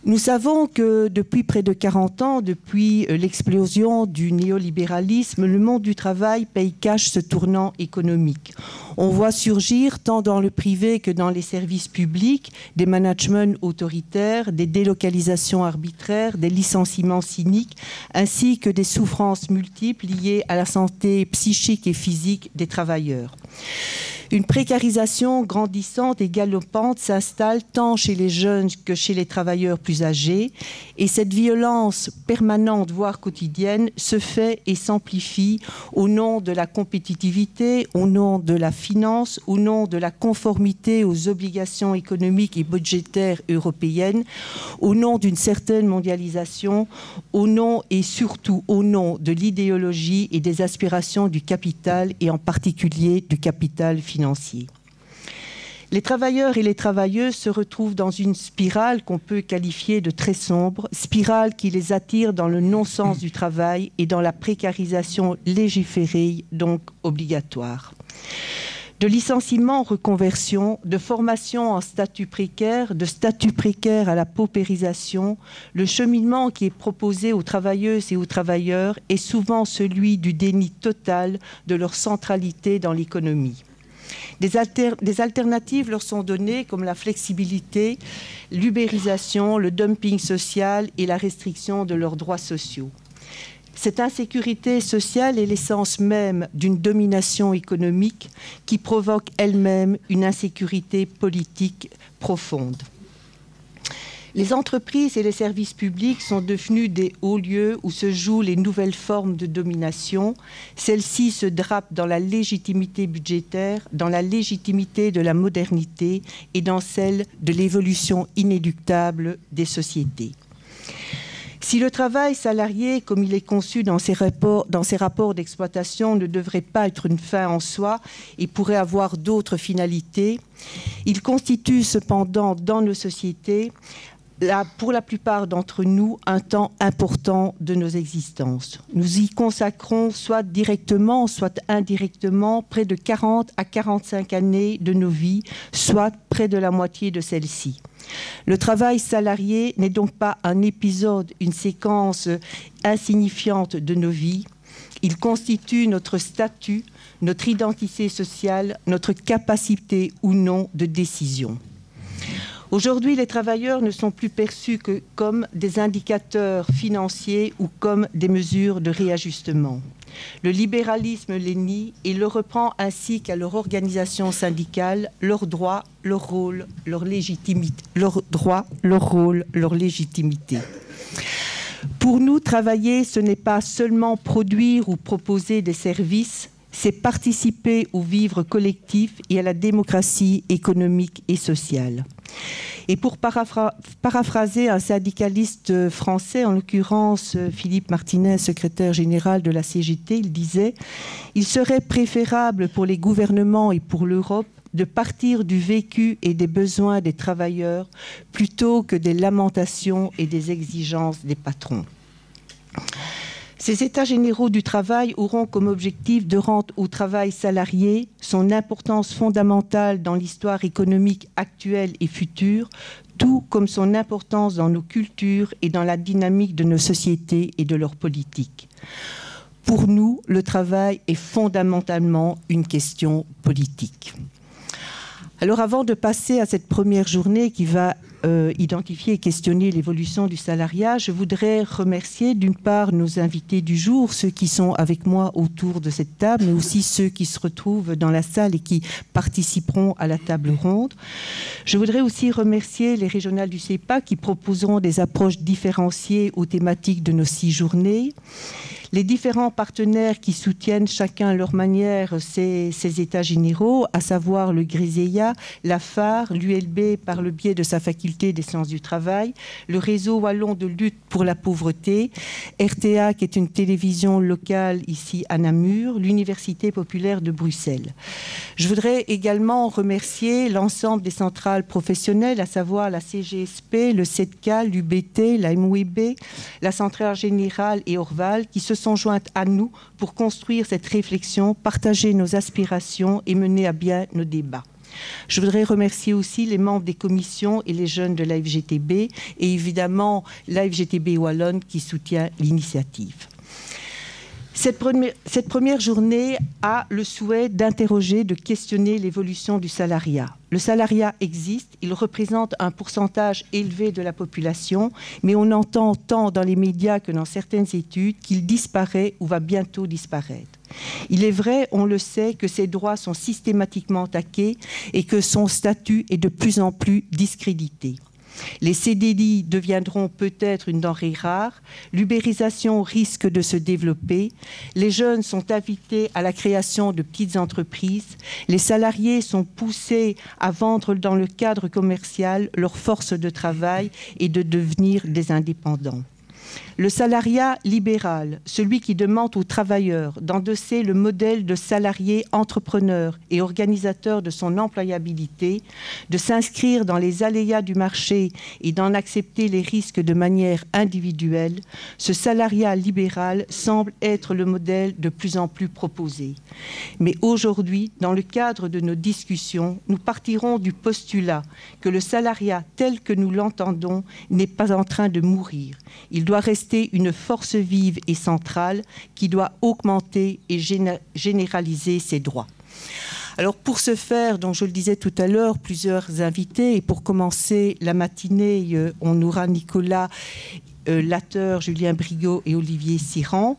Nous savons que depuis près de 40 ans, depuis l'explosion du néolibéralisme, le monde du travail paye cash ce tournant économique. On voit surgir, tant dans le privé que dans les services publics, des managements autoritaires, des délocalisations arbitraires, des licenciements cyniques, ainsi que des souffrances multiples liées à la santé psychique et physique des travailleurs. Une précarisation grandissante et galopante s'installe tant chez les jeunes que chez les travailleurs plus âgés, et cette violence permanente, voire quotidienne, se fait et s'amplifie au nom de la compétitivité, au nom de la finance, au nom de la conformité aux obligations économiques et budgétaires européennes, au nom d'une certaine mondialisation, au nom et surtout au nom de l'idéologie et des aspirations du capital, et en particulier du capital financier. Les travailleurs et les travailleuses se retrouvent dans une spirale qu'on peut qualifier de très sombre, spirale qui les attire dans le non-sens du travail et dans la précarisation légiférée, donc obligatoire. De licenciement en reconversion, de formation en statut précaire, de statut précaire à la paupérisation, le cheminement qui est proposé aux travailleuses et aux travailleurs est souvent celui du déni total de leur centralité dans l'économie. Des alternatives leur sont données comme la flexibilité, l'ubérisation, le dumping social et la restriction de leurs droits sociaux. Cette insécurité sociale est l'essence même d'une domination économique qui provoque elle-même une insécurité politique profonde. Les entreprises et les services publics sont devenus des hauts lieux où se jouent les nouvelles formes de domination. Celles-ci se drapent dans la légitimité budgétaire, dans la légitimité de la modernité et dans celle de l'évolution inéluctable des sociétés. Si le travail salarié, comme il est conçu dans ces rapports d'exploitation, ne devrait pas être une fin en soi et pourrait avoir d'autres finalités, il constitue cependant dans nos sociétés, pour la plupart d'entre nous, un temps important de nos existences. Nous y consacrons soit directement, soit indirectement, près de 40 à 45 années de nos vies, soit près de la moitié de celles-ci. Le travail salarié n'est donc pas un épisode, une séquence insignifiante de nos vies. Il constitue notre statut, notre identité sociale, notre capacité ou non de décision. Aujourd'hui, les travailleurs ne sont plus perçus que comme des indicateurs financiers ou comme des mesures de réajustement. Le libéralisme les nie et le reprend ainsi qu'à leur organisation syndicale, leurs droits, leur rôle, leur légitimité. Leurs droits, leur rôle, leur légitimité. Pour nous, travailler, ce n'est pas seulement produire ou proposer des services, c'est participer au vivre collectif et à la démocratie économique et sociale. Et pour paraphraser un syndicaliste français, en l'occurrence Philippe Martinez, secrétaire général de la CGT, il disait « Il serait préférable pour les gouvernements et pour l'Europe de partir du vécu et des besoins des travailleurs plutôt que des lamentations et des exigences des patrons. » Ces états généraux du travail auront comme objectif de rendre au travail salarié son importance fondamentale dans l'histoire économique actuelle et future, tout comme son importance dans nos cultures et dans la dynamique de nos sociétés et de leurs politiques. Pour nous, le travail est fondamentalement une question politique. Alors avant de passer à cette première journée qui va identifier et questionner l'évolution du salariat, je voudrais remercier d'une part nos invités du jour, ceux qui sont avec moi autour de cette table, mais aussi ceux qui se retrouvent dans la salle et qui participeront à la table ronde. Je voudrais aussi remercier les régionales du CEPA qui proposeront des approches différenciées aux thématiques de nos 6 journées. Les différents partenaires qui soutiennent chacun à leur manière ces états généraux, à savoir le GRISEIA, la FAR, l'ULB par le biais de sa faculté des sciences du travail, le réseau wallon de lutte pour la pauvreté, RTA qui est une télévision locale ici à Namur, l'Université populaire de Bruxelles. Je voudrais également remercier l'ensemble des centrales professionnelles, à savoir la CGSP, le CEDCA, l'UBT, la MWB, la Centrale Générale et Orval, qui se sont jointes à nous pour construire cette réflexion, partager nos aspirations et mener à bien nos débats. Je voudrais remercier aussi les membres des commissions et les jeunes de l'AFGTB et évidemment l'AFGTB Wallonne qui soutient l'initiative. Cette première journée a le souhait d'interroger, de questionner l'évolution du salariat. Le salariat existe, il représente un pourcentage élevé de la population, mais on entend tant dans les médias que dans certaines études qu'il disparaît ou va bientôt disparaître. Il est vrai, on le sait, que ses droits sont systématiquement attaqués et que son statut est de plus en plus discrédité. Les CDI deviendront peut-être une denrée rare, l'ubérisation risque de se développer, les jeunes sont invités à la création de petites entreprises, les salariés sont poussés à vendre dans le cadre commercial leur force de travail et de devenir des indépendants. Le salariat libéral, celui qui demande aux travailleurs d'endosser le modèle de salarié entrepreneur et organisateur de son employabilité, de s'inscrire dans les aléas du marché et d'en accepter les risques de manière individuelle, ce salariat libéral semble être le modèle de plus en plus proposé. Mais aujourd'hui, dans le cadre de nos discussions, nous partirons du postulat que le salariat tel que nous l'entendons n'est pas en train de mourir. Il doit rester une force vive et centrale qui doit augmenter et généraliser ses droits. Alors pour ce faire, donc je le disais tout à l'heure, plusieurs invités. Et pour commencer la matinée, on aura Nicolas Latteur, Julien Brigot et Olivier Siran.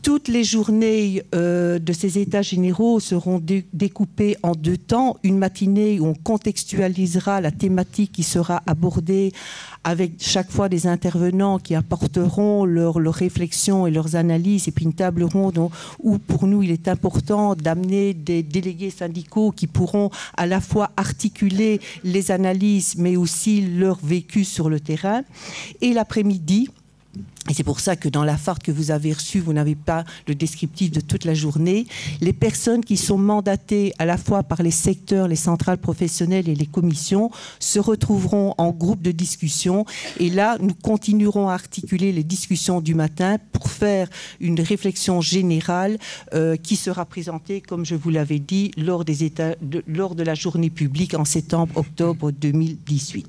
Toutes les journées de ces états généraux seront découpées en 2 temps. Une matinée où on contextualisera la thématique qui sera abordée avec chaque fois des intervenants qui apporteront leurs réflexions et leurs analyses, et puis une table ronde où pour nous il est important d'amener des délégués syndicaux qui pourront à la fois articuler les analyses mais aussi leur vécu sur le terrain. Et l'après-midi, et c'est pour ça que dans la farte que vous avez reçue, vous n'avez pas le descriptif de toute la journée. Les personnes qui sont mandatées à la fois par les secteurs, les centrales professionnelles et les commissions se retrouveront en groupe de discussion. Et là, nous continuerons à articuler les discussions du matin pour faire une réflexion générale qui sera présentée, comme je vous l'avais dit, lors de la journée publique en septembre-octobre 2018.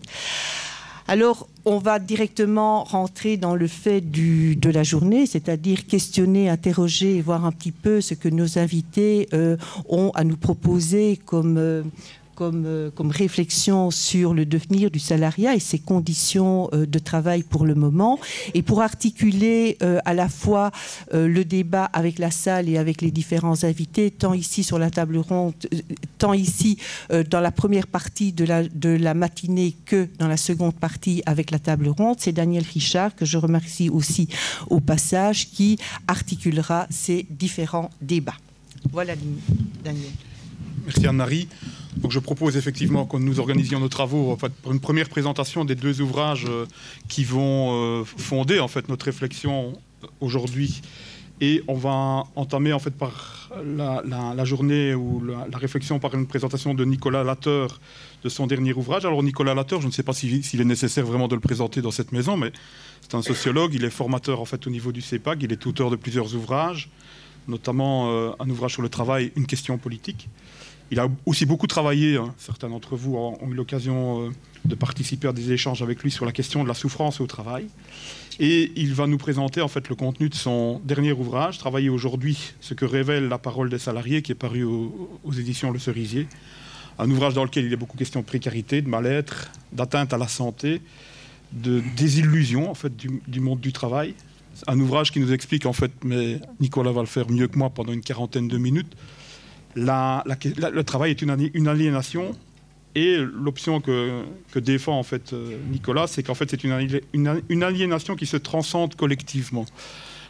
Alors, on va directement rentrer dans le fait de la journée, c'est-à-dire questionner, interroger et voir un petit peu ce que nos invités ont à nous proposer comme réflexion sur le devenir du salariat et ses conditions de travail pour le moment. Et pour articuler à la fois le débat avec la salle et avec les différents invités, tant ici sur la table ronde, tant ici dans la première partie de la matinée que dans la seconde partie avec la table ronde, c'est Daniel Richard, que je remercie aussi au passage, qui articulera ces différents débats. Voilà, Daniel. Merci Anne-Marie. Donc je propose effectivement que nous organisions nos travaux en fait, pour une première présentation des 2 ouvrages qui vont fonder en fait, notre réflexion aujourd'hui. Et on va entamer en fait, par la journée ou la réflexion par une présentation de Nicolas Latteur de son dernier ouvrage. Alors Nicolas Latteur, je ne sais pas s'il est nécessaire vraiment de le présenter dans cette maison, mais c'est un sociologue, il est formateur en fait, au niveau du CEPAG, il est auteur de plusieurs ouvrages, notamment un ouvrage sur le travail, Une question politique. Il a aussi beaucoup travaillé, hein, certains d'entre vous ont eu l'occasion de participer à des échanges avec lui sur la question de la souffrance au travail. Et il va nous présenter en fait, le contenu de son dernier ouvrage, Travailler aujourd'hui, ce que révèle la parole des salariés, qui est paru aux éditions Le Cerisier. Un ouvrage dans lequel il y a beaucoup de questions de précarité, de mal-être, d'atteinte à la santé, de désillusion en fait, du monde du travail. Un ouvrage qui nous explique, en fait, mais Nicolas va le faire mieux que moi pendant une 40aine de minutes, le travail est une aliénation et l'option que défend en fait, Nicolas, c'est qu'en fait c'est une aliénation qui se transcende collectivement.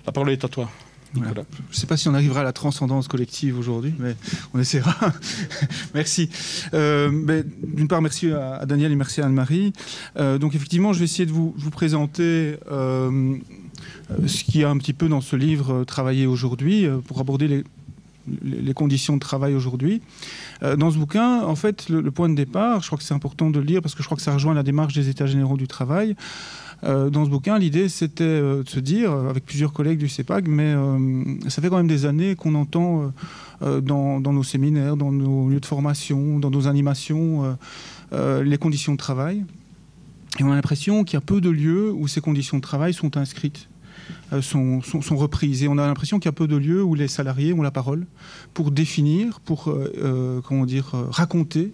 La parole est à toi, Nicolas. Voilà. Je ne sais pas si on arrivera à la transcendance collective aujourd'hui, mais on essaiera. Merci. D'une part, merci à Daniel et merci à Anne-Marie. Donc effectivement, je vais essayer de vous présenter ce qu'il y a un petit peu dans ce livre « Travailler aujourd'hui » pour aborder les conditions de travail aujourd'hui. Dans ce bouquin, en fait, le point de départ, je crois que c'est important de le lire parce que je crois que ça rejoint la démarche des États généraux du travail. Dans ce bouquin, l'idée, c'était de se dire, avec plusieurs collègues du CEPAG, mais ça fait quand même des années qu'on entend dans nos séminaires, dans nos lieux de formation, dans nos animations, les conditions de travail. Et on a l'impression qu'il y a peu de lieux où ces conditions de travail sont inscrites, sont reprises. Et on a l'impression qu'il y a peu de lieux où les salariés ont la parole pour définir, pour raconter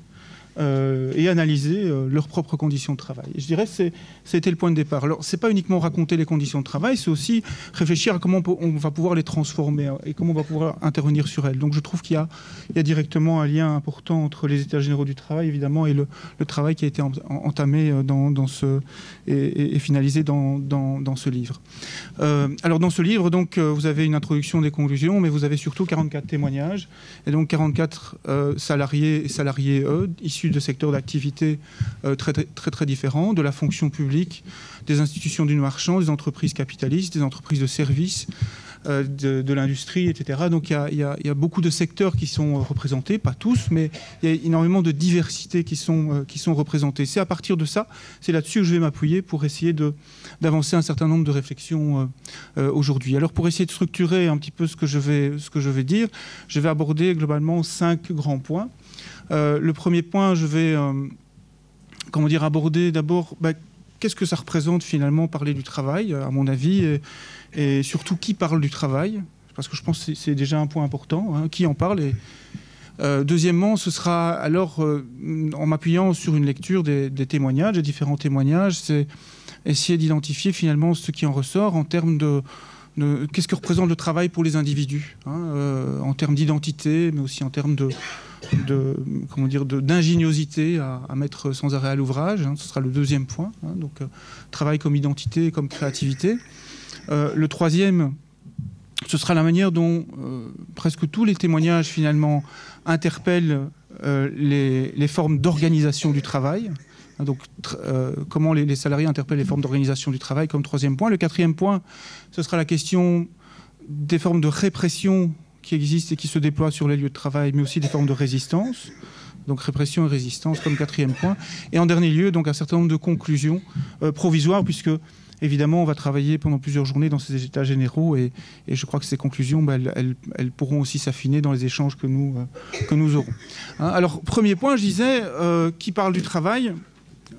et analyser leurs propres conditions de travail. Et je dirais que c'était le point de départ. Alors, c'est pas uniquement raconter les conditions de travail, c'est aussi réfléchir à comment on va pouvoir les transformer et comment on va pouvoir intervenir sur elles. Donc, je trouve qu'il y a directement un lien important entre les États généraux du travail, évidemment, et le travail qui a été entamé et finalisé dans ce livre. Alors, dans ce livre, donc, vous avez une introduction des conclusions, mais vous avez surtout 44 témoignages, et donc 44 salariés et salariés issus de secteurs d'activité très différents, de la fonction publique, des institutions du marchand, des entreprises capitalistes, des entreprises de services, de l'industrie, etc. Donc il y a beaucoup de secteurs qui sont représentés, pas tous, mais il y a énormément de diversités qui sont représentées. C'est à partir de ça, c'est là-dessus que je vais m'appuyer pour essayer d'avancer un certain nombre de réflexions aujourd'hui. Alors pour essayer de structurer un petit peu ce que je vais dire, je vais aborder globalement 5 grands points. Le premier point, je vais aborder d'abord qu'est-ce que ça représente finalement parler du travail, à mon avis, et surtout qui parle du travail, parce que je pense que c'est déjà un point important, hein, qui en parle. Et, deuxièmement, ce sera alors, en m'appuyant sur une lecture des témoignages, des différents témoignages, c'est essayer d'identifier finalement ce qui en ressort en termes de qu'est-ce que représente le travail pour les individus, hein, en termes d'identité, mais aussi en termes d'ingéniosité à mettre sans arrêt à l'ouvrage. Hein, ce sera le deuxième point. Hein, donc, travail comme identité, comme créativité. Le troisième, ce sera la manière dont presque tous les témoignages finalement interpellent les formes d'organisation du travail. Donc, comment les salariés interpellent les formes d'organisation du travail comme troisième point. Le quatrième point, ce sera la question des formes de répression qui existent et qui se déploient sur les lieux de travail, mais aussi des formes de résistance. Donc, répression et résistance comme quatrième point. Et en dernier lieu, donc, un certain nombre de conclusions provisoires, puisque, évidemment, on va travailler pendant plusieurs journées dans ces états généraux et je crois que ces conclusions, elles pourront aussi s'affiner dans les échanges que nous aurons. Hein, alors, premier point, je disais, qui parle du travail,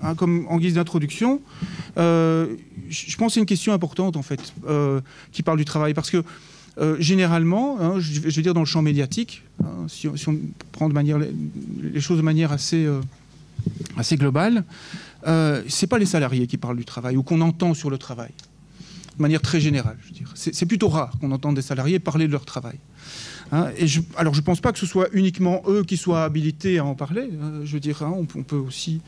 hein, comme en guise d'introduction, je pense que c'est une question importante, en fait, qui parle du travail, parce que généralement, hein, je vais dire dans le champ médiatique, hein, si on prend les choses de manière assez globale, c'est pas les salariés qui parlent du travail ou qu'on entend sur le travail, de manière très générale. Je veux dire. C'est plutôt rare qu'on entende des salariés parler de leur travail. Hein, alors je pense pas que ce soit uniquement eux qui soient habilités à en parler. Je veux dire, hein, on peut aussi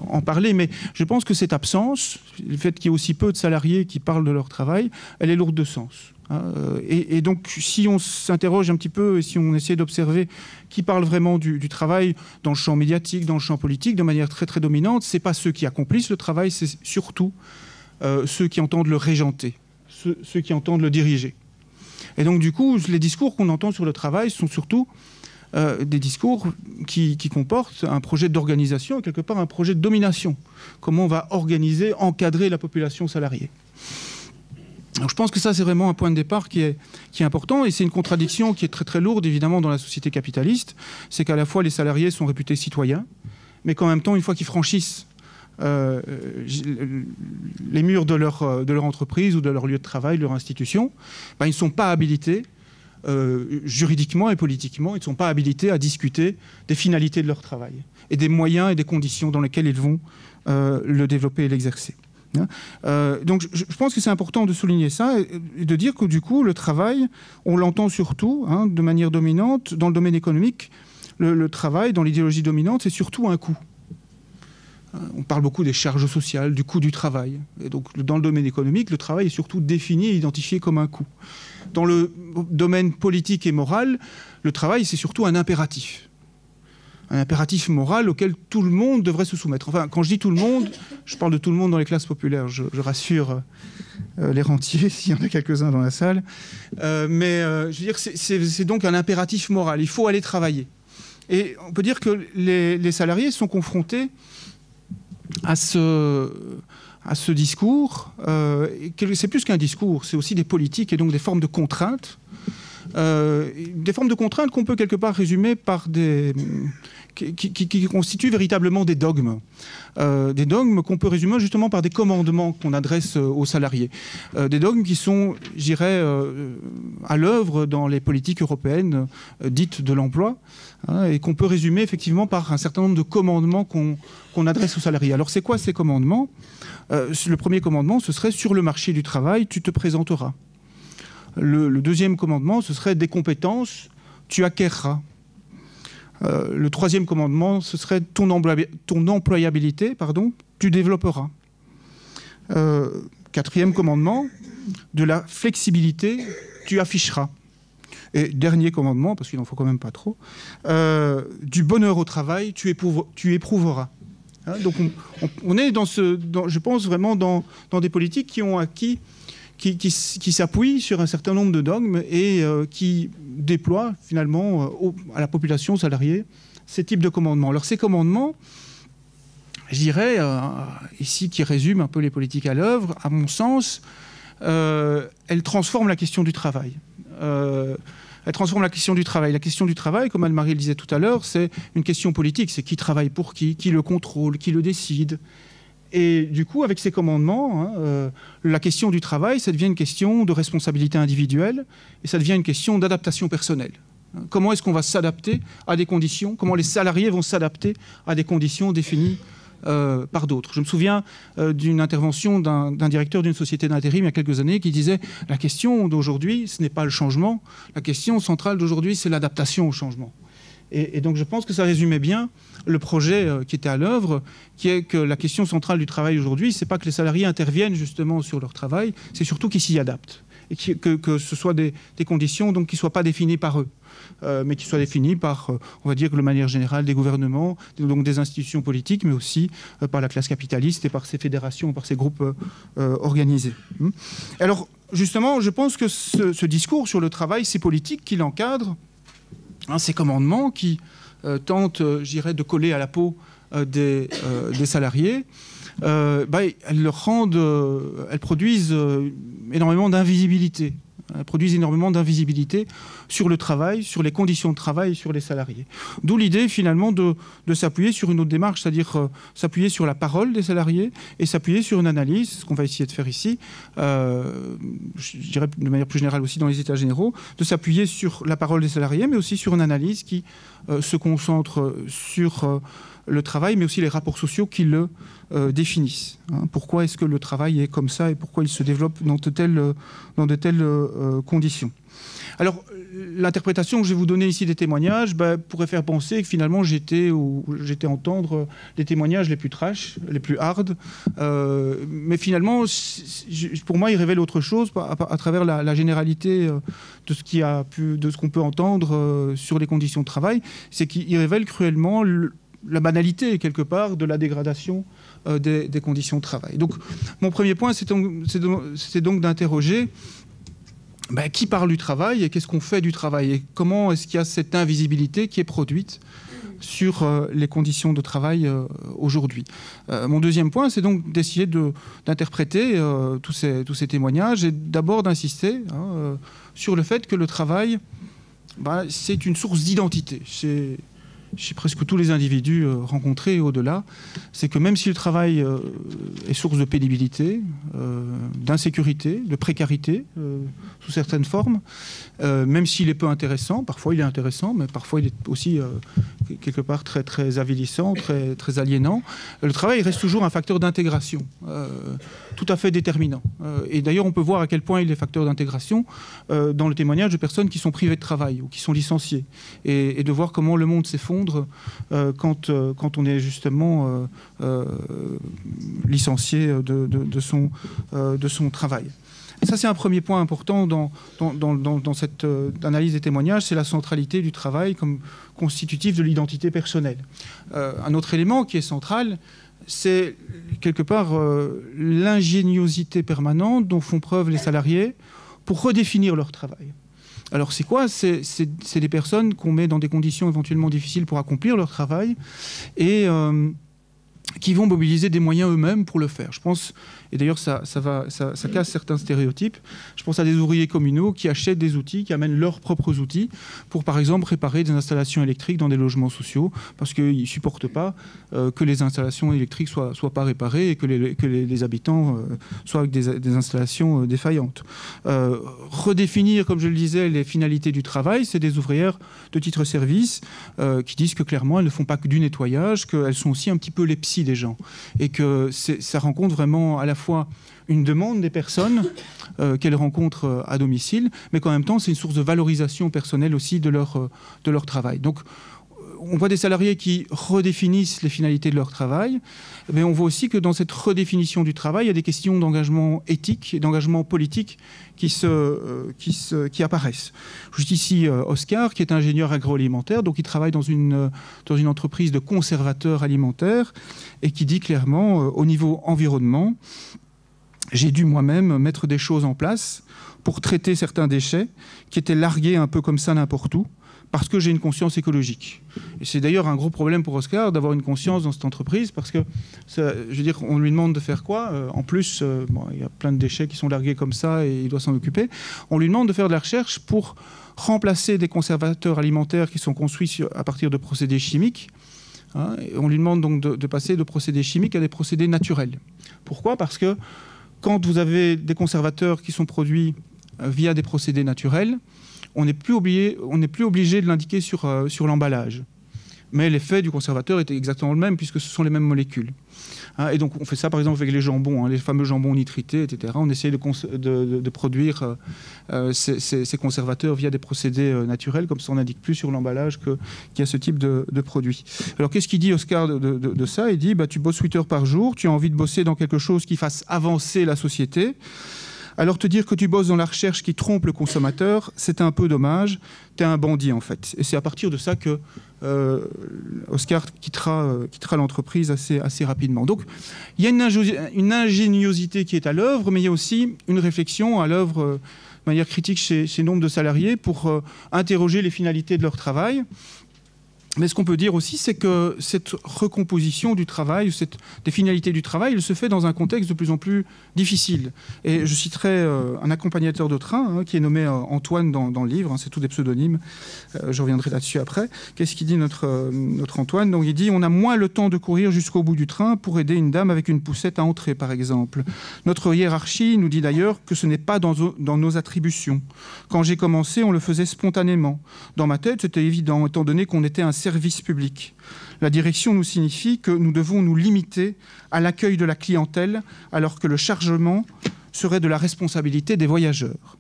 en parler, mais je pense que cette absence, le fait qu'il y ait aussi peu de salariés qui parlent de leur travail, elle est lourde de sens. Et donc, si on s'interroge un petit peu et si on essaie d'observer qui parle vraiment du travail dans le champ médiatique, dans le champ politique, de manière très très dominante, c'est pas ceux qui accomplissent le travail, c'est surtout ceux qui entendent le régenter, ceux qui entendent le diriger. Et donc, du coup, les discours qu'on entend sur le travail sont surtout des discours qui comportent un projet d'organisation et quelque part un projet de domination. Comment on va organiser, encadrer la population salariée. Alors je pense que ça, c'est vraiment un point de départ qui est important, et c'est une contradiction qui est très très lourde, évidemment, dans la société capitaliste. C'est qu'à la fois, les salariés sont réputés citoyens, mais qu'en même temps, une fois qu'ils franchissent les murs de leur entreprise ou de leur lieu de travail, de leur institution, ils ne sont pas habilités, juridiquement et politiquement, ils ne sont pas habilités à discuter des finalités de leur travail et des moyens et des conditions dans lesquelles ils vont le développer et l'exercer. Donc je pense que c'est important de souligner ça et de dire que du coup le travail, on l'entend surtout de manière dominante dans le domaine économique. Le travail dans l'idéologie dominante, c'est surtout un coût. On parle beaucoup des charges sociales, du coût du travail. Et donc dans le domaine économique, le travail est surtout défini et identifié comme un coût. Dans le domaine politique et moral, le travail, c'est surtout un impératif. impératif moral auquel tout le monde devrait se soumettre. Enfin, quand je dis tout le monde, je parle de tout le monde dans les classes populaires. Je rassure les rentiers, s'il y en a quelques-uns dans la salle. Mais je veux dire, c'est donc un impératif moral. Il faut aller travailler. Et on peut dire que les salariés sont confrontés à ce discours. C'est plus qu'un discours, c'est aussi des politiques et donc des formes de contraintes. Des formes de contraintes qu'on peut quelque part résumer par qui constituent véritablement des dogmes. Des dogmes qu'on peut résumer justement par des commandements qu'on adresse aux salariés. Des dogmes qui sont, je dirais, à l'œuvre dans les politiques européennes dites de l'emploi, hein, et qu'on peut résumer effectivement par un certain nombre de commandements qu'on adresse aux salariés. Alors c'est quoi ces commandements ? Le premier commandement, ce serait sur le marché du travail, tu te présenteras. Le deuxième commandement, ce serait des compétences, tu acquerras. Le troisième commandement, ce serait ton employabilité, tu développeras. Quatrième commandement, de la flexibilité, tu afficheras. Et dernier commandement, parce qu'il n'en faut quand même pas trop, du bonheur au travail, tu éprouveras. Hein, donc on est je pense vraiment dans des politiques qui ont acquis, qui s'appuient sur un certain nombre de dogmes et qui déploient finalement à la population salariée ces types de commandements. Alors ces commandements, je dirais, ici qui résument un peu les politiques à l'œuvre, à mon sens, elles transforment la question du travail. Elle transforme la question du travail. La question du travail, comme Anne-Marie le disait tout à l'heure, c'est une question politique. C'est qui travaille pour qui le contrôle, qui le décide. Et du coup, avec ces commandements, la question du travail, ça devient une question de responsabilité individuelle et ça devient une question d'adaptation personnelle. Comment est-ce qu'on va s'adapter à des conditions ? Comment les salariés vont s'adapter à des conditions définies par d'autres. Je me souviens d'une intervention d'un directeur d'une société d'intérim il y a quelques années qui disait « La question d'aujourd'hui, ce n'est pas le changement. La question centrale d'aujourd'hui, c'est l'adaptation au changement. » Et donc je pense que ça résumait bien le projet qui était à l'œuvre, qui est que la question centrale du travail aujourd'hui, c'est pas que les salariés interviennent justement sur leur travail, c'est surtout qu'ils s'y adaptent. Et que ce soit des conditions donc, qui ne soient pas définies par eux, mais qui soient définies par, on va dire, de manière générale, des gouvernements, donc des institutions politiques, mais aussi par la classe capitaliste et par ces fédérations, par ces groupes organisés. Alors, justement, je pense que ce discours sur le travail, ces politiques qui l'encadrent, ces commandements qui tentent, je dirais, de coller à la peau des salariés, elles produisent énormément d'invisibilité. Elles produisent énormément d'invisibilité sur le travail, sur les conditions de travail et sur les salariés. D'où l'idée finalement de s'appuyer sur une autre démarche, c'est-à-dire s'appuyer sur la parole des salariés et s'appuyer sur une analyse, ce qu'on va essayer de faire ici, je dirais de manière plus générale aussi dans les états généraux, de s'appuyer sur la parole des salariés, mais aussi sur une analyse qui se concentre sur le travail, mais aussi les rapports sociaux qui le définissent. Pourquoi est-ce que le travail est comme ça et pourquoi il se développe dans de telles conditions. Alors, l'interprétation que je vais vous donner ici des témoignages pourrait faire penser que finalement j'étais entendre les témoignages les plus trash, les plus hard, mais finalement, pour moi, il révèle autre chose à travers la généralité de ce qu'on peut entendre sur les conditions de travail. C'est qu'il révèle cruellement la banalité, quelque part, de la dégradation des conditions de travail. Donc, mon premier point, c'est donc d'interroger qui parle du travail et qu'est-ce qu'on fait du travail et comment est-ce qu'il y a cette invisibilité qui est produite sur les conditions de travail aujourd'hui. Mon deuxième point, c'est donc d'essayer d'interpréter tous ces témoignages et d'abord d'insister sur le fait que le travail, c'est une source d'identité. Chez presque tous les individus rencontrés et au-delà, c'est que même si le travail est source de pénibilité, d'insécurité, de précarité, sous certaines formes, même s'il est peu intéressant, parfois il est intéressant, mais parfois il est aussi quelque part très, très avilissant, très, très aliénant, le travail reste toujours un facteur d'intégration, tout à fait déterminant. Et d'ailleurs, on peut voir à quel point il est facteur d'intégration dans le témoignage de personnes qui sont privées de travail ou qui sont licenciées, et de voir comment le monde s'effondre quand on est justement licencié de son travail. Ça, c'est un premier point important dans cette analyse des témoignages, c'est la centralité du travail comme constitutif de l'identité personnelle. Un autre élément qui est central, c'est quelque part l'ingéniosité permanente dont font preuve les salariés pour redéfinir leur travail. Alors c'est quoi? C'est des personnes qu'on met dans des conditions éventuellement difficiles pour accomplir leur travail et qui vont mobiliser des moyens eux-mêmes pour le faire. Je pense, et d'ailleurs ça casse certains stéréotypes, je pense à des ouvriers communaux qui achètent des outils, qui amènent leurs propres outils pour par exemple réparer des installations électriques dans des logements sociaux parce qu'ils ne supportent pas que les installations électriques soient pas réparées et que les habitants soient avec des installations défaillantes. Redéfinir, comme je le disais, les finalités du travail, c'est des ouvrières de titre service qui disent que clairement elles ne font pas que du nettoyage, qu'elles sont aussi un petit peu les psys des gens et que ça rencontre vraiment à la fois une demande des personnes qu'elles rencontrent à domicile, mais qu'en même temps c'est une source de valorisation personnelle aussi de leur travail. Donc on voit des salariés qui redéfinissent les finalités de leur travail, mais on voit aussi que dans cette redéfinition du travail, il y a des questions d'engagement éthique et d'engagement politique qui apparaissent. Juste ici, Oscar, qui est ingénieur agroalimentaire, donc il travaille dans une entreprise de conservateurs alimentaires et qui dit clairement, au niveau environnement, j'ai dû moi-même mettre des choses en place pour traiter certains déchets qui étaient largués un peu comme ça n'importe où, parce que j'ai une conscience écologique. Et c'est d'ailleurs un gros problème pour Oscar d'avoir une conscience dans cette entreprise, parce que, je veux dire, on lui demande de faire quoi? En plus, il y a plein de déchets qui sont largués comme ça et il doit s'en occuper. On lui demande de faire de la recherche pour remplacer des conservateurs alimentaires qui sont construits à partir de procédés chimiques. Hein, et on lui demande donc de passer de procédés chimiques à des procédés naturels. Pourquoi? Parce que quand vous avez des conservateurs qui sont produits via des procédés naturels, on n'est plus obligé de l'indiquer sur l'emballage. Mais l'effet du conservateur est exactement le même puisque ce sont les mêmes molécules. Hein, et donc on fait ça par exemple avec les jambons, les fameux jambons nitrités, etc. On essaye de produire ces conservateurs via des procédés naturels, comme ça on n'indique plus sur l'emballage qu'il y a ce type de produit. Alors qu'est-ce qu'il dit Oscar de ça? Il dit tu bosses 8 heures par jour, tu as envie de bosser dans quelque chose qui fasse avancer la société. Alors te dire que tu bosses dans la recherche qui trompe le consommateur, c'est un peu dommage. Tu es un bandit en fait. Et c'est à partir de ça que Oscar quittera l'entreprise assez rapidement. Donc il y a une ingéniosité qui est à l'œuvre, mais il y a aussi une réflexion à l'œuvre de manière critique chez nombre de salariés pour interroger les finalités de leur travail. Mais ce qu'on peut dire aussi, c'est que cette recomposition du travail, des finalités du travail, elle se fait dans un contexte de plus en plus difficile. Et je citerai un accompagnateur de train qui est nommé Antoine dans le livre, c'est tous des pseudonymes, je reviendrai là-dessus après. Qu'est-ce qu'il dit notre Antoine? Donc il dit « On a moins le temps de courir jusqu'au bout du train pour aider une dame avec une poussette à entrer, par exemple. Notre hiérarchie nous dit d'ailleurs que ce n'est pas dans nos attributions. Quand j'ai commencé, on le faisait spontanément. Dans ma tête, c'était évident, étant donné qu'on était un service public. La direction nous signifie que nous devons nous limiter à l'accueil de la clientèle alors que le chargement serait de la responsabilité des voyageurs.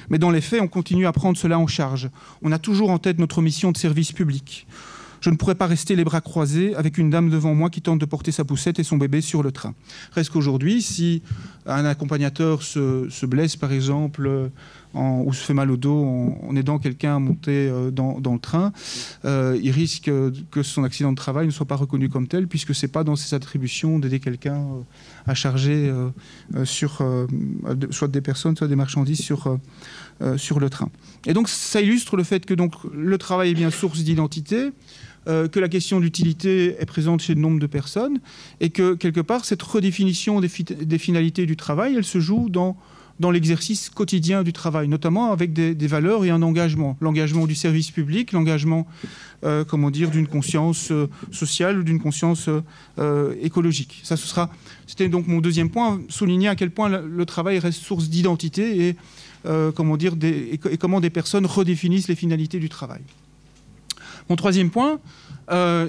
Mais dans les faits, on continue à prendre cela en charge. On a toujours en tête notre mission de service public. Je ne pourrais pas rester les bras croisés avec une dame devant moi qui tente de porter sa poussette et son bébé sur le train. Reste qu'aujourd'hui, si un accompagnateur se blesse, par exemple, ou se fait mal au dos en aidant quelqu'un à monter dans le train, il risque que son accident de travail ne soit pas reconnu comme tel, puisque ce n'est pas dans ses attributions d'aider quelqu'un à charger soit des personnes, soit des marchandises sur le train. Et donc, ça illustre le fait que donc, le travail est bien source d'identité, que la question d'utilité est présente chez de nombre de personnes, et que, quelque part, cette redéfinition des finalités du travail, elle se joue dans l'exercice quotidien du travail, notamment avec des valeurs et un engagement. L'engagement du service public, l'engagement, d'une conscience sociale ou d'une conscience écologique. C'était donc mon deuxième point, souligner à quel point le travail reste source d'identité et comment des personnes redéfinissent les finalités du travail. Mon troisième point,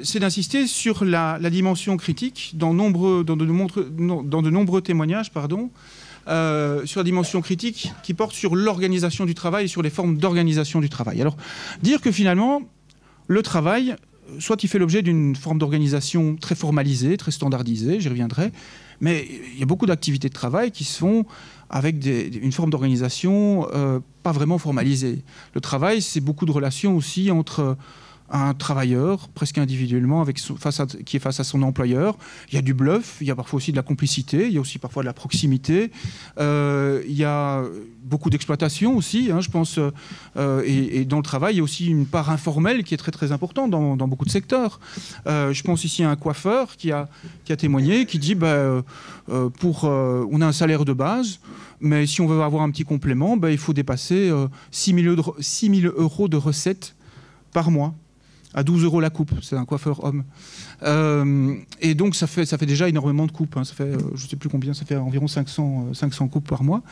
c'est d'insister sur la dimension critique dans de nombreux témoignages, sur la dimension critique qui porte sur l'organisation du travail et sur les formes d'organisation du travail. Alors, dire que finalement, le travail, soit il fait l'objet d'une forme d'organisation très formalisée, très standardisée, j'y reviendrai, mais il y a beaucoup d'activités de travail qui se font avec une forme d'organisation pas vraiment formalisée. Le travail, c'est beaucoup de relations aussi entre un travailleur, presque individuellement, qui est face à son employeur. Il y a du bluff, il y a parfois aussi de la complicité, il y a aussi parfois de la proximité. Il y a beaucoup d'exploitation aussi, je pense. Et dans le travail, il y a aussi une part informelle qui est très très importante dans beaucoup de secteurs. Je pense ici à un coiffeur qui a témoigné, qui dit on a un salaire de base, mais si on veut avoir un petit complément, il faut dépasser 6 000 € de recettes par mois. À 12 € la coupe, c'est un coiffeur homme. Et donc ça fait déjà énormément de coupes. Ça fait, je ne sais plus combien, ça fait environ 500 coupes par mois.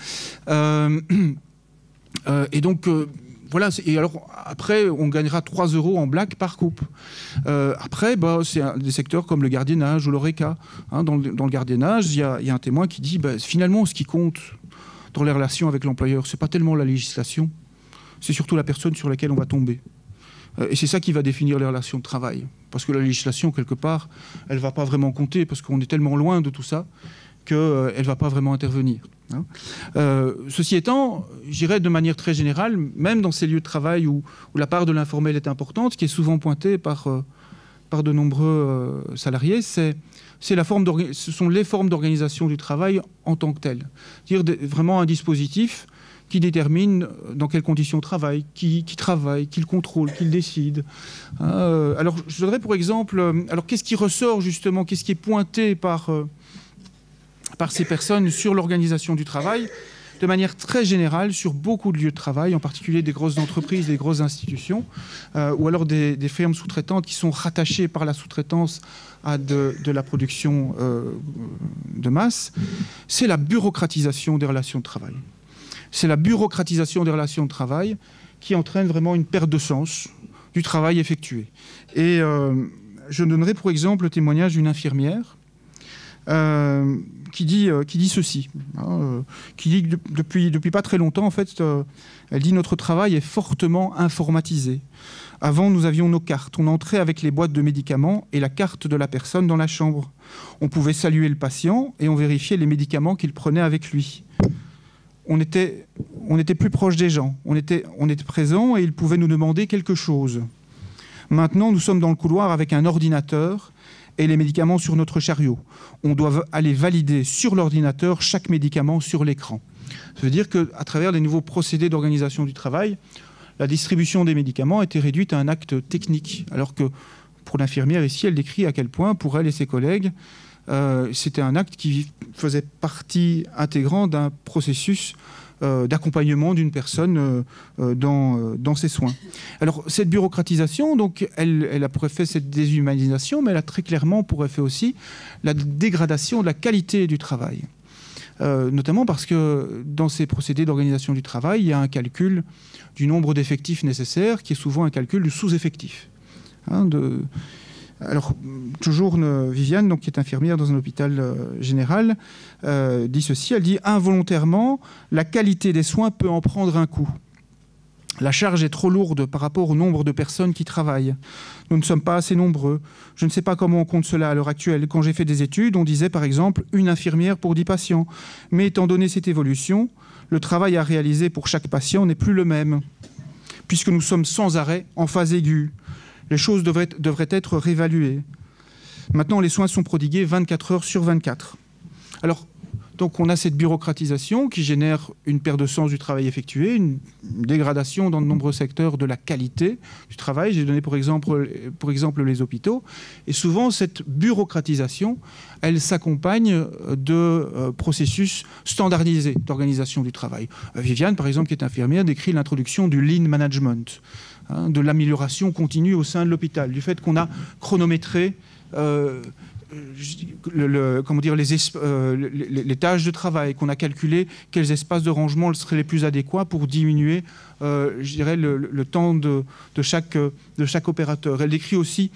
Et donc voilà. Et alors après, on gagnera 3 € en black par coupe. Après, c'est des secteurs comme le gardiennage ou l'ORECA. Dans le gardiennage, il y a un témoin qui dit finalement, ce qui compte dans les relations avec l'employeur, c'est pas tellement la législation, c'est surtout la personne sur laquelle on va tomber. Et c'est ça qui va définir les relations de travail. Parce que la législation, quelque part, elle ne va pas vraiment compter, parce qu'on est tellement loin de tout ça qu'elle ne va pas vraiment intervenir. Ceci étant, je dirais de manière très générale, même dans ces lieux de travail où la part de l'informel est importante, ce qui est souvent pointé par de nombreux salariés, ce sont les formes d'organisation du travail en tant que telles. C'est-à-dire vraiment un dispositif qui détermine dans quelles conditions travaille, qui travaille, qui le contrôle, qui le décide. Alors, je donnerais pour exemple, qu'est-ce qui ressort justement, qu'est-ce qui est pointé par ces personnes sur l'organisation du travail, de manière très générale, sur beaucoup de lieux de travail, en particulier des grosses entreprises, des grosses institutions, ou alors des firmes sous-traitantes qui sont rattachées par la sous-traitance à de la production de masse, c'est la bureaucratisation des relations de travail. C'est la bureaucratisation des relations de travail qui entraîne vraiment une perte de sens du travail effectué. Et je donnerai pour exemple le témoignage d'une infirmière qui dit ceci, qui dit que depuis pas très longtemps, en fait, elle dit « Notre travail est fortement informatisé. Avant, nous avions nos cartes. On entrait avec les boîtes de médicaments et la carte de la personne dans la chambre. On pouvait saluer le patient et on vérifiait les médicaments qu'il prenait avec lui. On était plus proche des gens, on était présent et ils pouvaient nous demander quelque chose. Maintenant, nous sommes dans le couloir avec un ordinateur et les médicaments sur notre chariot. On doit aller valider sur l'ordinateur chaque médicament sur l'écran. Ça veut dire qu'à travers les nouveaux procédés d'organisation du travail, la distribution des médicaments a été réduite à un acte technique, alors que pour l'infirmière ici, elle décrit à quel point, pour elle et ses collègues, c'était un acte qui faisait partie intégrante d'un processus d'accompagnement d'une personne dans ses soins. Alors, cette bureaucratisation, donc, elle a pour effet cette déshumanisation, mais elle a très clairement pour effet aussi la dégradation de la qualité du travail. Notamment parce que dans ces procédés d'organisation du travail, il y a un calcul du nombre d'effectifs nécessaires, qui est souvent un calcul du sous-effectif. Alors, toujours Viviane, donc, qui est infirmière dans un hôpital général, dit ceci, elle dit « Involontairement, la qualité des soins peut en prendre un coup. La charge est trop lourde par rapport au nombre de personnes qui travaillent. Nous ne sommes pas assez nombreux. Je ne sais pas comment on compte cela à l'heure actuelle. Quand j'ai fait des études, on disait par exemple une infirmière pour 10 patients. Mais étant donné cette évolution, le travail à réaliser pour chaque patient n'est plus le même, puisque nous sommes sans arrêt en phase aiguë. Les choses devraient être réévaluées. Maintenant, les soins sont prodigués 24 heures sur 24. Alors, donc on a cette bureaucratisation qui génère une perte de sens du travail effectué, une dégradation dans de nombreux secteurs de la qualité du travail. J'ai donné pour exemple les hôpitaux. Et souvent, cette bureaucratisation, elle s'accompagne de processus standardisés d'organisation du travail. Viviane, par exemple, qui est infirmière, décrit l'introduction du lean management, de l'amélioration continue au sein de l'hôpital, du fait qu'on a chronométré les tâches de travail, qu'on a calculé quels espaces de rangement seraient les plus adéquats pour diminuer je dirais, le temps de chaque opérateur. Elle décrit aussi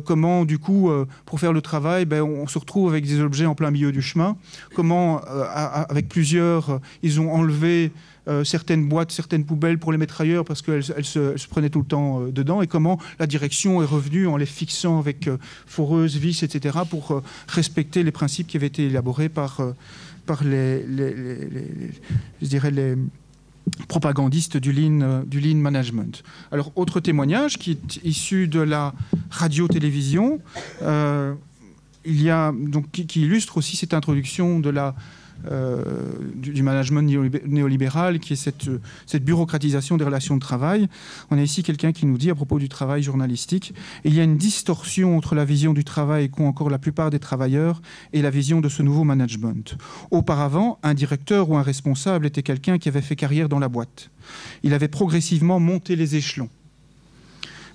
comment, du coup, pour faire le travail, on se retrouve avec des objets en plein milieu du chemin, comment, avec plusieurs, ils ont enlevé certaines boîtes, certaines poubelles pour les mettre ailleurs parce qu'elles se prenaient tout le temps dedans, et comment la direction est revenue en les fixant avec foreuse, vis, etc., pour respecter les principes qui avaient été élaborés par les propagandistes du lean management. Alors, autre témoignage qui est issu de la radio-télévision, il y a, donc, qui illustre aussi cette introduction de du management néolibéral, qui est cette bureaucratisation des relations de travail. On a ici quelqu'un qui nous dit à propos du travail journalistique: il y a une distorsion entre la vision du travail qu'ont encore la plupart des travailleurs et la vision de ce nouveau management. Auparavant, un directeur ou un responsable était quelqu'un qui avait fait carrière dans la boîte. Il avait progressivement monté les échelons.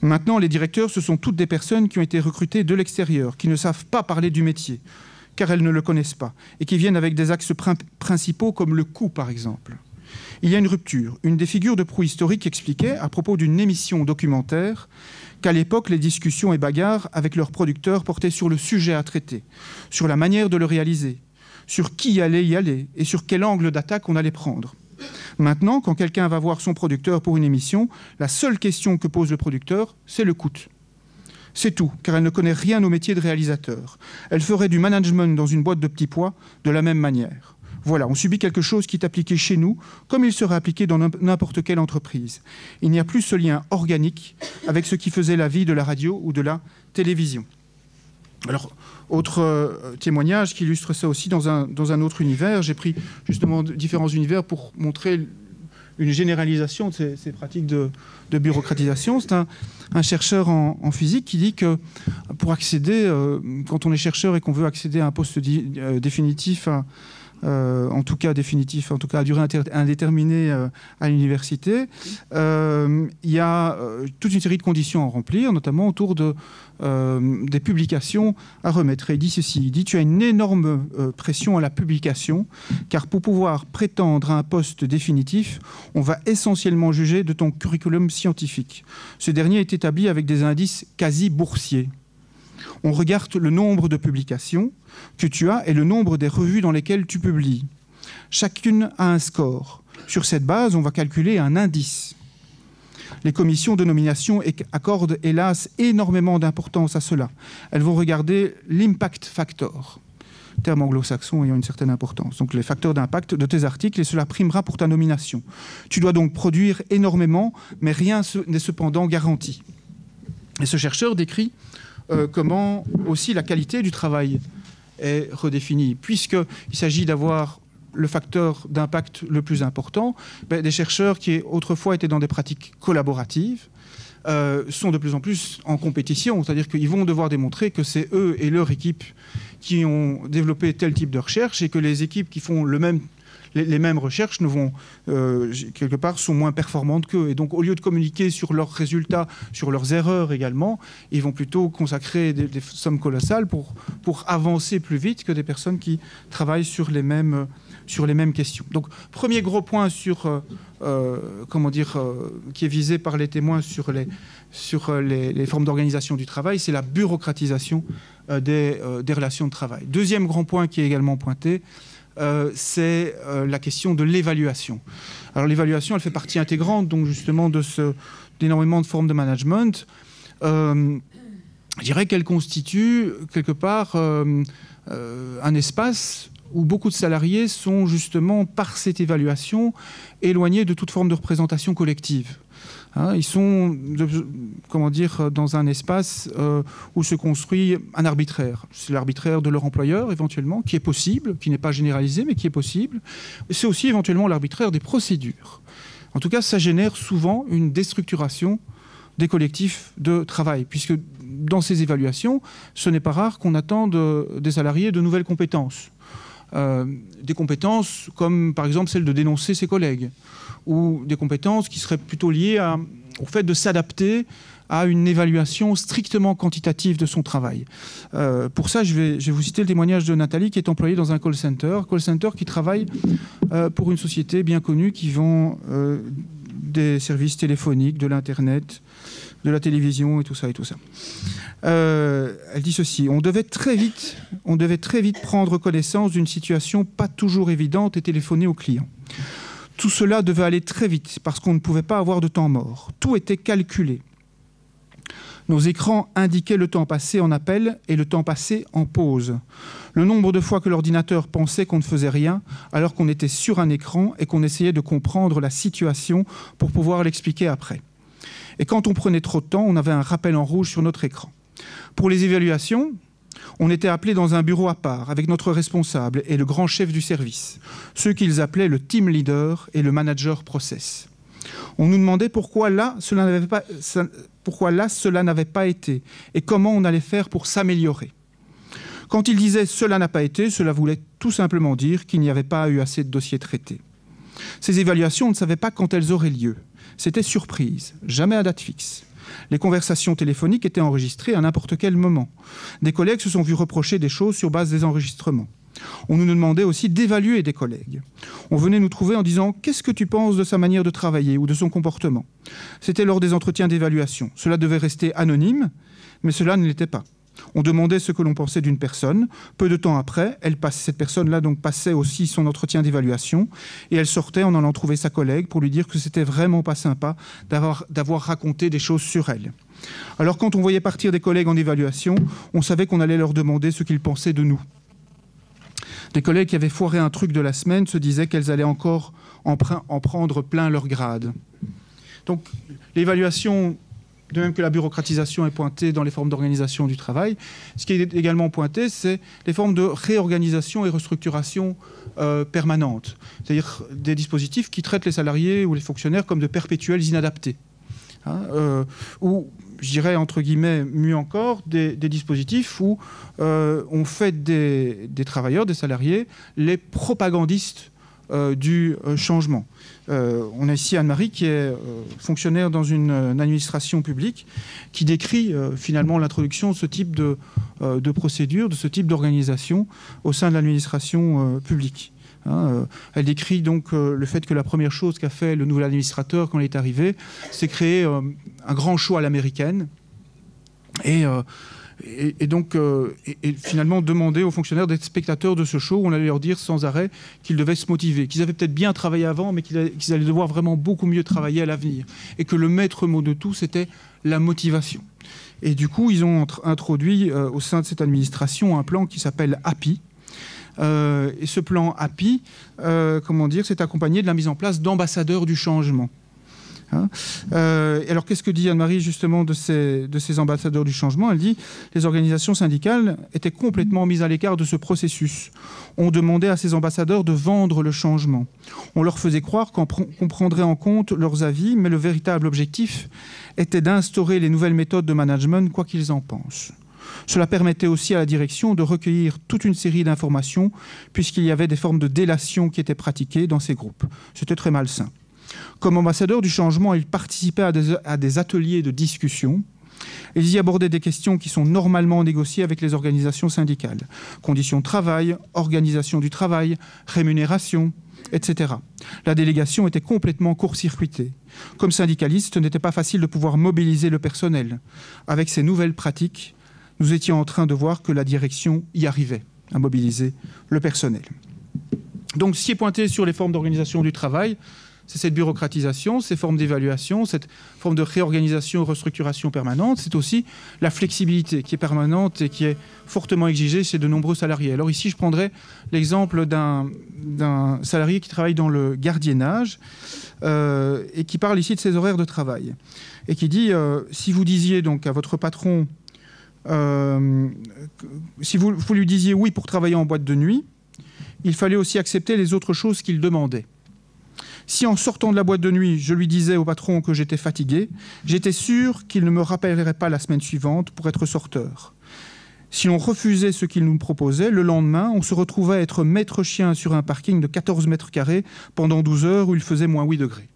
Maintenant, les directeurs, ce sont toutes des personnes qui ont été recrutées de l'extérieur, qui ne savent pas parler du métier, car elles ne le connaissent pas, et qui viennent avec des axes principaux comme le coût, par exemple. Il y a une rupture. Une des figures de proue historique expliquait, à propos d'une émission documentaire, qu'à l'époque, les discussions et bagarres avec leurs producteurs portaient sur le sujet à traiter, sur la manière de le réaliser, sur qui allait y aller, et sur quel angle d'attaque on allait prendre. Maintenant, quand quelqu'un va voir son producteur pour une émission, la seule question que pose le producteur, c'est le coût. C'est tout, car elle ne connaît rien au métier de réalisateur. Elle ferait du management dans une boîte de petits pois de la même manière. Voilà, on subit quelque chose qui est appliqué chez nous, comme il serait appliqué dans n'importe quelle entreprise. Il n'y a plus ce lien organique avec ce qui faisait la vie de la radio ou de la télévision. Alors, autre témoignage qui illustre ça aussi dans un autre univers. J'ai pris justement différents univers pour montrer une généralisation de ces pratiques de bureaucratisation. C'est un chercheur en physique qui dit que pour accéder, quand on est chercheur et qu'on veut accéder à un poste définitif, en tout cas à durée indéterminée à l'université, il y a toute une série de conditions à remplir, notamment autour des publications à remettre. Et il dit ceci, il dit: tu as une énorme pression à la publication, car pour pouvoir prétendre à un poste définitif, on va essentiellement juger de ton curriculum scientifique. Ce dernier est établi avec des indices quasi boursiers. On regarde le nombre de publications que tu as et le nombre des revues dans lesquelles tu publies. Chacune a un score. Sur cette base, on va calculer un indice. Les commissions de nomination accordent hélas énormément d'importance à cela. Elles vont regarder l'impact factor, terme anglo-saxon ayant une certaine importance. Donc les facteurs d'impact de tes articles, et cela primera pour ta nomination. Tu dois donc produire énormément, mais rien n'est cependant garanti. Et ce chercheur décrit comment aussi la qualité du travail est redéfinie. Puisqu'il s'agit d'avoir le facteur d'impact le plus important, des chercheurs qui autrefois étaient dans des pratiques collaboratives sont de plus en plus en compétition. C'est-à-dire qu'ils vont devoir démontrer que c'est eux et leur équipe qui ont développé tel type de recherche, et que les équipes qui font les mêmes recherches quelque part sont moins performantes qu'eux. Et donc, au lieu de communiquer sur leurs résultats, sur leurs erreurs également, ils vont plutôt consacrer des sommes colossales pour avancer plus vite que des personnes qui travaillent sur les mêmes questions. Donc, premier gros point qui est visé par les témoins sur les formes d'organisation du travail, c'est la bureaucratisation des relations de travail. Deuxième grand point qui est également pointé, c'est la question de l'évaluation. Alors l'évaluation, elle fait partie intégrante donc justement d'énormément de formes de management. Je dirais qu'elle constitue quelque part un espace où beaucoup de salariés sont justement, par cette évaluation, éloignés de toute forme de représentation collective. Ils sont dans un espace où se construit un arbitraire. C'est l'arbitraire de leur employeur, éventuellement, qui est possible, qui n'est pas généralisé, mais qui est possible. C'est aussi éventuellement l'arbitraire des procédures. En tout cas, ça génère souvent une déstructuration des collectifs de travail, puisque dans ces évaluations, ce n'est pas rare qu'on attende des salariés de nouvelles compétences. Des compétences comme, par exemple, celle de dénoncer ses collègues, ou des compétences qui seraient plutôt liées au fait de s'adapter à une évaluation strictement quantitative de son travail. Pour ça, je vais vous citer le témoignage de Nathalie, qui est employée dans un call center qui travaille pour une société bien connue qui vend des services téléphoniques, de l'Internet, de la télévision et tout ça. Elle dit ceci: on devait très vite prendre connaissance d'une situation pas toujours évidente et téléphoner aux clients. Tout cela devait aller très vite parce qu'on ne pouvait pas avoir de temps mort. Tout était calculé. Nos écrans indiquaient le temps passé en appel et le temps passé en pause. Le nombre de fois que l'ordinateur pensait qu'on ne faisait rien alors qu'on était sur un écran et qu'on essayait de comprendre la situation pour pouvoir l'expliquer après. Et quand on prenait trop de temps, on avait un rappel en rouge sur notre écran. Pour les évaluations, on était appelé dans un bureau à part avec notre responsable et le grand chef du service, ceux qu'ils appelaient le team leader et le manager process. On nous demandait pourquoi là, cela n'avait pas été et comment on allait faire pour s'améliorer. Quand ils disaient « cela n'a pas été », cela voulait tout simplement dire qu'il n'y avait pas eu assez de dossiers traités. Ces évaluations, on ne savait pas quand elles auraient lieu. C'était surprise, jamais à date fixe. Les conversations téléphoniques étaient enregistrées à n'importe quel moment. Des collègues se sont vus reprocher des choses sur base des enregistrements. On nous demandait aussi d'évaluer des collègues. On venait nous trouver en disant « Qu'est-ce que tu penses de sa manière de travailler ou de son comportement ?» C'était lors des entretiens d'évaluation. Cela devait rester anonyme, mais cela ne l'était pas. On demandait ce que l'on pensait d'une personne. Peu de temps après, cette personne-là donc passait aussi son entretien d'évaluation et elle sortait en allant trouver sa collègue pour lui dire que c'était vraiment pas sympa d'avoir raconté des choses sur elle. Alors quand on voyait partir des collègues en évaluation, on savait qu'on allait leur demander ce qu'ils pensaient de nous. Des collègues qui avaient foiré un truc de la semaine se disaient qu'elles allaient encore en prendre plein leur grade. Donc l'évaluation, de même que la bureaucratisation est pointée dans les formes d'organisation du travail, ce qui est également pointé, c'est les formes de réorganisation et restructuration permanentes, c'est-à-dire des dispositifs qui traitent les salariés ou les fonctionnaires comme de perpétuels inadaptés. Ou, je dirais, entre guillemets, mieux encore, des dispositifs où on fait des travailleurs, des salariés, les propagandistes du changement. On a ici Anne-Marie qui est fonctionnaire dans une administration publique qui décrit finalement l'introduction de ce type de procédure, de ce type d'organisation au sein de l'administration publique. Elle décrit donc le fait que la première chose qu'a fait le nouvel administrateur quand il est arrivé, c'est créer un grand show à l'américaine et finalement demander aux fonctionnaires d'être spectateurs de ce show où on allait leur dire sans arrêt qu'ils devaient se motiver, qu'ils avaient peut-être bien travaillé avant, mais qu'ils allaient devoir vraiment beaucoup mieux travailler à l'avenir. Et que le maître mot de tout, c'était la motivation. Et du coup, ils ont introduit au sein de cette administration un plan qui s'appelle Happy. Et ce plan Happy, s'est accompagné de la mise en place d'ambassadeurs du changement. Et alors, qu'est-ce que dit Anne-Marie justement de ces ambassadeurs du changement? Elle dit « Les organisations syndicales étaient complètement mises à l'écart de ce processus. On demandait à ces ambassadeurs de vendre le changement. On leur faisait croire qu'on prendrait en compte leurs avis, mais le véritable objectif était d'instaurer les nouvelles méthodes de management, quoi qu'ils en pensent. Cela permettait aussi à la direction de recueillir toute une série d'informations, puisqu'il y avait des formes de délation qui étaient pratiquées dans ces groupes. C'était très malsain. Comme ambassadeurs du changement, ils participaient à des ateliers de discussion. Ils y abordaient des questions qui sont normalement négociées avec les organisations syndicales. Conditions de travail, organisation du travail, rémunération, etc. La délégation était complètement court-circuitée. Comme syndicaliste, ce n'était pas facile de pouvoir mobiliser le personnel. Avec ces nouvelles pratiques, nous étions en train de voir que la direction y arrivait à mobiliser le personnel. Donc, ce qui est pointé sur les formes d'organisation du travail, c'est cette bureaucratisation, ces formes d'évaluation, cette forme de réorganisation, restructuration permanente. C'est aussi la flexibilité qui est permanente et qui est fortement exigée chez de nombreux salariés. Alors ici, je prendrai l'exemple d'un salarié qui travaille dans le gardiennage et qui parle ici de ses horaires de travail. Et qui dit, si vous disiez donc à votre patron, si vous lui disiez oui pour travailler en boîte de nuit, il fallait aussi accepter les autres choses qu'il demandait. Si en sortant de la boîte de nuit, je lui disais au patron que j'étais fatigué, j'étais sûr qu'il ne me rappellerait pas la semaine suivante pour être sorteur. Si on refusait ce qu'il nous proposait, le lendemain, on se retrouvait à être maître chien sur un parking de 14 mètres carrés pendant 12 heures où il faisait moins 8 degrés.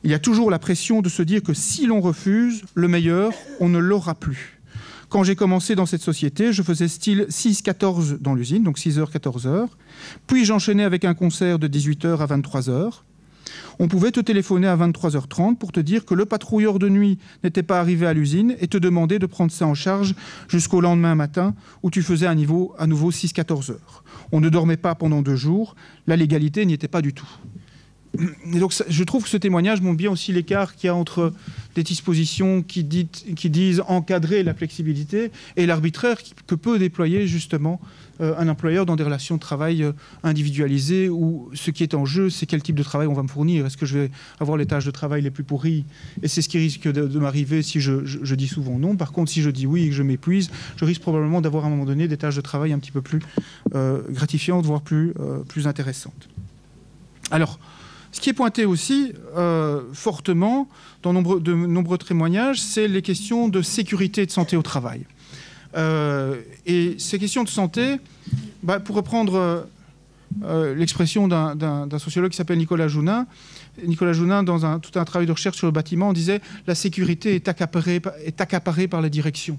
Il y a toujours la pression de se dire que si l'on refuse, le meilleur, on ne l'aura plus. Quand j'ai commencé dans cette société, je faisais style 6-14 dans l'usine, donc 6h, 14h. Puis j'enchaînais avec un concert de 18h à 23h. On pouvait te téléphoner à 23h30 pour te dire que le patrouilleur de nuit n'était pas arrivé à l'usine et te demander de prendre ça en charge jusqu'au lendemain matin où tu faisais à nouveau 6-14 heures. On ne dormait pas pendant 2 jours, la légalité n'y était pas du tout. et donc je trouve que ce témoignage montre bien aussi l'écart qu'il y a entre des dispositions qui disent encadrer la flexibilité et l'arbitraire que peut déployer justement un employeur dans des relations de travail individualisées où ce qui est en jeu, c'est quel type de travail on va me fournir. Est-ce que je vais avoir les tâches de travail les plus pourries? Et c'est ce qui risque de m'arriver si je dis souvent non. Par contre, si je dis oui et que je m'épuise, je risque probablement d'avoir à un moment donné des tâches de travail un petit peu plus gratifiantes, voire plus intéressantes. Alors, ce qui est pointé aussi fortement dans de nombreux témoignages, c'est les questions de sécurité et de santé au travail. Et ces questions de santé, pour reprendre l'expression d'un sociologue qui s'appelle Nicolas Jounin, dans tout un travail de recherche sur le bâtiment, disait « la sécurité est accaparée par la direction ».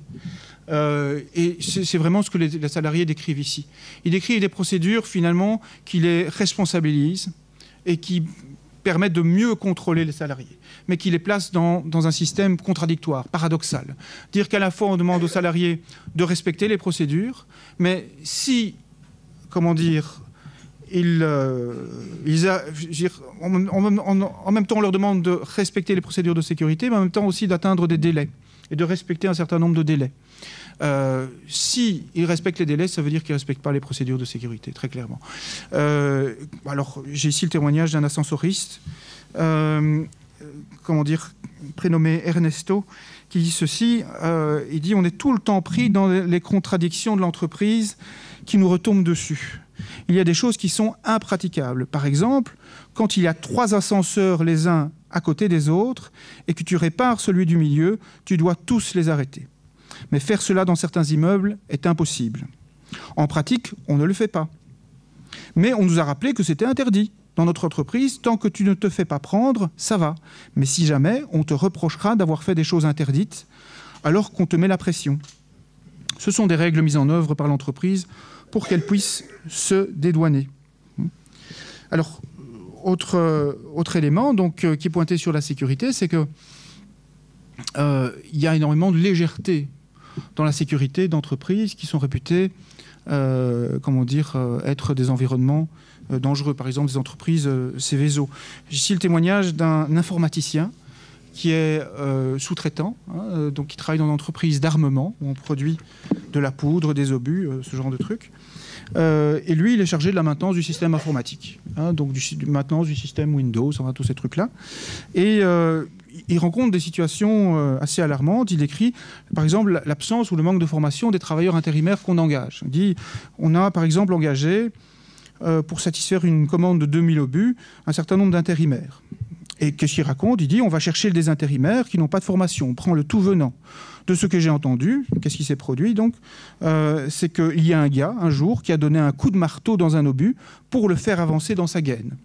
Et c'est vraiment ce que les salariés décrivent ici. Ils décrivent des procédures, finalement, qui les responsabilisent et qui permettent de mieux contrôler les salariés, mais qui les placent dans un système contradictoire, paradoxal. Dire qu'à la fois on demande aux salariés de respecter les procédures, mais si, comment dire, en même temps on leur demande de respecter les procédures de sécurité, mais en même temps aussi d'atteindre des délais et de respecter un certain nombre de délais. S'ils respectent les délais, ça veut dire qu'ils ne respectent pas les procédures de sécurité, très clairement. Alors, j'ai ici le témoignage d'un ascensoriste, prénommé Ernesto, qui dit ceci. Il dit « On est tout le temps pris dans les contradictions de l'entreprise qui nous retombent dessus. Il y a des choses qui sont impraticables. Par exemple, quand il y a 3 ascenseurs les uns à côté des autres et que tu répares celui du milieu, tu dois tous les arrêter. Mais faire cela dans certains immeubles est impossible. En pratique, on ne le fait pas. Mais on nous a rappelé que c'était interdit. Dans notre entreprise, tant que tu ne te fais pas prendre, ça va. Mais si jamais, on te reprochera d'avoir fait des choses interdites alors qu'on te met la pression. Ce sont des règles mises en œuvre par l'entreprise pour qu'elle puisse se dédouaner. » Alors, autre élément qui est pointé sur la sécurité, c'est qu'il y a énormément de légèreté dans la sécurité d'entreprises qui sont réputées être des environnements dangereux. Par exemple, des entreprises Céveso. J'ai ici le témoignage d'un informaticien qui est sous-traitant, donc qui travaille dans une entreprise d'armement où on produit de la poudre, des obus, ce genre de trucs. Et lui, il est chargé de la maintenance du système informatique, donc de maintenance du système Windows, enfin, tous ces trucs-là. Et il rencontre des situations assez alarmantes. Il écrit, par exemple, l'absence ou le manque de formation des travailleurs intérimaires qu'on engage. Il dit, on a par exemple engagé, pour satisfaire une commande de 2000 obus, un certain nombre d'intérimaires. Et qu'est-ce qu'il raconte? Il dit, on va chercher des intérimaires qui n'ont pas de formation. On prend le tout venant. De ce que j'ai entendu, qu'est-ce qui s'est produit donc, c'est qu'il y a un gars, un jour, qui a donné un coup de marteau dans un obus pour le faire avancer dans sa gaine.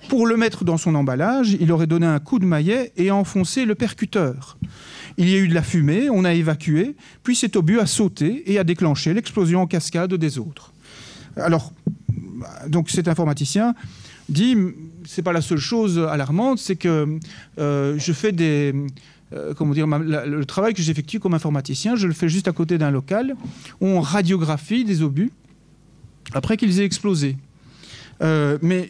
Pour le mettre dans son emballage, il aurait donné un coup de maillet et enfoncé le percuteur. Il y a eu de la fumée, on a évacué, puis cet obus a sauté et a déclenché l'explosion en cascade des autres. Alors, donc cet informaticien dit, c'est pas la seule chose alarmante, c'est que je fais le travail que j'effectue comme informaticien, je le fais juste à côté d'un local où on radiographie des obus après qu'ils aient explosé. Mais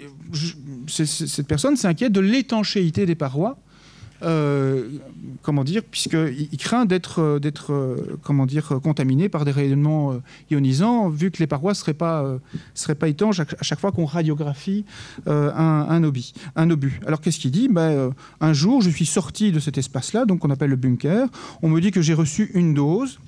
cette personne s'inquiète de l'étanchéité des parois, puisqu'il craint d'être contaminé par des rayonnements ionisants, vu que les parois ne seraient pas étanches à chaque fois qu'on radiographie un obus. Alors qu'est-ce qu'il dit? Un jour, je suis sorti de cet espace-là, donc qu'on appelle le bunker, on me dit que j'ai reçu une dose.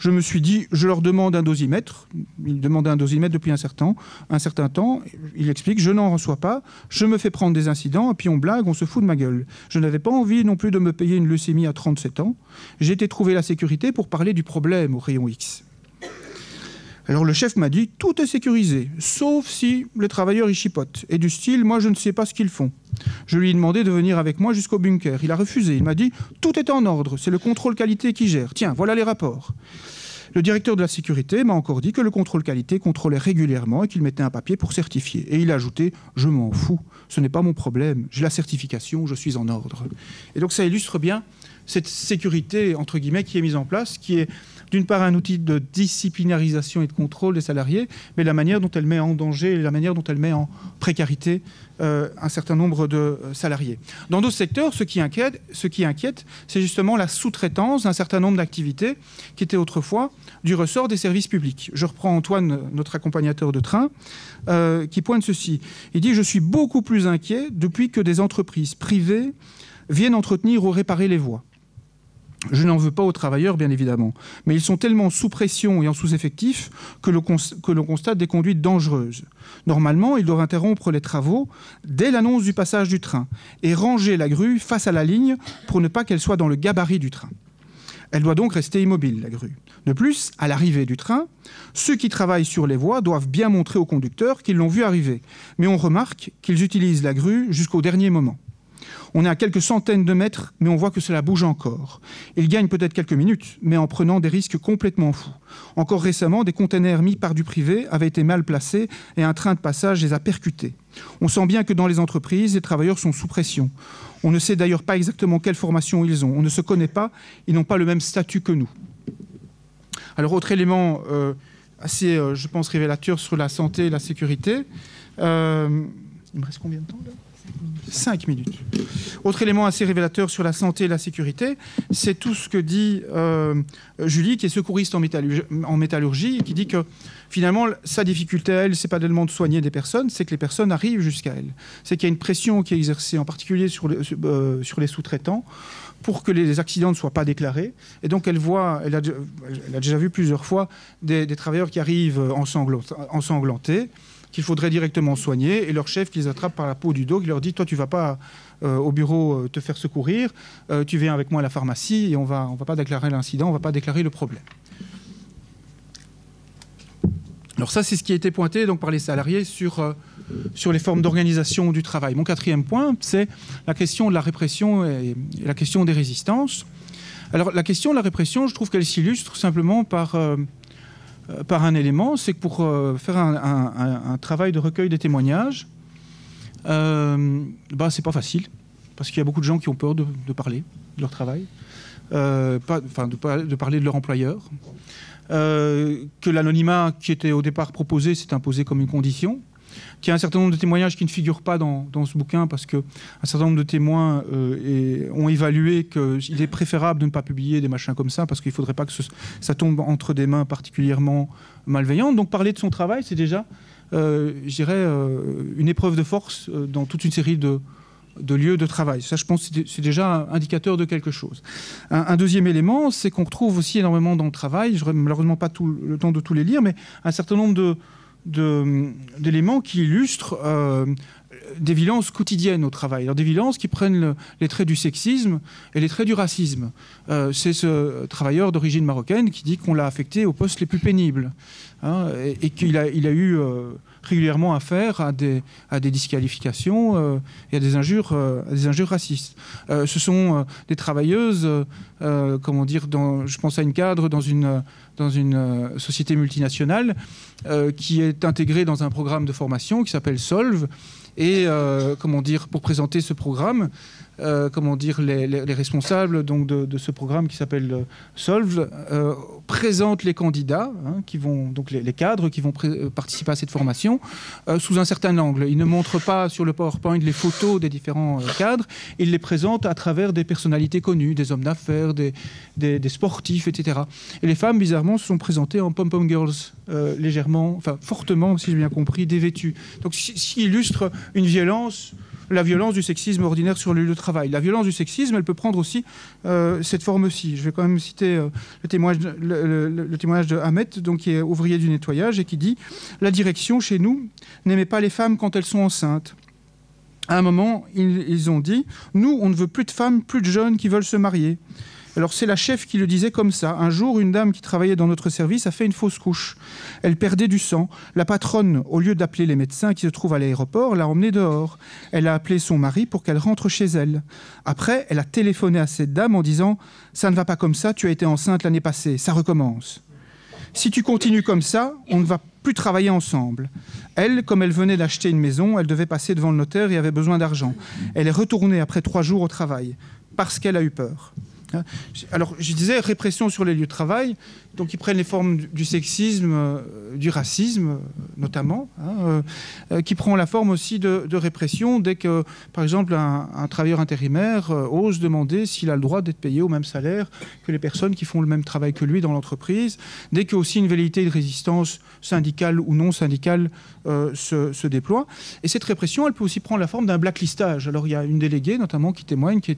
Je me suis dit, je leur demande un dosimètre. Il demandait un dosimètre depuis un certain temps. Il explique, je n'en reçois pas. Je me fais prendre des incidents, et puis on blague, on se fout de ma gueule. Je n'avais pas envie non plus de me payer une leucémie à 37 ans. J'ai été trouver la sécurité pour parler du problème au rayon X. Alors le chef m'a dit, tout est sécurisé, sauf si les travailleurs y chipotent. Et du style, moi je ne sais pas ce qu'ils font. Je lui ai demandé de venir avec moi jusqu'au bunker. Il a refusé. Il m'a dit, tout est en ordre, c'est le contrôle qualité qui gère. Tiens, voilà les rapports. Le directeur de la sécurité m'a encore dit que le contrôle qualité contrôlait régulièrement et qu'il mettait un papier pour certifier. Et il a ajouté, je m'en fous, ce n'est pas mon problème, j'ai la certification, je suis en ordre. Et donc ça illustre bien cette sécurité, entre guillemets, qui est mise en place, qui est d'une part un outil de disciplinarisation et de contrôle des salariés, mais la manière dont elle met en danger, la manière dont elle met en précarité un certain nombre de salariés. Dans d'autres secteurs, ce qui inquiète, c'est justement la sous-traitance d'un certain nombre d'activités qui étaient autrefois du ressort des services publics. Je reprends Antoine, notre accompagnateur de train, qui pointe ceci. Il dit « Je suis beaucoup plus inquiet depuis que des entreprises privées viennent entretenir ou réparer les voies. Je n'en veux pas aux travailleurs, bien évidemment, mais ils sont tellement sous pression et en sous-effectif que l'on constate des conduites dangereuses. Normalement, ils doivent interrompre les travaux dès l'annonce du passage du train et ranger la grue face à la ligne pour ne pas qu'elle soit dans le gabarit du train. Elle doit donc rester immobile, la grue. De plus, à l'arrivée du train, ceux qui travaillent sur les voies doivent bien montrer aux conducteurs qu'ils l'ont vu arriver, mais on remarque qu'ils utilisent la grue jusqu'au dernier moment. On est à quelques centaines de mètres, mais on voit que cela bouge encore. Ils gagnent peut-être quelques minutes, mais en prenant des risques complètement fous. Encore récemment, des containers mis par du privé avaient été mal placés et un train de passage les a percutés. On sent bien que dans les entreprises, les travailleurs sont sous pression. On ne sait d'ailleurs pas exactement quelle formation ils ont. On ne se connaît pas, ils n'ont pas le même statut que nous. Alors, autre élément assez, je pense, révélateur sur la santé et la sécurité. Il me reste combien de temps là ? 5 minutes. Autre élément assez révélateur sur la santé et la sécurité, c'est tout ce que dit Julie, qui est secouriste en métallurgie, et qui dit que finalement, sa difficulté à elle, c'est pas tellement de soigner des personnes, c'est que les personnes arrivent jusqu'à elle. C'est qu'il y a une pression qui est exercée, en particulier sur les sous-traitants, pour que les accidents ne soient pas déclarés. Et donc, elle a déjà vu plusieurs fois des travailleurs qui arrivent ensanglantés, qu'il faudrait directement soigner, et leur chef qui les attrape par la peau du dos, qui leur dit « Toi, tu ne vas pas au bureau te faire secourir, tu viens avec moi à la pharmacie, et on va pas déclarer l'incident, on ne va pas déclarer le problème. » Alors ça, c'est ce qui a été pointé donc, par les salariés sur les formes d'organisation du travail. Mon quatrième point, c'est la question de la répression et la question des résistances. Alors, la question de la répression, je trouve qu'elle s'illustre simplement par un élément, c'est que pour faire un travail de recueil des témoignages, c'est pas facile, parce qu'il y a beaucoup de gens qui ont peur de parler de leur travail, de parler de leur employeur, que l'anonymat qui était au départ proposé s'est imposé comme une condition, qu'il y a un certain nombre de témoignages qui ne figurent pas dans ce bouquin parce qu'un certain nombre de témoins ont évalué qu'il est préférable de ne pas publier des machins comme ça parce qu'il ne faudrait pas que ça tombe entre des mains particulièrement malveillantes. Donc parler de son travail, c'est déjà, je dirais, une épreuve de force dans toute une série de lieux de travail. Ça, je pense, c'est déjà un indicateur de quelque chose. Un deuxième élément, c'est qu'on retrouve aussi énormément dans le travail, je n'aurai malheureusement pas le temps de tous les lire, mais un certain nombre d'éléments qui illustrent des violences quotidiennes au travail. Alors, des violences qui prennent les traits du sexisme et les traits du racisme. C'est ce travailleur d'origine marocaine qui dit qu'on l'a affecté aux postes les plus pénibles, hein, et qu'il a eu régulièrement affaire à des disqualifications et à des injures racistes. Ce sont des travailleuses, je pense à une cadre dans une société multinationale qui est intégrée dans un programme de formation qui s'appelle Solve. Et pour présenter ce programme, les responsables donc, de ce programme qui s'appelle Solve présentent les candidats, les cadres qui vont participer à cette formation, sous un certain angle. Ils ne montrent pas sur le PowerPoint les photos des différents cadres, ils les présentent à travers des personnalités connues, des hommes d'affaires, des sportifs, etc. Et les femmes, bizarrement, se sont présentées en pom-pom girls, fortement, si j'ai bien compris, dévêtues. Donc, ce qui illustre une violence, la violence du sexisme ordinaire sur le lieu de travail. La violence du sexisme, elle peut prendre aussi cette forme-ci. Je vais quand même citer le témoignage de Ahmed, donc, qui est ouvrier du nettoyage, et qui dit « La direction, chez nous, n'aimait pas les femmes quand elles sont enceintes. À un moment, ils ont dit « Nous, on ne veut plus de femmes, plus de jeunes qui veulent se marier. » Alors c'est la chef qui le disait comme ça. Un jour, une dame qui travaillait dans notre service a fait une fausse couche. Elle perdait du sang. La patronne, au lieu d'appeler les médecins qui se trouvent à l'aéroport, l'a emmenée dehors. Elle a appelé son mari pour qu'elle rentre chez elle. Après, elle a téléphoné à cette dame en disant « Ça ne va pas comme ça, tu as été enceinte l'année passée, ça recommence. Si tu continues comme ça, on ne va plus travailler ensemble. » Elle, comme elle venait d'acheter une maison, elle devait passer devant le notaire et avait besoin d'argent. Elle est retournée après 3 jours au travail parce qu'elle a eu peur. Alors, je disais répression sur les lieux de travail, donc ils prennent les formes du sexisme, du racisme notamment, qui prend la forme aussi de répression dès que, par exemple, un travailleur intérimaire ose demander s'il a le droit d'être payé au même salaire que les personnes qui font le même travail que lui dans l'entreprise, dès que aussi une velléité de résistance syndicale ou non syndicale se déploie. Et cette répression, elle peut aussi prendre la forme d'un blacklistage. Alors, il y a une déléguée notamment qui témoigne, qui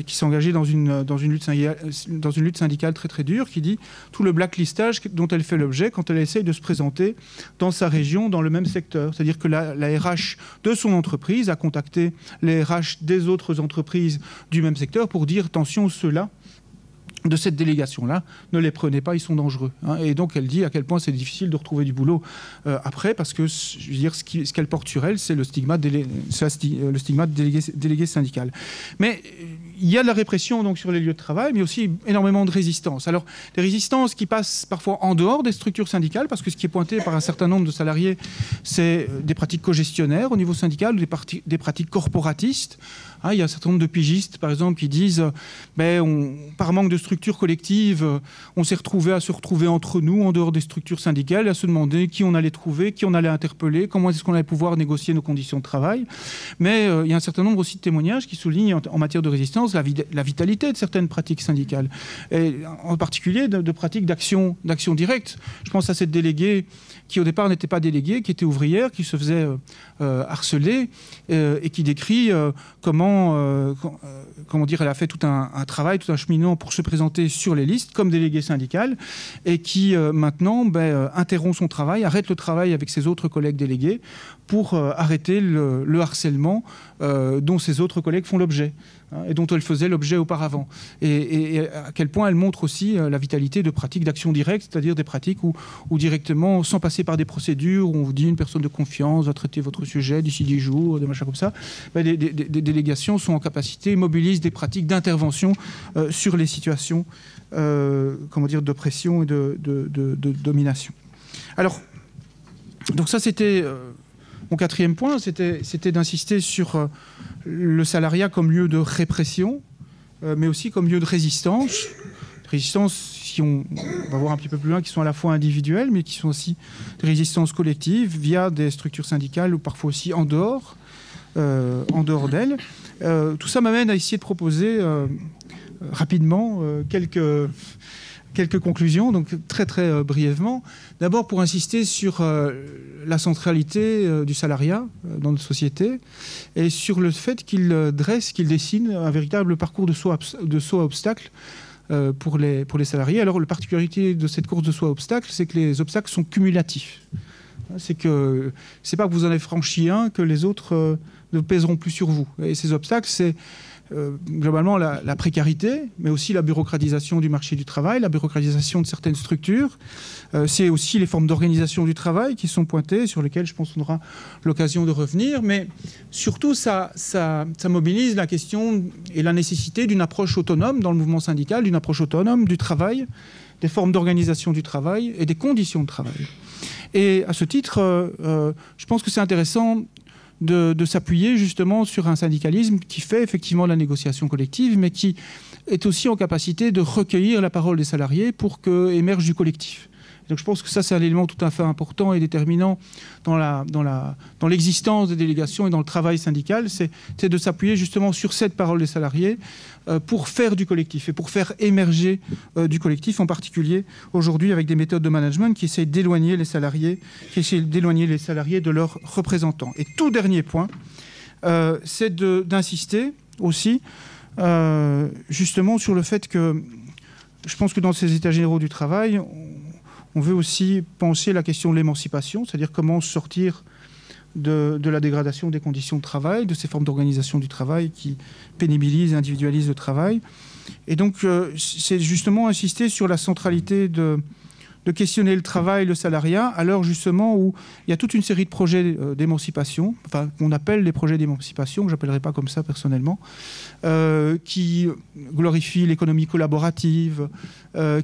s'est engagée dans une lutte syndicale très très dure, qui dit tout le blacklistage dont elle fait l'objet quand elle essaye de se présenter dans sa région, dans le même secteur. C'est-à-dire que la RH de son entreprise a contacté les RH des autres entreprises du même secteur pour dire attention, ceux-là de cette délégation-là, ne les prenez pas, ils sont dangereux. Et donc elle dit à quel point c'est difficile de retrouver du boulot après, parce que je veux dire, ce qu'elle porte sur elle, c'est le stigmate délégué syndical. Mais il y a de la répression donc, sur les lieux de travail, mais aussi énormément de résistance. Alors, des résistances qui passent parfois en dehors des structures syndicales, parce que ce qui est pointé par un certain nombre de salariés, c'est des pratiques cogestionnaires au niveau syndical, ou des pratiques corporatistes. Il y a un certain nombre de pigistes, par exemple, qui disent par manque de structure collective, on s'est retrouvé à se retrouver entre nous, en dehors des structures syndicales, à se demander qui on allait trouver, qui on allait interpeller, comment est-ce qu'on allait pouvoir négocier nos conditions de travail. Mais il y a un certain nombre aussi de témoignages qui soulignent en matière de résistance la vitalité de certaines pratiques syndicales, et en particulier de pratiques d'action directe. Je pense à cette déléguée qui au départ n'était pas déléguée, qui était ouvrière, qui se faisait harceler et qui décrit comment dire, elle a fait tout un travail, tout un cheminement pour se présenter sur les listes comme déléguée syndicale et qui maintenant interrompt son travail, arrête le travail avec ses autres collègues délégués pour arrêter le harcèlement dont ses autres collègues font l'objet et dont elle faisait l'objet auparavant. Et à quel point elle montre aussi la vitalité de pratiques d'action directe, c'est-à-dire des pratiques où directement, sans passer par des procédures, où on vous dit une personne de confiance va traiter votre sujet d'ici 10 jours, des machins comme ça, des délégations sont en capacité, mobilisent des pratiques d'intervention sur les situations d'oppression et de domination. Alors, donc ça c'était... Mon quatrième point, c'était d'insister sur le salariat comme lieu de répression, mais aussi comme lieu de résistance. Résistances, si on va voir un petit peu plus loin, qui sont à la fois individuelles, mais qui sont aussi des résistances collectives via des structures syndicales ou parfois aussi en dehors d'elles. Tout ça m'amène à essayer de proposer rapidement quelques conclusions, donc très très brièvement. D'abord pour insister sur la centralité du salariat dans notre société et sur le fait qu'il dessine un véritable parcours de saut à obstacles pour les salariés. Alors la particularité de cette course de saut à obstacles, c'est que les obstacles sont cumulatifs. C'est pas que vous en avez franchi un que les autres ne pèseront plus sur vous. Et ces obstacles, c'est globalement la précarité, mais aussi la bureaucratisation du marché du travail, la bureaucratisation de certaines structures. C'est aussi les formes d'organisation du travail qui sont pointées, sur lesquelles je pense qu'on aura l'occasion de revenir. Mais surtout, ça mobilise la question et la nécessité d'une approche autonome dans le mouvement syndical, d'une approche autonome du travail, des formes d'organisation du travail et des conditions de travail. Et à ce titre, je pense que c'est intéressant de s'appuyer justement sur un syndicalisme qui fait effectivement la négociation collective, mais qui est aussi en capacité de recueillir la parole des salariés pour qu'émerge du collectif. Donc je pense que ça, c'est un élément tout à fait important et déterminant dans l'existence des délégations et dans le travail syndical, c'est de s'appuyer justement sur cette parole des salariés pour faire du collectif et pour faire émerger du collectif, en particulier aujourd'hui avec des méthodes de management qui essayent d'éloigner les salariés, de leurs représentants. Et tout dernier point, c'est d'insister aussi justement sur le fait que je pense que dans ces états généraux du travail, on veut aussi penser la question de l'émancipation, c'est-à-dire comment sortir de la dégradation des conditions de travail, de ces formes d'organisation du travail qui pénibilisent et individualisent le travail. Et donc, c'est justement insister sur la centralité de questionner le travail, le salariat, à l'heure justement où il y a toute une série de projets d'émancipation, enfin qu'on appelle les projets d'émancipation, que je n'appellerai pas comme ça personnellement, qui glorifient l'économie collaborative,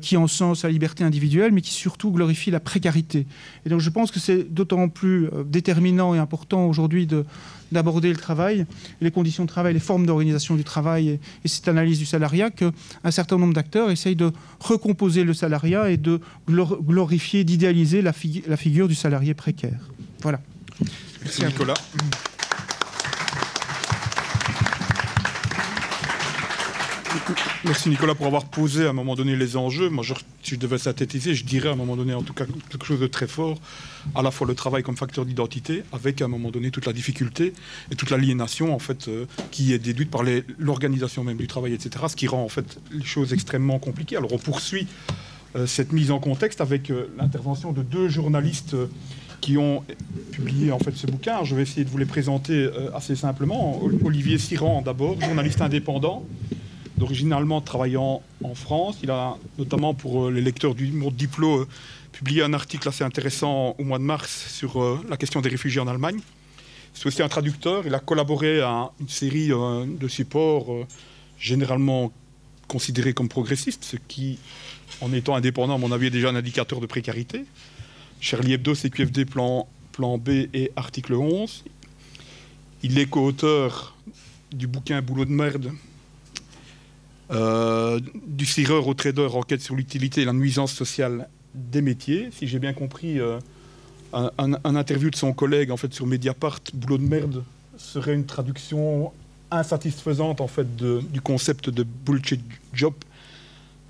qui encensent la liberté individuelle, mais qui surtout glorifient la précarité. Et donc je pense que c'est d'autant plus déterminant et important aujourd'hui de d'aborder le travail, les conditions de travail, les formes d'organisation du travail et cette analyse du salariat qu'un certain nombre d'acteurs essayent de recomposer le salariat et de glorifier, d'idéaliser la figure du salarié précaire. Voilà. Merci Nicolas. Merci Nicolas pour avoir posé à un moment donné les enjeux. Moi, si je devais synthétiser, je dirais à un moment donné en tout cas quelque chose de très fort, à la fois le travail comme facteur d'identité, avec à un moment donné toute la difficulté et toute l'aliénation en fait qui est déduite par l'organisation même du travail, etc. Ce qui rend en fait les choses extrêmement compliquées. Alors on poursuit cette mise en contexte avec l'intervention de deux journalistes qui ont publié en fait ce bouquin. Je vais essayer de vous les présenter assez simplement. Olivier Siran d'abord, journaliste indépendant, d'origine allemande travaillant en France. Il a notamment pour les lecteurs du Monde Diplo publié un article assez intéressant au mois de mars sur la question des réfugiés en Allemagne. C'est aussi un traducteur. Il a collaboré à une série de supports généralement considérés comme progressistes, ce qui, en étant indépendant, à mon avis, est déjà un indicateur de précarité. Charlie Hebdo, CQFD, Plan B et Article 11. Il est co-auteur du bouquin Boulot de merde, du cireur au trader, enquête sur l'utilité et la nuisance sociale des métiers. Si j'ai bien compris, un interview de son collègue en fait, sur Mediapart, Boulot de merde, serait une traduction insatisfaisante en fait, du concept de bullshit job,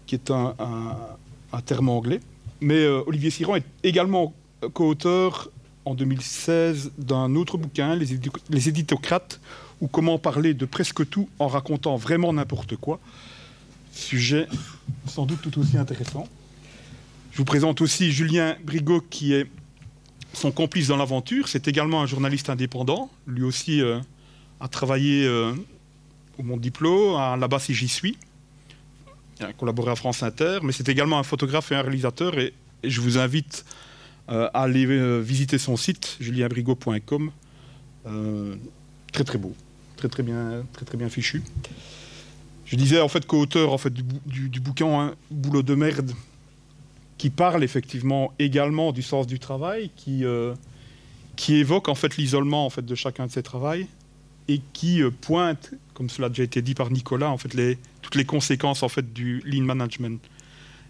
qui est un terme anglais. Mais Olivier Siran est également co-auteur en 2016 d'un autre bouquin, Les éditocrates, ou comment parler de presque tout en racontant vraiment n'importe quoi. Sujet sans doute tout aussi intéressant. Je vous présente aussi Julien Brigaut, qui est son complice dans l'aventure. C'est également un journaliste indépendant. Lui aussi a travaillé au Monde Diplo, à Là-bas si j'y suis. Il a collaboré à France Inter, mais c'est également un photographe et un réalisateur. Et je vous invite à aller visiter son site, julienbrigaut.com. Très très beau. Très bien fichu. Je disais en fait co-auteur en fait du bouquin Boulot de merde, qui parle effectivement également du sens du travail, qui évoque en fait l'isolement en fait de chacun de ces travails et qui pointe, comme cela a déjà été dit par Nicolas, en fait toutes les conséquences en fait du lean management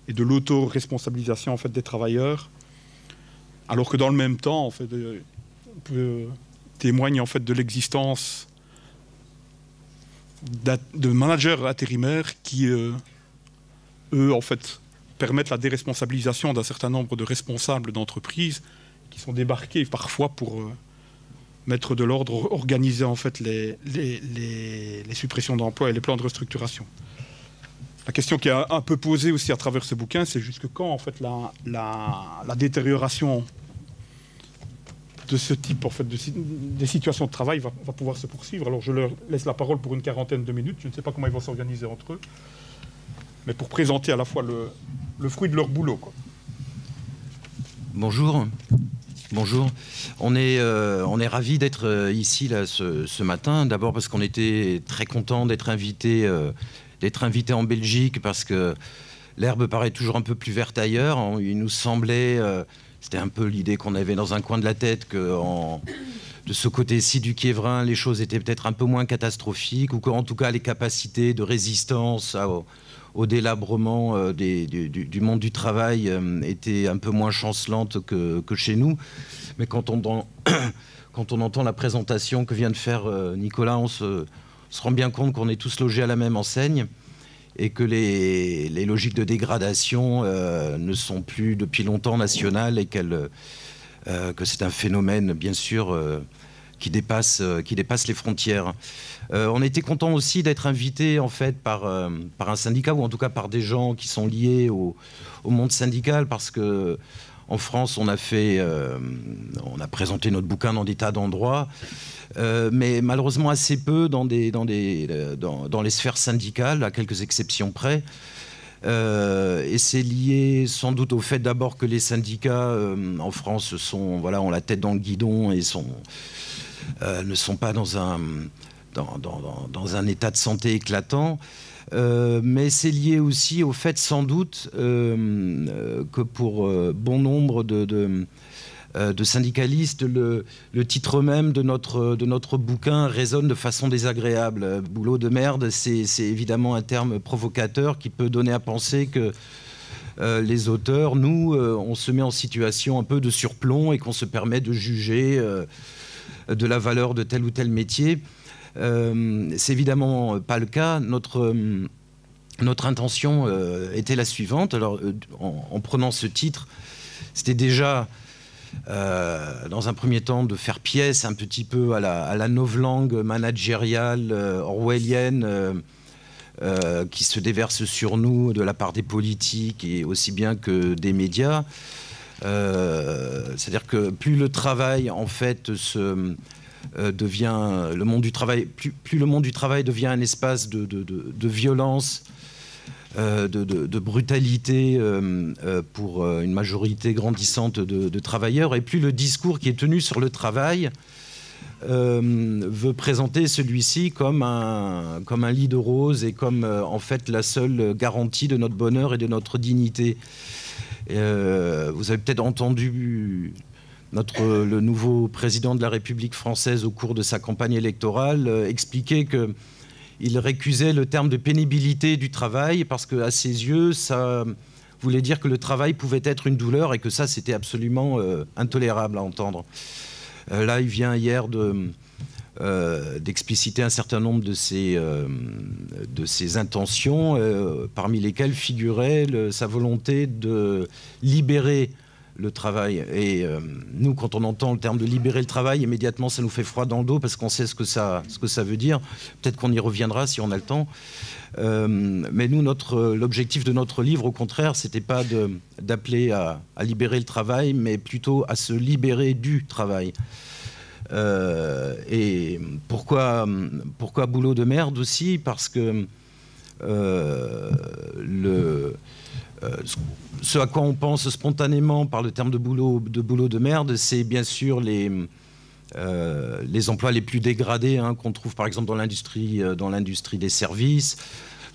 et de l'auto-responsabilisation en fait des travailleurs, alors que dans le même temps en fait on peut témoigne en fait de l'existence de managers intérimaires qui, eux, en fait, permettent la déresponsabilisation d'un certain nombre de responsables d'entreprises qui sont débarqués parfois pour mettre de l'ordre, organiser en fait les suppressions d'emplois et les plans de restructuration. La question qui est un peu posée aussi à travers ce bouquin, c'est jusque quand en fait la détérioration de ce type en fait, des situations de travail va pouvoir se poursuivre. Alors je leur laisse la parole pour une quarantaine de minutes. Je ne sais pas comment ils vont s'organiser entre eux, mais pour présenter à la fois le fruit de leur boulot, quoi. Bonjour. Bonjour. On est ravis d'être ici là, ce matin. D'abord parce qu'on était très contents d'être invités en Belgique, parce que l'herbe paraît toujours un peu plus verte ailleurs. Il nous semblait... C'était un peu l'idée qu'on avait dans un coin de la tête que de ce côté-ci du Quiévrain, les choses étaient peut-être un peu moins catastrophiques, ou qu'en tout cas les capacités de résistance au délabrement du monde du travail étaient un peu moins chancelantes que chez nous. Mais quand on entend la présentation que vient de faire Nicolas, on se rend bien compte qu'on est tous logés à la même enseigne, et que les logiques de dégradation ne sont plus depuis longtemps nationales, et que c'est un phénomène, bien sûr, qui dépasse les frontières. On a été content aussi d'être invité en fait, par un syndicat, ou en tout cas par des gens qui sont liés au monde syndical, parce que en France, on a présenté notre bouquin dans des tas d'endroits, mais malheureusement assez peu dans les sphères syndicales, à quelques exceptions près. Et c'est lié sans doute au fait d'abord que les syndicats en France ont la tête dans le guidon et ne sont pas dans un état de santé éclatant. Mais c'est lié aussi au fait sans doute que pour bon nombre de syndicalistes, le titre même de notre bouquin résonne de façon désagréable. Boulot de merde, c'est évidemment un terme provocateur qui peut donner à penser que les auteurs, nous, on se met en situation un peu de surplomb et qu'on se permet de juger de la valeur de tel ou tel métier. C'est évidemment pas le cas. Notre intention était la suivante. Alors, en prenant ce titre, c'était déjà, dans un premier temps, de faire pièce un petit peu à la novlangue managériale orwellienne qui se déverse sur nous de la part des politiques et aussi bien que des médias. C'est-à-dire que plus le travail, en fait, devient le monde du travail, plus le monde du travail devient un espace de violence, de brutalité pour une majorité grandissante de travailleurs, et plus le discours qui est tenu sur le travail veut présenter celui-ci comme un lit de roses et comme en fait la seule garantie de notre bonheur et de notre dignité. Vous avez peut-être entendu le nouveau président de la République française au cours de sa campagne électorale expliquer qu'il récusait le terme de pénibilité du travail parce qu'à ses yeux, ça voulait dire que le travail pouvait être une douleur et que ça, c'était absolument intolérable à entendre. Là, il vient hier d'expliciter un certain nombre de ses intentions, parmi lesquelles figurait sa volonté de libérer le travail. Et nous, quand on entend le terme de libérer le travail, immédiatement, ça nous fait froid dans le dos parce qu'on sait ce que ça veut dire. Peut-être qu'on y reviendra si on a le temps. Mais nous, l'objectif de notre livre, au contraire, c'était pas d'appeler à libérer le travail, mais plutôt à se libérer du travail. Et pourquoi boulot de merde aussi? Parce que ce à quoi on pense spontanément par le terme de boulot de merde, c'est bien sûr les emplois les plus dégradés qu'on trouve par exemple dans l'industrie des services,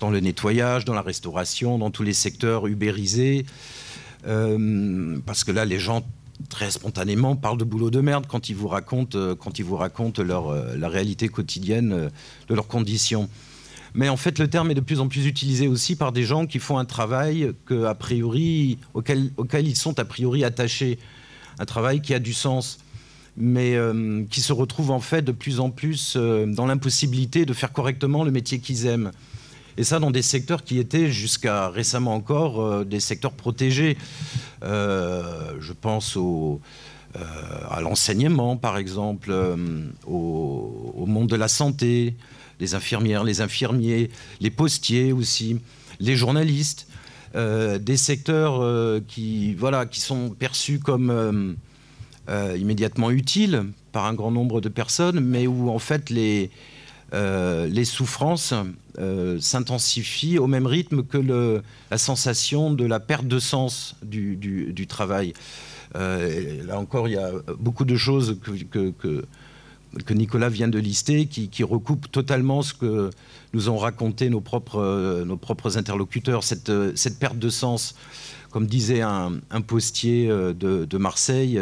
dans le nettoyage, dans la restauration, dans tous les secteurs ubérisés. Parce que là, les gens très spontanément parlent de boulot de merde quand ils vous racontent la réalité quotidienne de leurs conditions. Mais en fait, le terme est de plus en plus utilisé aussi par des gens qui font un travail auquel ils sont a priori attachés. Un travail qui a du sens, mais qui se retrouvent en fait de plus en plus dans l'impossibilité de faire correctement le métier qu'ils aiment. Et ça dans des secteurs qui étaient jusqu'à récemment encore des secteurs protégés. Je pense à l'enseignement, par exemple, au monde de la santé, les infirmières, les infirmiers, les postiers aussi, les journalistes, des secteurs qui sont perçus comme immédiatement utiles par un grand nombre de personnes, mais où en fait les souffrances s'intensifient au même rythme que la sensation de la perte de sens du travail. Là encore, il y a beaucoup de choses que Nicolas vient de lister, qui recoupent totalement ce que nous ont raconté nos propres interlocuteurs. Cette perte de sens, comme disait un postier de Marseille,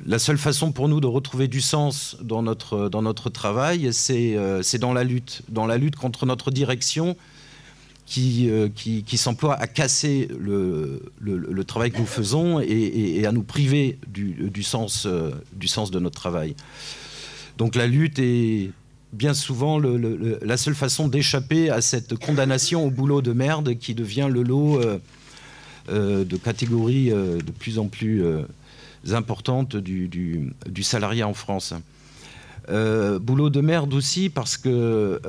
la seule façon pour nous de retrouver du sens dans notre travail, c'est dans la lutte contre notre direction qui s'emploie à casser le travail que nous faisons et à nous priver du sens de notre travail. Donc la lutte est bien souvent la seule façon d'échapper à cette condamnation au boulot de merde qui devient le lot de catégories de plus en plus importantes du salariat en France. Boulot de merde aussi parce que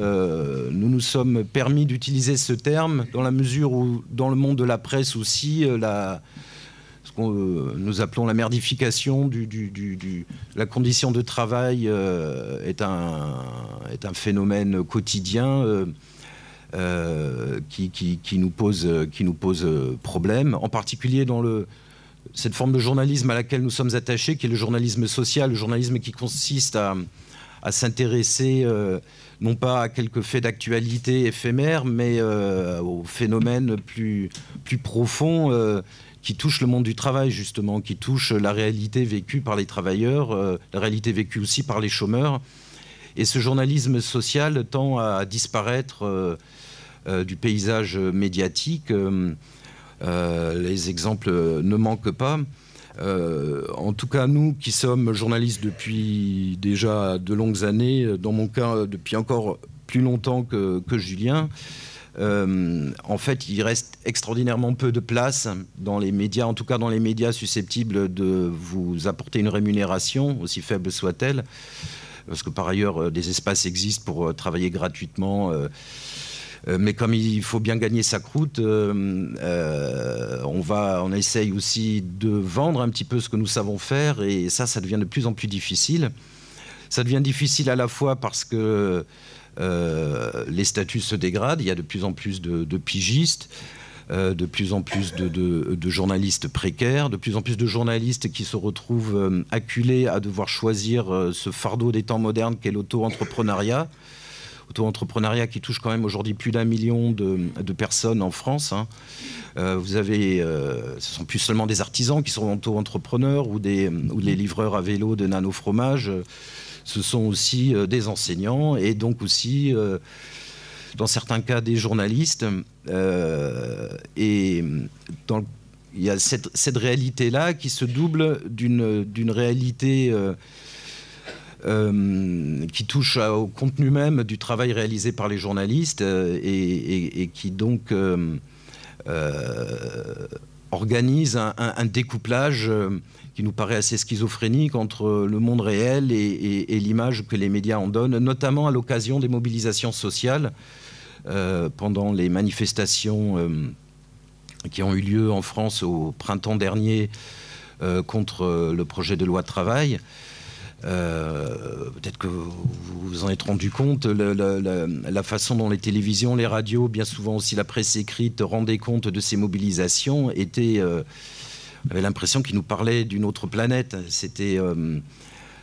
nous nous sommes permis d'utiliser ce terme dans la mesure où, dans le monde de la presse aussi, ce que nous appelons la merdification la condition de travail est un phénomène quotidien qui nous pose problème, en particulier dans cette forme de journalisme à laquelle nous sommes attachés, qui est le journalisme social, le journalisme qui consiste à s'intéresser non pas à quelques faits d'actualité éphémères, mais aux phénomènes plus profonds qui touche le monde du travail, justement, qui touche la réalité vécue par les travailleurs, la réalité vécue aussi par les chômeurs. Et ce journalisme social tend à disparaître du paysage médiatique. Les exemples ne manquent pas. En tout cas, nous qui sommes journalistes depuis déjà de longues années, dans mon cas depuis encore plus longtemps que Julien, en fait, il reste extraordinairement peu de place dans les médias, en tout cas dans les médias susceptibles de vous apporter une rémunération, aussi faible soit-elle, parce que par ailleurs, des espaces existent pour travailler gratuitement. Mais comme il faut bien gagner sa croûte, on essaye aussi de vendre un petit peu ce que nous savons faire, et ça devient de plus en plus difficile. Ça devient difficile à la fois parce que les statuts se dégradent, il y a de plus en plus de pigistes, de plus en plus de journalistes précaires, de plus en plus de journalistes qui se retrouvent acculés à devoir choisir ce fardeau des temps modernes qu'est l'auto-entrepreneuriat. Auto-entrepreneuriat qui touche quand même aujourd'hui plus d'1 million de personnes en France. Hein. Vous avez, ce sont plus seulement des artisans qui sont auto-entrepreneurs ou les livreurs à vélo de Nano Fromage. Ce sont aussi des enseignants et donc aussi, dans certains cas, des journalistes. Et il y a cette réalité-là qui se double d'une réalité qui touche au contenu même du travail réalisé par les journalistes et qui donc organise un découplage qui nous paraît assez schizophrénique entre le monde réel et l'image que les médias en donnent, notamment à l'occasion des mobilisations sociales pendant les manifestations qui ont eu lieu en France au printemps dernier contre le projet de loi de travail. Peut-être que vous vous en êtes rendu compte, la façon dont les télévisions, les radios, bien souvent aussi la presse écrite rendaient compte de ces mobilisations était... on avait l'impression qu'ils nous parlaient d'une autre planète. C'était...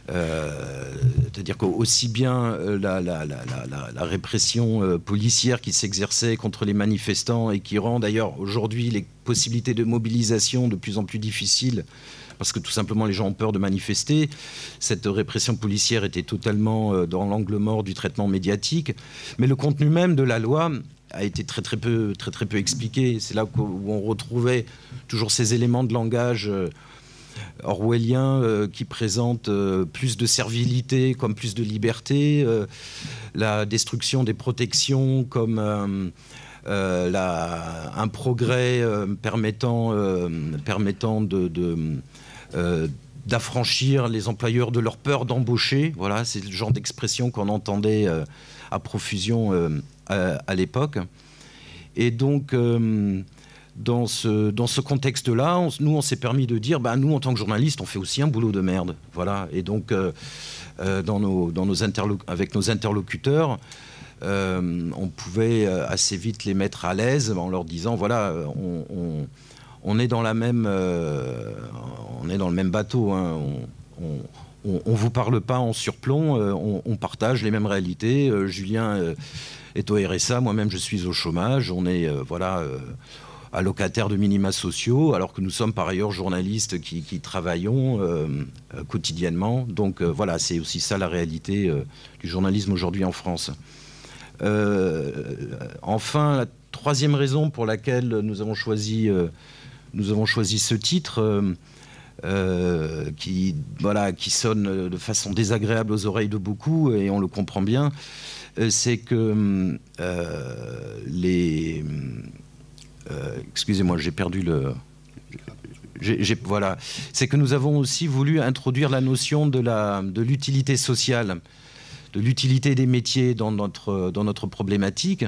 c'est-à-dire qu'aussi bien la répression policière qui s'exerçait contre les manifestants et qui rend d'ailleurs aujourd'hui les possibilités de mobilisation de plus en plus difficiles parce que tout simplement les gens ont peur de manifester. Cette répression policière était totalement dans l'angle mort du traitement médiatique. Mais le contenu même de la loi a été très peu expliqué. C'est là où on retrouvait toujours ces éléments de langage orwellien qui présentent plus de servilité comme plus de liberté, la destruction des protections comme un progrès permettant d'affranchir les employeurs de leur peur d'embaucher. Voilà, c'est le genre d'expression qu'on entendait à profusion à l'époque. Et donc, dans ce contexte-là, nous, on s'est permis de dire, nous, en tant que journalistes, on fait aussi un boulot de merde. Voilà. Et donc, avec nos interlocuteurs, on pouvait assez vite les mettre à l'aise en leur disant, voilà, on est dans le même bateau. Hein. On vous parle pas en surplomb, on partage les mêmes réalités. Julien est au RSA, moi-même je suis au chômage. On est allocataires de minima sociaux, alors que nous sommes par ailleurs journalistes qui travaillons quotidiennement. Donc voilà, c'est aussi ça la réalité du journalisme aujourd'hui en France. Enfin, la troisième raison pour laquelle nous avons choisi ce titre, qui sonne de façon désagréable aux oreilles de beaucoup, et on le comprend bien, c'est que excusez-moi, j'ai perdu le... Voilà. C'est que nous avons aussi voulu introduire la notion de l'utilité sociale, de l'utilité des métiers dans notre problématique,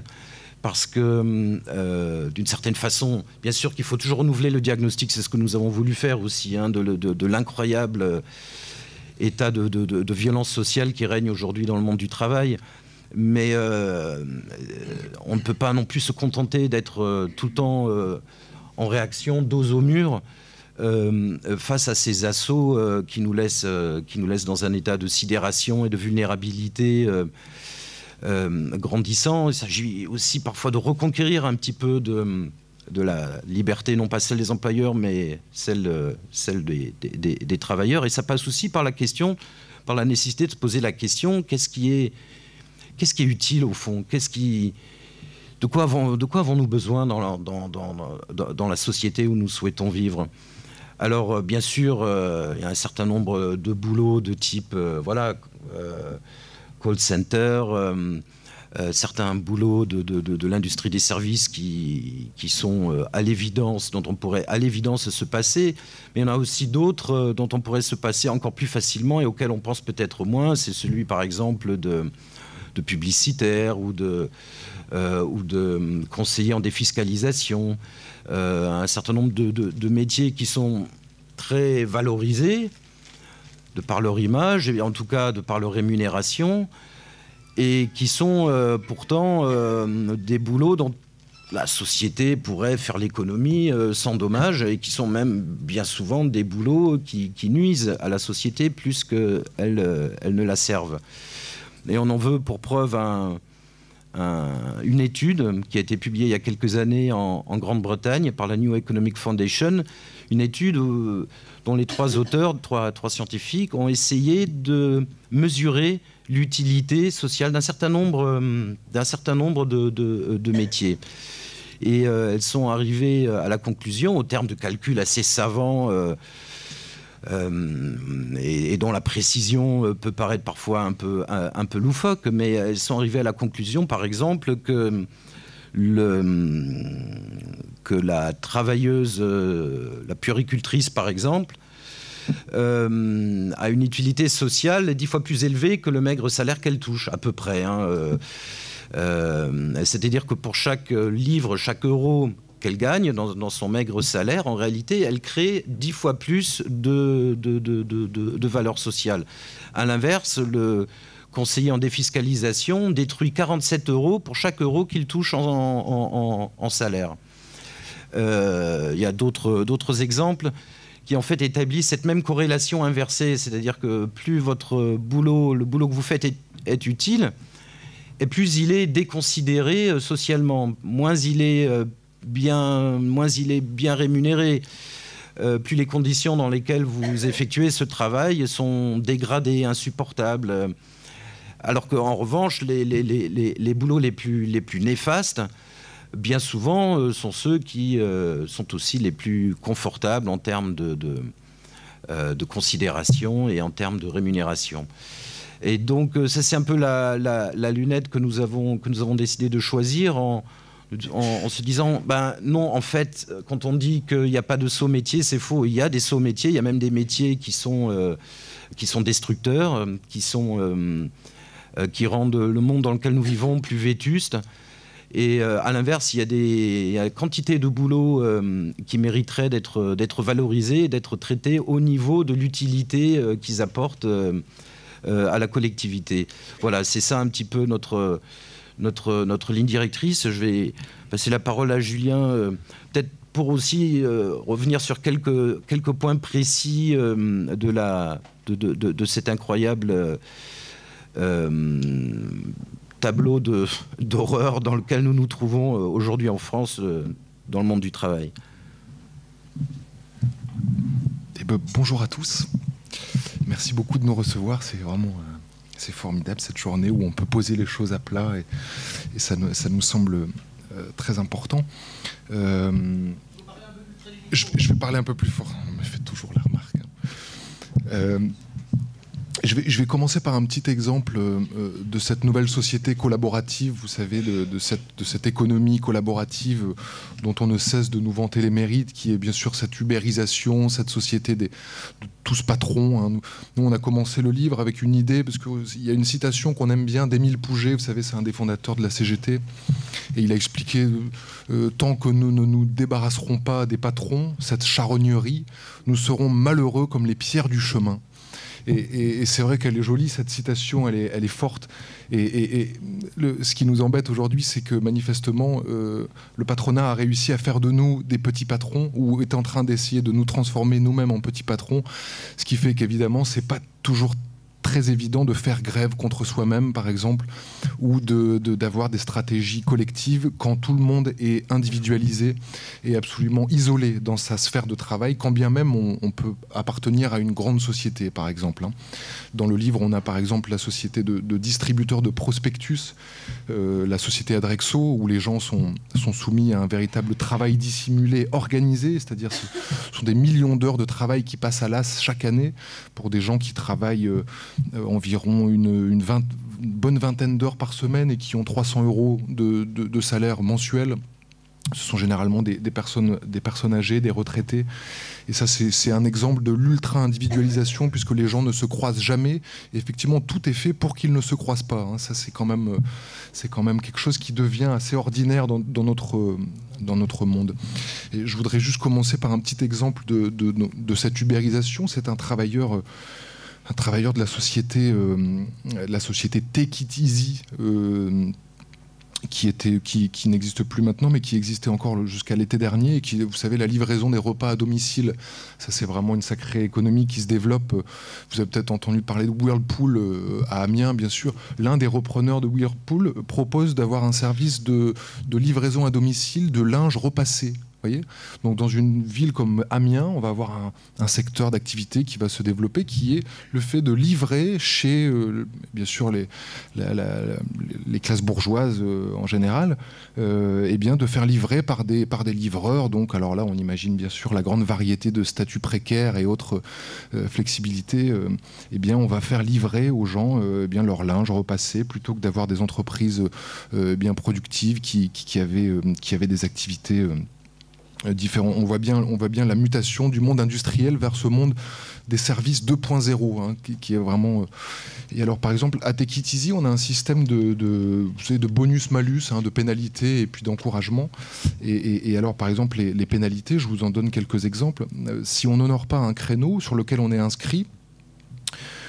parce que, d'une certaine façon, bien sûr qu'il faut toujours renouveler le diagnostic, c'est ce que nous avons voulu faire aussi, hein, de l'incroyable état de violence sociale qui règne aujourd'hui dans le monde du travail. Mais on ne peut pas non plus se contenter d'être tout le temps en réaction, dos au mur, face à ces assauts qui nous laissent dans un état de sidération et de vulnérabilité grandissant. Il s'agit aussi parfois de reconquérir un petit peu la liberté, non pas celle des employeurs, mais celle des travailleurs. Et ça passe aussi par la nécessité de se poser la question, qu'est-ce qui est utile au fond? De quoi avons-nous besoin dans la société où nous souhaitons vivre? Alors, bien sûr, il y a un certain nombre de boulots de type call center, certains boulots de l'industrie des services qui sont à l'évidence, dont on pourrait à l'évidence se passer, mais il y en a aussi d'autres dont on pourrait se passer encore plus facilement et auxquels on pense peut-être moins. C'est celui, par exemple, de publicitaire ou de conseiller en défiscalisation, un certain nombre de métiers qui sont très valorisés de par leur image, et en tout cas de par leur rémunération, et qui sont pourtant des boulots dont la société pourrait faire l'économie sans dommage, et qui sont même bien souvent des boulots qui nuisent à la société plus qu'elles ne la servent. Et on en veut pour preuve une étude qui a été publiée il y a quelques années en Grande-Bretagne par la New Economic Foundation, une étude dont les trois auteurs, trois scientifiques, ont essayé de mesurer l'utilité sociale d'un certain nombre de métiers. Et elles sont arrivées à la conclusion, au terme de calculs assez savants, et dont la précision peut paraître parfois un peu loufoque, mais elles sont arrivées à la conclusion, par exemple, que la travailleuse, la puéricultrice, par exemple, a une utilité sociale 10 fois plus élevée que le maigre salaire qu'elle touche, à peu près. C'est-à-dire que pour chaque livre, chaque euro qu'elle gagne dans son maigre salaire, en réalité, elle crée 10 fois plus de valeur sociale. À l'inverse, le conseiller en défiscalisation détruit 47 euros pour chaque euro qu'il touche en salaire. Il y a d'autres exemples qui en fait établissent cette même corrélation inversée, c'est-à-dire que plus le boulot que vous faites est utile, et plus il est déconsidéré socialement, moins il est bien rémunéré, plus les conditions dans lesquelles vous effectuez ce travail sont dégradées, insupportables. Alors qu'en revanche, les boulots les plus néfastes, bien souvent, sont ceux qui sont aussi les plus confortables en termes de considération et en termes de rémunération. Et donc, ça, c'est un peu la lunette que nous avons décidé de choisir en se disant, ben non, en fait, quand on dit qu'il n'y a pas de sots métiers, c'est faux. Il y a des sots métiers, il y a même des métiers qui sont destructeurs, qui rendent le monde dans lequel nous vivons plus vétuste. Et à l'inverse, il y a quantité de boulots qui mériteraient d'être valorisés, d'être traités au niveau de l'utilité qu'ils apportent à la collectivité. Voilà, c'est ça un petit peu notre ligne directrice. Je vais passer la parole à Julien, peut-être pour aussi revenir sur quelques points précis de cet incroyable tableau d'horreur dans lequel nous nous trouvons aujourd'hui en France, dans le monde du travail. Eh ben, bonjour à tous. Merci beaucoup de nous recevoir. C'est vraiment c'est formidable cette journée où on peut poser les choses à plat et ça nous semble très important. Je vais parler un peu plus fort. On me fait toujours la remarque. Je vais commencer par un petit exemple de cette nouvelle société collaborative, vous savez, de cette économie collaborative dont on ne cesse de nous vanter les mérites, qui est bien sûr cette ubérisation, cette société de tous patrons. Hein. Nous, on a commencé le livre avec une idée, parce qu'il y a une citation qu'on aime bien d'Émile Pouget, vous savez, c'est un des fondateurs de la CGT, et il a expliqué tant que nous ne nous débarrasserons pas des patrons, cette charognnerie, nous serons malheureux comme les pierres du chemin. Et c'est vrai qu'elle est jolie, cette citation, elle est forte. Ce qui nous embête aujourd'hui, c'est que manifestement, le patronat a réussi à faire de nous des petits patrons, ou est en train d'essayer de nous transformer nous-mêmes en petits patrons, ce qui fait qu'évidemment, c'est pas toujours très évident de faire grève contre soi-même, par exemple, ou d'avoir des stratégies collectives quand tout le monde est individualisé et absolument isolé dans sa sphère de travail, quand bien même on peut appartenir à une grande société, par exemple. Dans le livre, on a par exemple la société de distributeurs de prospectus, la société Adrexo, où les gens sont soumis à un véritable travail dissimulé, organisé, c'est-à-dire ce sont des millions d'heures de travail qui passent à l'as chaque année pour des gens qui travaillent environ une bonne vingtaine d'heures par semaine et qui ont 300 € de salaire mensuel. Ce sont généralement des personnes âgées, des retraités. Et ça, c'est un exemple de l'ultra-individualisation, puisque les gens ne se croisent jamais. Et effectivement, tout est fait pour qu'ils ne se croisent pas. Ça, c'est quand même quelque chose qui devient assez ordinaire dans notre monde. Et je voudrais juste commencer par un petit exemple de cette ubérisation. C'est un travailleur de la société Take It Easy, qui n'existe plus maintenant, mais qui existait encore jusqu'à l'été dernier, et qui, vous savez, la livraison des repas à domicile, ça c'est vraiment une sacrée économie qui se développe. Vous avez peut-être entendu parler de Whirlpool à Amiens, bien sûr. L'un des repreneurs de Whirlpool propose d'avoir un service de livraison à domicile de linge repassé. Voyez, donc dans une ville comme Amiens, on va avoir un secteur d'activité qui va se développer, qui est le fait de livrer chez, bien sûr, les classes bourgeoises en général, et bien de faire livrer par des livreurs. Donc, alors là, on imagine bien sûr la grande variété de statuts précaires et autres flexibilités. Et bien, on va faire livrer aux gens bien leur linge repassé, plutôt que d'avoir des entreprises bien productives qui avaient des activités différents. On voit bien la mutation du monde industriel vers ce monde des services 2.0, qui est vraiment... Et alors, par exemple, à Take It Easy, on a un système de bonus-malus, de pénalités et puis d'encouragement. Et alors, par exemple, les pénalités, je vous en donne quelques exemples. Si on n'honore pas un créneau sur lequel on est inscrit,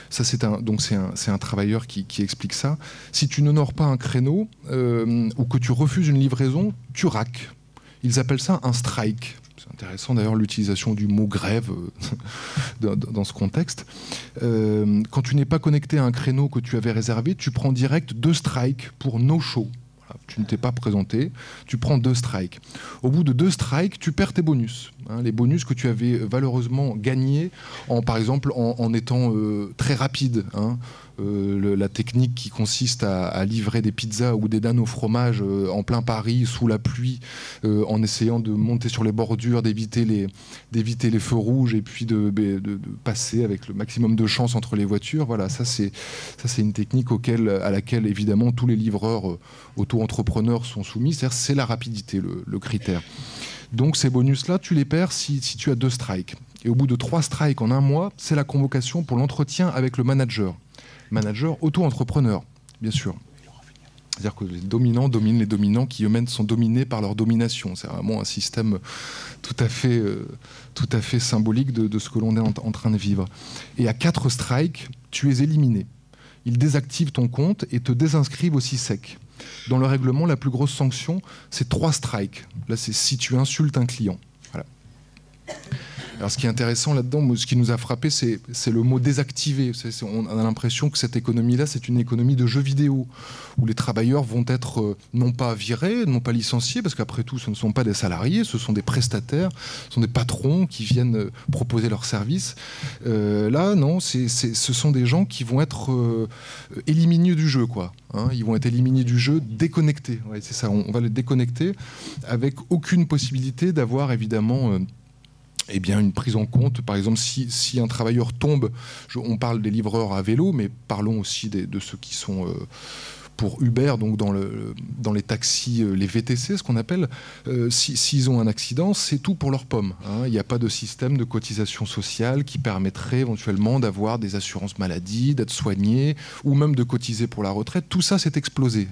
ça, c'est un travailleur qui explique ça. Si tu n'honores pas un créneau ou que tu refuses une livraison, tu raques. Ils appellent ça un strike. C'est intéressant d'ailleurs l'utilisation du mot grève dans ce contexte. Quand tu n'es pas connecté à un créneau que tu avais réservé, tu prends direct 2 strikes pour no-show. Voilà, tu ne t'es pas présenté, tu prends 2 strikes. Au bout de 2 strikes, tu perds tes bonus. Les bonus que tu avais valeureusement gagnés, par exemple en étant très rapide. La technique qui consiste à livrer des pizzas ou des daines au fromage en plein Paris, sous la pluie, en essayant de monter sur les bordures, d'éviter les feux rouges et puis de passer avec le maximum de chance entre les voitures. Voilà, ça c'est une technique à laquelle évidemment tous les livreurs auto-entrepreneurs sont soumis. C'est la rapidité, le critère. Donc ces bonus-là, tu les perds si tu as 2 strikes. Et au bout de 3 strikes en un mois, c'est la convocation pour l'entretien avec le manager. Manager auto-entrepreneur, bien sûr. C'est-à-dire que les dominants dominent les dominants qui eux-mêmes sont dominés par leur domination. C'est vraiment un système tout à fait symbolique de ce que l'on est en train de vivre. Et à 4 strikes, tu es éliminé. Ils désactivent ton compte et te désinscrivent aussi sec. Dans le règlement, la plus grosse sanction, c'est 3 strikes. Là, c'est si tu insultes un client. Voilà. Alors, ce qui est intéressant là-dedans, ce qui nous a frappé, c'est le mot désactiver. On a l'impression que cette économie-là, c'est une économie de jeux vidéo, où les travailleurs vont être non pas virés, non pas licenciés, parce qu'après tout, ce ne sont pas des salariés, ce sont des prestataires, ce sont des patrons qui viennent proposer leurs services. Là, non, ce sont des gens qui vont être éliminés du jeu, quoi. Ils vont être éliminés du jeu, déconnectés. Ouais, c'est ça, on va les déconnecter avec aucune possibilité d'avoir, évidemment... Eh bien, une prise en compte, par exemple, si un travailleur tombe, on parle des livreurs à vélo, mais parlons aussi de ceux qui sont pour Uber, donc dans les taxis, les VTC, ce qu'on appelle, s'ils ont un accident, c'est tout pour leur pomme. Il n'y a pas de système de cotisation sociale qui permettrait éventuellement d'avoir des assurances maladie, d'être soigné, ou même de cotiser pour la retraite. Tout ça, c'est explosé.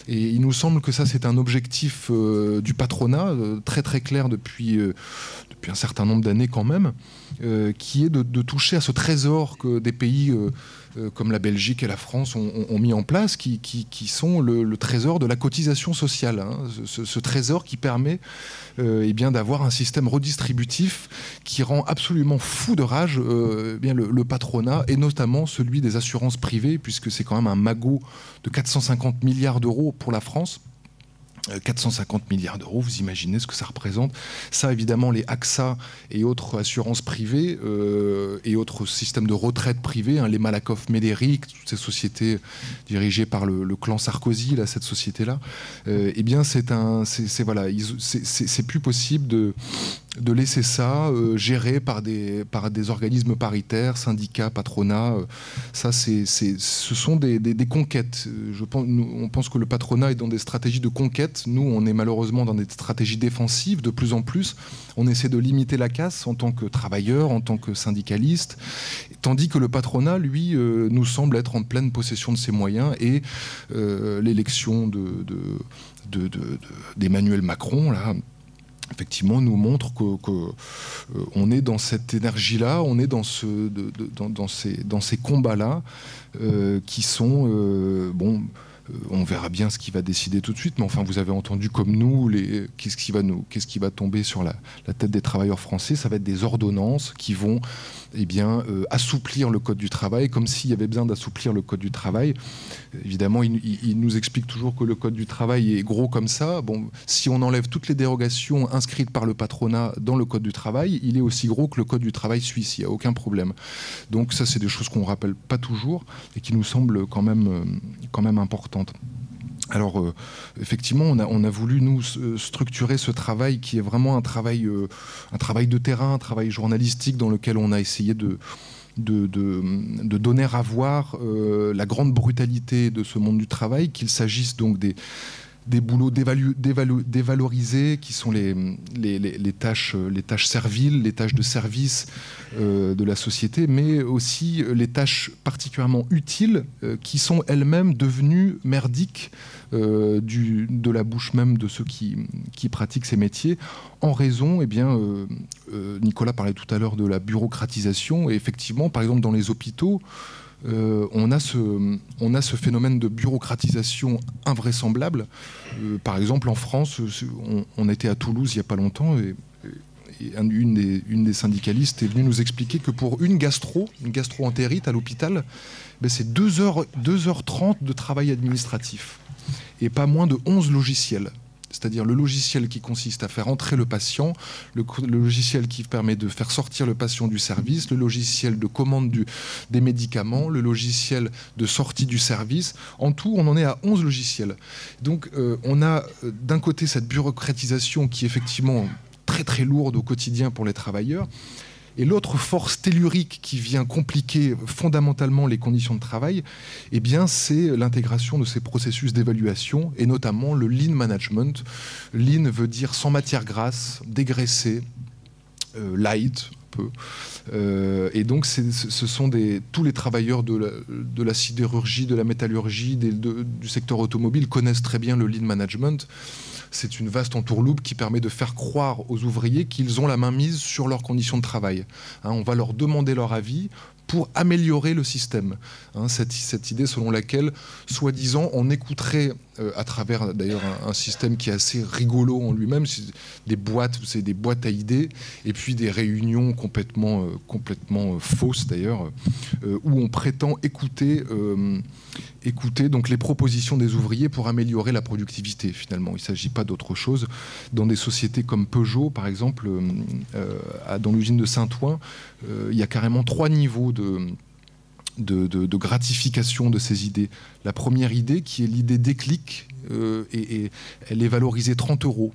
Et il nous semble que ça, c'est un objectif du patronat, très très clair depuis un certain nombre d'années quand même, qui est de toucher à ce trésor que des pays comme la Belgique et la France ont mis en place, qui qui sont le trésor de la cotisation sociale, hein, ce trésor qui permet d'avoir un système redistributif qui rend absolument fou de rage le patronat, et notamment celui des assurances privées, puisque c'est quand même un magot de 450 milliards d'euros pour la France. 450 milliards d'euros, vous imaginez ce que ça représente. Ça, évidemment, les AXA et autres assurances privées et autres systèmes de retraite privés, hein, les Malakoff Médéric, toutes ces sociétés dirigées par le clan Sarkozy, là, cette société-là, c'est plus possible de laisser ça géré par des organismes paritaires, syndicats, patronat. Ce sont des conquêtes. On pense que le patronat est dans des stratégies de conquête. Nous, on est malheureusement dans des stratégies défensives de plus en plus. On essaie de limiter la casse en tant que travailleur, en tant que syndicaliste, tandis que le patronat, lui, nous semble être en pleine possession de ses moyens, et l'élection d'Emmanuel Macron, là, effectivement, nous montre qu'on est dans cette énergie-là, on est dans ces combats-là qui sont... on verra bien ce qui va décider tout de suite, mais enfin, vous avez entendu comme nous, qu'est-ce qui va tomber sur la tête des travailleurs français. Ça va être des ordonnances qui vont assouplir le code du travail, comme s'il y avait besoin d'assouplir le code du travail. Évidemment, il nous explique toujours que le code du travail est gros comme ça. Bon, si on enlève toutes les dérogations inscrites par le patronat dans le code du travail, il est aussi gros que le code du travail suisse, il n'y a aucun problème. Donc ça, c'est des choses qu'on ne rappelle pas toujours et qui nous semblent quand même importantes. Alors, effectivement, on a voulu, nous, structurer ce travail qui est vraiment un travail de terrain, un travail journalistique dans lequel on a essayé de donner à voir la grande brutalité de ce monde du travail, qu'il s'agisse donc des boulots dévalorisés, qui sont les tâches serviles, les tâches de service de la société, mais aussi les tâches particulièrement utiles qui sont elles-mêmes devenues merdiques de la bouche même de ceux qui pratiquent ces métiers, en raison, Nicolas parlait tout à l'heure de la bureaucratisation, et effectivement, par exemple, dans les hôpitaux, on a ce phénomène de bureaucratisation invraisemblable. Par exemple, en France, on était à Toulouse il n'y a pas longtemps, et une des syndicalistes est venue nous expliquer que pour une gastro-entérite à l'hôpital, c'est 2h30 de travail administratif et pas moins de 11 logiciels. C'est-à-dire le logiciel qui consiste à faire entrer le patient, le logiciel qui permet de faire sortir le patient du service, le logiciel de commande des médicaments, le logiciel de sortie du service. En tout, on en est à 11 logiciels. Donc on a d'un côté cette bureaucratisation qui est effectivement très très lourde au quotidien pour les travailleurs, et l'autre force tellurique qui vient compliquer fondamentalement les conditions de travail, c'est l'intégration de ces processus d'évaluation, et notamment le lean management. Lean veut dire sans matière grasse, dégraissé, light, un peu. Et donc ce sont tous les travailleurs de la sidérurgie, de la métallurgie, du secteur automobile connaissent très bien le lean management. C'est une vaste entourloupe qui permet de faire croire aux ouvriers qu'ils ont la main mise sur leurs conditions de travail. On va leur demander leur avis pour améliorer le système. Cette idée selon laquelle, soi-disant, on écouterait, à travers d'ailleurs un système qui est assez rigolo en lui-même, c'est des boîtes à idées, et puis des réunions complètement fausses d'ailleurs, où on prétend écouter donc les propositions des ouvriers pour améliorer la productivité. Finalement, il ne s'agit pas d'autre chose. Dans des sociétés comme Peugeot, par exemple, dans l'usine de Saint-Ouen, il y a carrément 3 niveaux de gratification de ces idées. La première idée, qui est l'idée déclic, et elle est valorisée 30 €.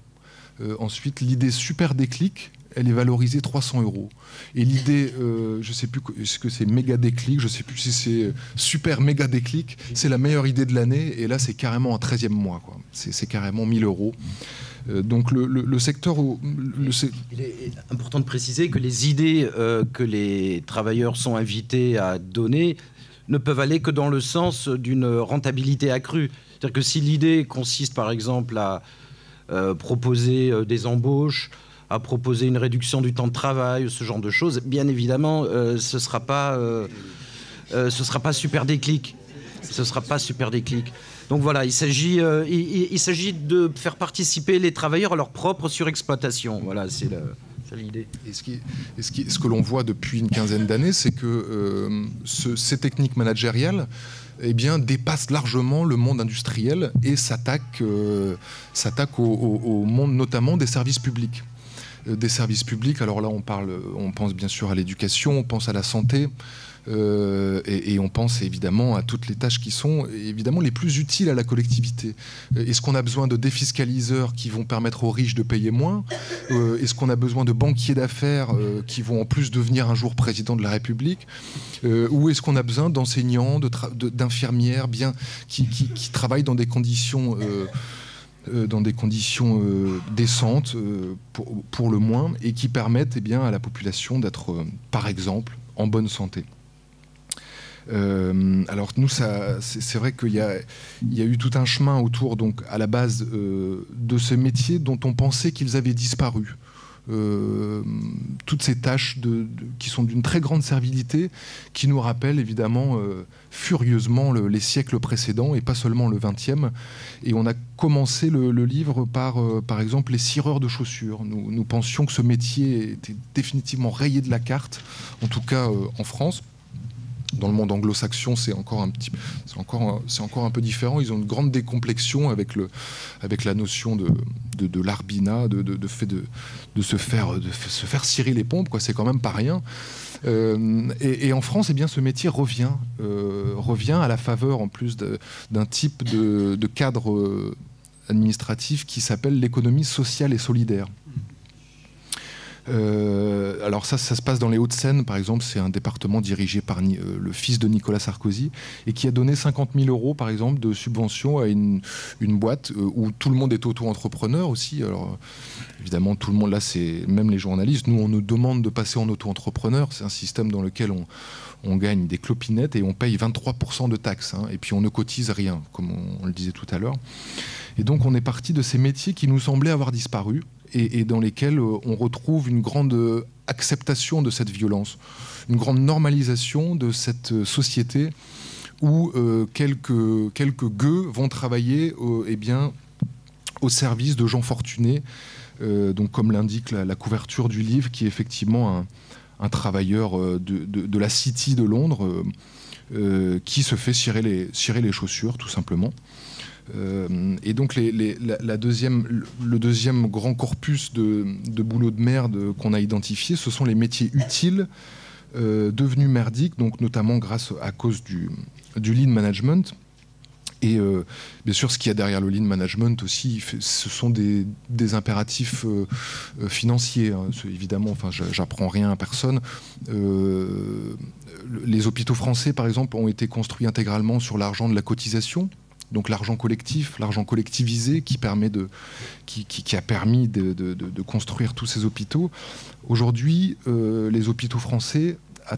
Ensuite, l'idée super déclic, elle est valorisée 300 €. Et l'idée, je ne sais plus, est-ce que c'est méga déclic, je ne sais plus si c'est super méga déclic, c'est la meilleure idée de l'année, et là c'est carrément un 13e mois, quoi. C'est carrément 1000 €. Donc le secteur... Il est important de préciser que les idées que les travailleurs sont invités à donner ne peuvent aller que dans le sens d'une rentabilité accrue. C'est-à-dire que si l'idée consiste par exemple à proposer des embauches, à proposer une réduction du temps de travail, ce genre de choses, bien évidemment, ce ne sera pas super déclic. Ce ne sera pas super déclic. Donc voilà, il s'agit de faire participer les travailleurs à leur propre surexploitation. Voilà, c'est l'idée. Et ce que l'on voit depuis une quinzaine d'années, c'est que ces techniques managériales dépassent largement le monde industriel et s'attaquent au monde notamment des services publics. Des services publics, alors là on pense bien sûr à l'éducation, on pense à la santé, et on pense évidemment à toutes les tâches qui sont évidemment les plus utiles à la collectivité. Est-ce qu'on a besoin de défiscaliseurs qui vont permettre aux riches de payer moins? Est-ce qu'on a besoin de banquiers d'affaires qui vont en plus devenir un jour président de la République? Ou est-ce qu'on a besoin d'enseignants, d'infirmières qui travaillent dans des conditions décentes, pour le moins, et qui permettent à la population d'être, par exemple, en bonne santé. Alors nous, c'est vrai qu'il y a eu tout un chemin autour, donc à la base de ces métiers dont on pensait qu'ils avaient disparu. Toutes ces tâches qui sont d'une très grande servilité, qui nous rappellent évidemment furieusement les siècles précédents et pas seulement le XXe. Et on a commencé le livre par exemple les cireurs de chaussures. Nous pensions que ce métier était définitivement rayé de la carte, en tout cas en France. Dans le monde anglo-saxon, c'est encore un peu différent. Ils ont une grande décomplexion avec la notion de l'arbina, de se faire cirer les pompes, quoi. C'est quand même pas rien. Et en France, ce métier revient à la faveur en plus d'un type de cadre administratif qui s'appelle l'économie sociale et solidaire. Alors ça se passe dans les Hauts-de-Seine, par exemple. C'est un département dirigé par le fils de Nicolas Sarkozy et qui a donné 50 000 €, par exemple, de subvention à une boîte où tout le monde est auto-entrepreneur aussi. Alors évidemment, tout le monde là, c'est même les journalistes. Nous, on nous demande de passer en auto-entrepreneur. C'est un système dans lequel on gagne des clopinettes et on paye 23% de taxes. Et puis on ne cotise rien, comme on le disait tout à l'heure. Et donc on est parti de ces métiers qui nous semblaient avoir disparu, et dans lesquels on retrouve une grande acceptation de cette violence, une grande normalisation de cette société où quelques gueux vont travailler au service de gens fortunés, donc comme l'indique la couverture du livre, qui est effectivement un travailleur de la City de Londres qui se fait cirer les chaussures, tout simplement. Et donc le deuxième grand corpus de boulot de merde qu'on a identifié, ce sont les métiers utiles devenus merdiques, donc notamment à cause du lean management. Et bien sûr, ce qu'il y a derrière le lean management aussi, ce sont des impératifs financiers. Évidemment, j'apprends rien à personne. Les hôpitaux français, par exemple, ont été construits intégralement sur l'argent de la cotisation. Donc l'argent collectif, l'argent collectivisé qui a permis de construire tous ces hôpitaux. Aujourd'hui, les hôpitaux français, à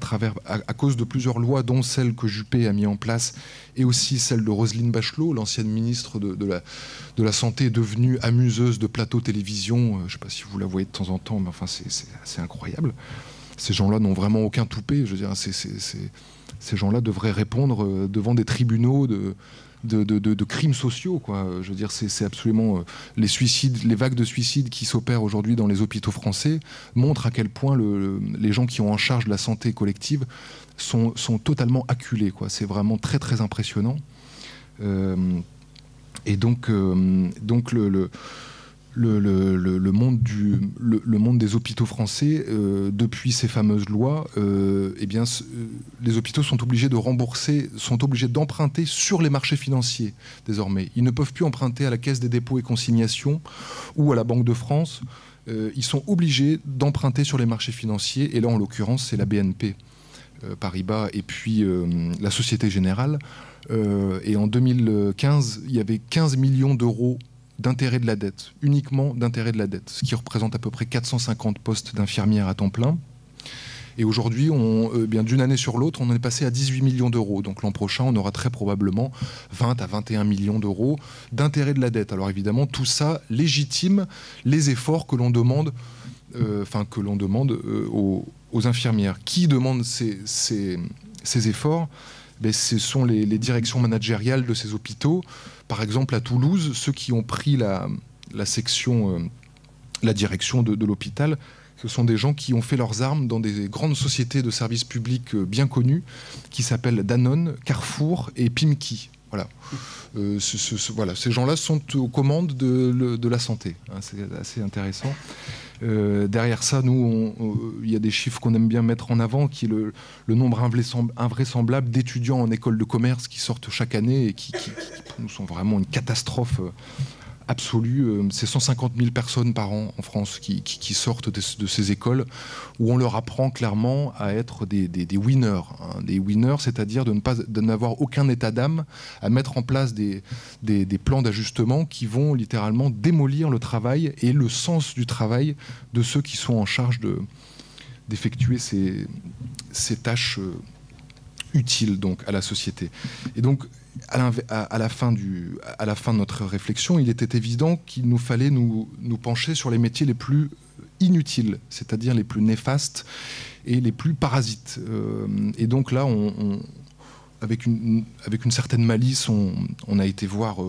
cause de plusieurs lois, dont celle que Juppé a mis en place, et aussi celle de Roselyne Bachelot, l'ancienne ministre de la Santé, devenue amuseuse de plateaux télévision. Je ne sais pas si vous la voyez de temps en temps, mais c'est assez incroyable. Ces gens-là n'ont vraiment aucun toupet. Je veux dire, ces gens-là devraient répondre devant des tribunaux de crimes sociaux, quoi. Je veux dire, c'est absolument les suicides, les vagues de suicides qui s'opèrent aujourd'hui dans les hôpitaux français montrent à quel point les gens qui ont en charge de la santé collective sont totalement acculés, quoi. C'est vraiment très très impressionnant. Et donc le monde des hôpitaux français, depuis ces fameuses lois, les hôpitaux sont obligés de rembourser, sont obligés d'emprunter sur les marchés financiers désormais. Ils ne peuvent plus emprunter à la Caisse des dépôts et consignations ou à la Banque de France. Ils sont obligés d'emprunter sur les marchés financiers, et là en l'occurrence c'est la BNP Paribas et puis la Société Générale. Et en 2015, il y avait 15 millions d'euros d'intérêt de la dette, uniquement d'intérêt de la dette, ce qui représente à peu près 450 postes d'infirmières à temps plein. Et aujourd'hui, d'une année sur l'autre, on en est passé à 18 millions d'euros. Donc l'an prochain, on aura très probablement 20 à 21 millions d'euros d'intérêt de la dette. Alors évidemment, tout ça légitime les efforts que l'on demande, aux infirmières. Qui demande ces efforts ? Ce sont les directions managériales de ces hôpitaux, par exemple, à Toulouse, ceux qui ont pris la direction de l'hôpital, ce sont des gens qui ont fait leurs armes dans des grandes sociétés de services publics bien connues, qui s'appellent Danone, Carrefour et Pimki. Voilà. Voilà. Ces gens-là sont aux commandes de la santé. Hein, c'est assez intéressant. Derrière ça, nous, il y a des chiffres qu'on aime bien mettre en avant, qui est le nombre invraisemblable d'étudiants en école de commerce qui sortent chaque année et qui pour nous sont vraiment une catastrophe absolue. C'est 150 000 personnes par an en France qui sortent de ces écoles, où on leur apprend clairement à être des winners. Hein. Des winners, c'est-à-dire de n'avoir aucun état d'âme, à mettre en place des plans d'ajustement qui vont littéralement démolir le travail et le sens du travail de ceux qui sont en charge d'effectuer ces tâches utiles donc, à la société. Et donc, à la fin de notre réflexion, il était évident qu'il nous fallait nous pencher sur les métiers les plus inutiles, c'est-à-dire les plus néfastes et les plus parasites. Et donc là, avec une certaine malice, on a été voir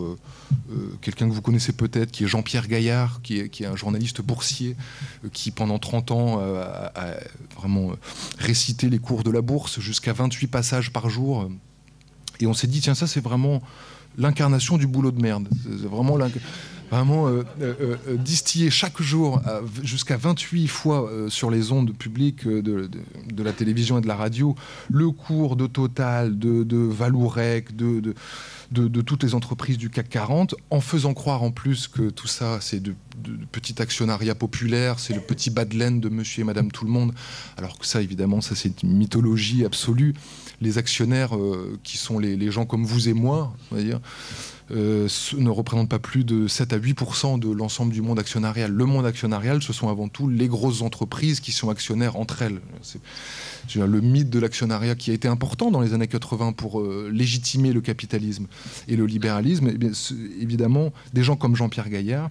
quelqu'un que vous connaissez peut-être, qui est Jean-Pierre Gaillard, qui est un journaliste boursier, qui pendant 30 ans a vraiment récité les cours de la bourse jusqu'à 28 passages par jour. Et on s'est dit, tiens, ça c'est vraiment l'incarnation du boulot de merde. C'est vraiment distillé chaque jour jusqu'à 28 fois sur les ondes publiques de la télévision et de la radio, le cours de Total, de Valourec, de toutes les entreprises du CAC 40, en faisant croire en plus que tout ça, c'est de petit actionnariat populaire, c'est le petit bas de laine de monsieur et madame tout le monde, alors que ça, évidemment, ça c'est une mythologie absolue. Les actionnaires, qui sont les gens comme vous et moi, on va dire, ne représentent pas plus de 7 à 8% de l'ensemble du monde actionnarial. Le monde actionnarial, ce sont avant tout les grosses entreprises qui sont actionnaires entre elles. C'est le mythe de l'actionnariat qui a été important dans les années 80 pour légitimer le capitalisme et le libéralisme. Eh bien, évidemment, des gens comme Jean-Pierre Gaillard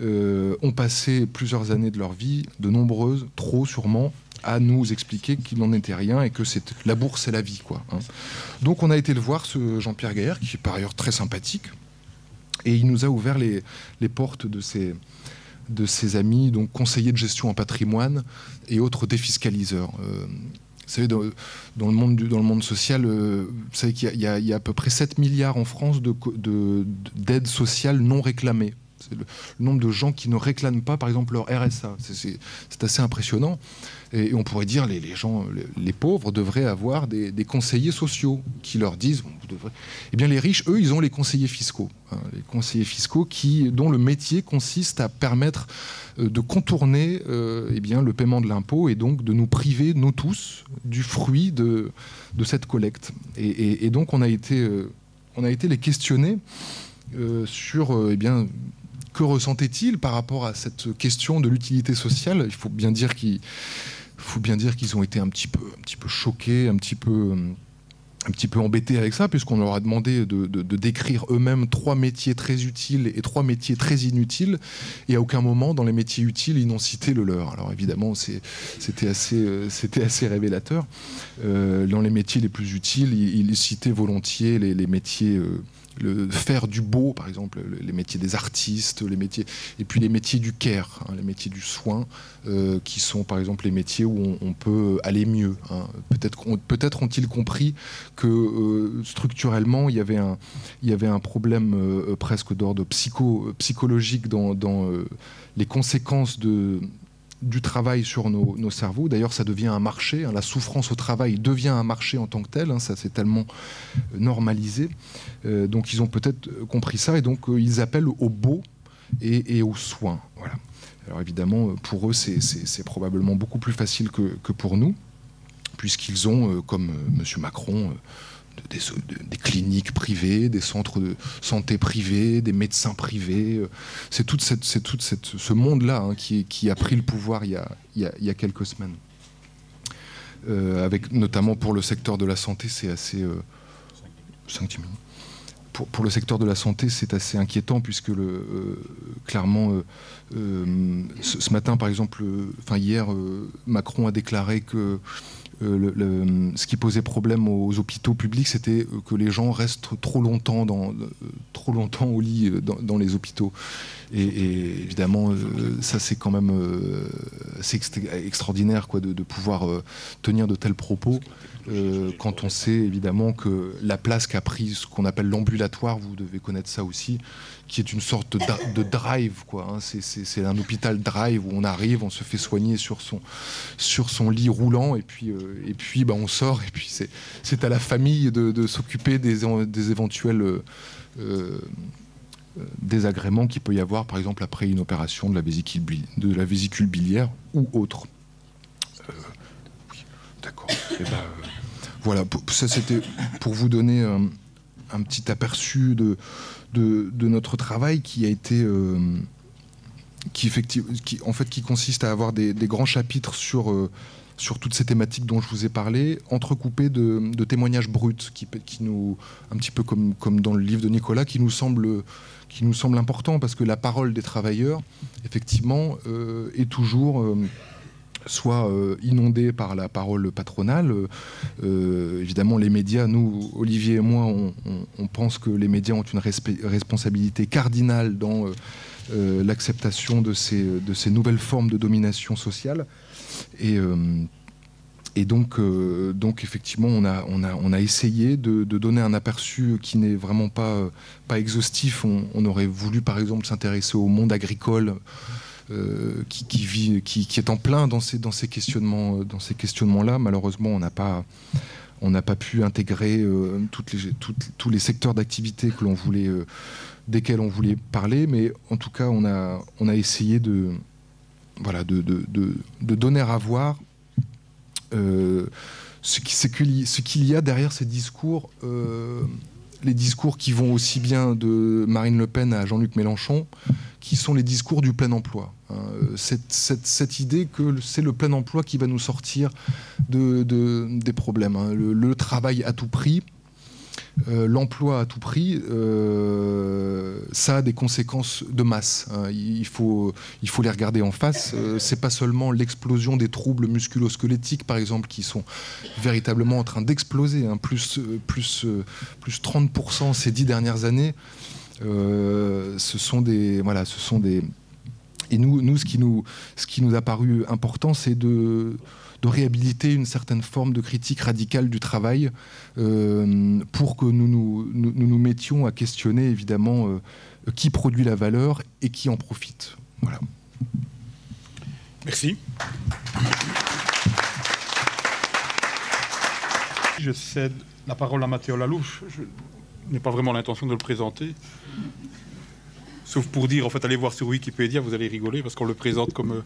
ont passé plusieurs années de leur vie, de nombreuses, trop sûrement, à nous expliquer qu'il n'en était rien et que la bourse c'est la vie, quoi, hein. Donc on a été le voir, ce Jean-Pierre Gaillard, qui est par ailleurs très sympathique, et il nous a ouvert les portes de ses amis, donc conseillers de gestion en patrimoine et autres défiscaliseurs. Vous savez, dans le monde social, vous savez qu'il y a à peu près 7 milliards en France d'aides sociales non réclamées. C'est le nombre de gens qui ne réclament pas, par exemple, leur RSA. C'est assez impressionnant. Et on pourrait dire les pauvres devraient avoir des conseillers sociaux qui leur disent bon, vous devrez... Eh bien, les riches, eux, ils ont les conseillers fiscaux. Hein, les conseillers fiscaux dont le métier consiste à permettre de contourner le paiement de l'impôt et donc de nous priver, nous tous, du fruit de cette collecte. Et donc, on a été les questionner sur... que ressentaient-ils par rapport à cette question de l'utilité sociale? Il faut bien dire qu'ils ont été un petit peu choqués, un petit peu embêtés avec ça, puisqu'on leur a demandé de décrire eux-mêmes 3 métiers très utiles et 3 métiers très inutiles, et à aucun moment dans les métiers utiles ils n'ont cité le leur. Alors évidemment c'était assez révélateur. Dans les métiers les plus utiles, ils citaient volontiers les métiers faire du beau, par exemple, les métiers des artistes, et puis les métiers du care, hein, les métiers du soin, qui sont par exemple les métiers où on peut aller mieux, hein. Peut-être ont-ils compris que structurellement il y avait un problème presque d'ordre psychologique dans les conséquences du travail sur nos cerveaux. D'ailleurs, ça devient un marché, hein. La souffrance au travail devient un marché en tant que tel, hein. Ça c'est tellement normalisé. Donc ils ont peut-être compris ça, et donc ils appellent au beau et aux soins. Voilà. Alors évidemment, pour eux, c'est probablement beaucoup plus facile que pour nous, puisqu'ils ont, comme M. Macron, des cliniques privées, des centres de santé privés, des médecins privés. C'est tout ce monde-là, hein, qui a pris le pouvoir il y a quelques semaines. Avec notamment pour le secteur de la santé, c'est assez... 5-10 minutes. Pour le secteur de la santé, c'est assez inquiétant, puisque clairement, ce matin, par exemple, hier, Macron a déclaré que ce qui posait problème aux hôpitaux publics, c'était que les gens restent trop longtemps au lit dans les hôpitaux. Et évidemment, ça c'est quand même extraordinaire quoi, de pouvoir tenir de tels propos quand on sait évidemment que la place qu'a pris ce qu'on appelle l'ambulatoire, vous devez connaître ça aussi, qui est une sorte de drive, quoi. Hein. C'est un hôpital drive où on arrive, on se fait soigner sur son lit roulant et puis bah, on sort et puis c'est à la famille de s'occuper des éventuels désagréments qu'il peut y avoir, par exemple après une opération de la vésicule biliaire ou autre. Oui, d'accord. Et ben, voilà, ça c'était pour vous donner un petit aperçu de notre travail qui a été qui consiste à avoir des grands chapitres sur toutes ces thématiques dont je vous ai parlé, entrecoupés de témoignages bruts qui nous, un petit peu comme dans le livre de Nicolas, qui nous semble important parce que la parole des travailleurs, effectivement, est toujours soit inondée par la parole patronale. Évidemment, les médias, nous, Olivier et moi, on pense que les médias ont une responsabilité cardinale dans l'acceptation de ces nouvelles formes de domination sociale. Et donc effectivement, on a essayé de donner un aperçu qui n'est vraiment pas exhaustif. On aurait voulu, par exemple, s'intéresser au monde agricole qui est en plein dans ces questionnements-là. Malheureusement, on n'a pas pu intégrer tous les secteurs d'activité desquels on voulait parler, mais en tout cas, on a essayé de donner à voir ce qu'il y a derrière ces discours, les discours qui vont aussi bien de Marine Le Pen à Jean-Luc Mélenchon, qui sont les discours du plein emploi. Cette idée que c'est le plein emploi qui va nous sortir des problèmes. Le travail à tout prix, l'emploi à tout prix, ça a des conséquences de masse. Il faut les regarder en face. C'est pas seulement l'explosion des troubles musculo-squelettiques, par exemple, qui sont véritablement en train d'exploser, plus 30% ces 10 dernières années. Et nous, ce qui nous a paru important, c'est de réhabiliter une certaine forme de critique radicale du travail pour que nous mettions à questionner évidemment qui produit la valeur et qui en profite. Voilà. Merci. Je cède la parole à Matteo Lalouche. Je n'ai pas vraiment l'intention de le présenter. Sauf pour dire, en fait, allez voir sur Wikipédia, vous allez rigoler, parce qu'on le présente comme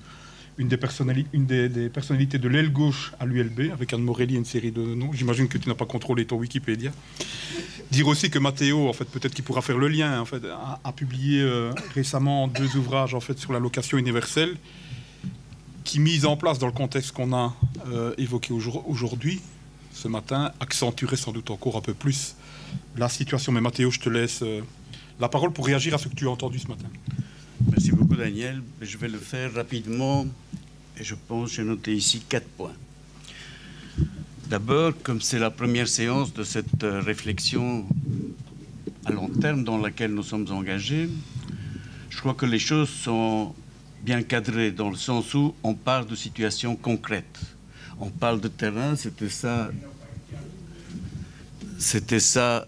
une des personnalités de l'aile gauche à l'ULB, avec Anne Morelli et une série de noms. J'imagine que tu n'as pas contrôlé ton Wikipédia. Dire aussi que Matteo, en fait, peut-être qu'il pourra faire le lien, en fait, a publié récemment 2 ouvrages en fait, sur la location universelle, qui, mis en place dans le contexte qu'on a évoqué aujourd'hui, ce matin, accentuerait sans doute encore un peu plus la situation. Mais Matteo, je te laisse la parole pour réagir à ce que tu as entendu ce matin. Merci beaucoup, Daniel. Je vais le faire rapidement et je pense que j'ai noté ici 4 points. D'abord, comme c'est la première séance de cette réflexion à long terme dans laquelle nous sommes engagés, je crois que les choses sont bien cadrées dans le sens où on parle de situations concrètes. On parle de terrain, c'était ça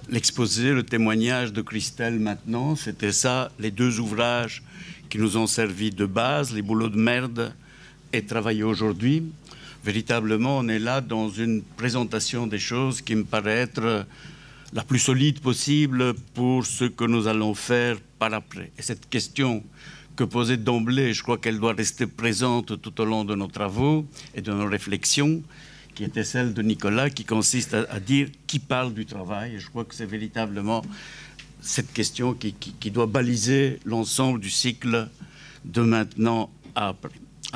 l'exposé, le témoignage de Christelle maintenant, c'était ça, les 2 ouvrages qui nous ont servi de base, les boulots de merde et travailler aujourd'hui. Véritablement, on est là dans une présentation des choses qui me paraît être la plus solide possible pour ce que nous allons faire par après. Et cette question que posait d'emblée, je crois qu'elle doit rester présente tout au long de nos travaux et de nos réflexions, qui était celle de Nicolas, qui consiste à dire qui parle du travail. Et je crois que c'est véritablement cette question qui doit baliser l'ensemble du cycle de maintenant à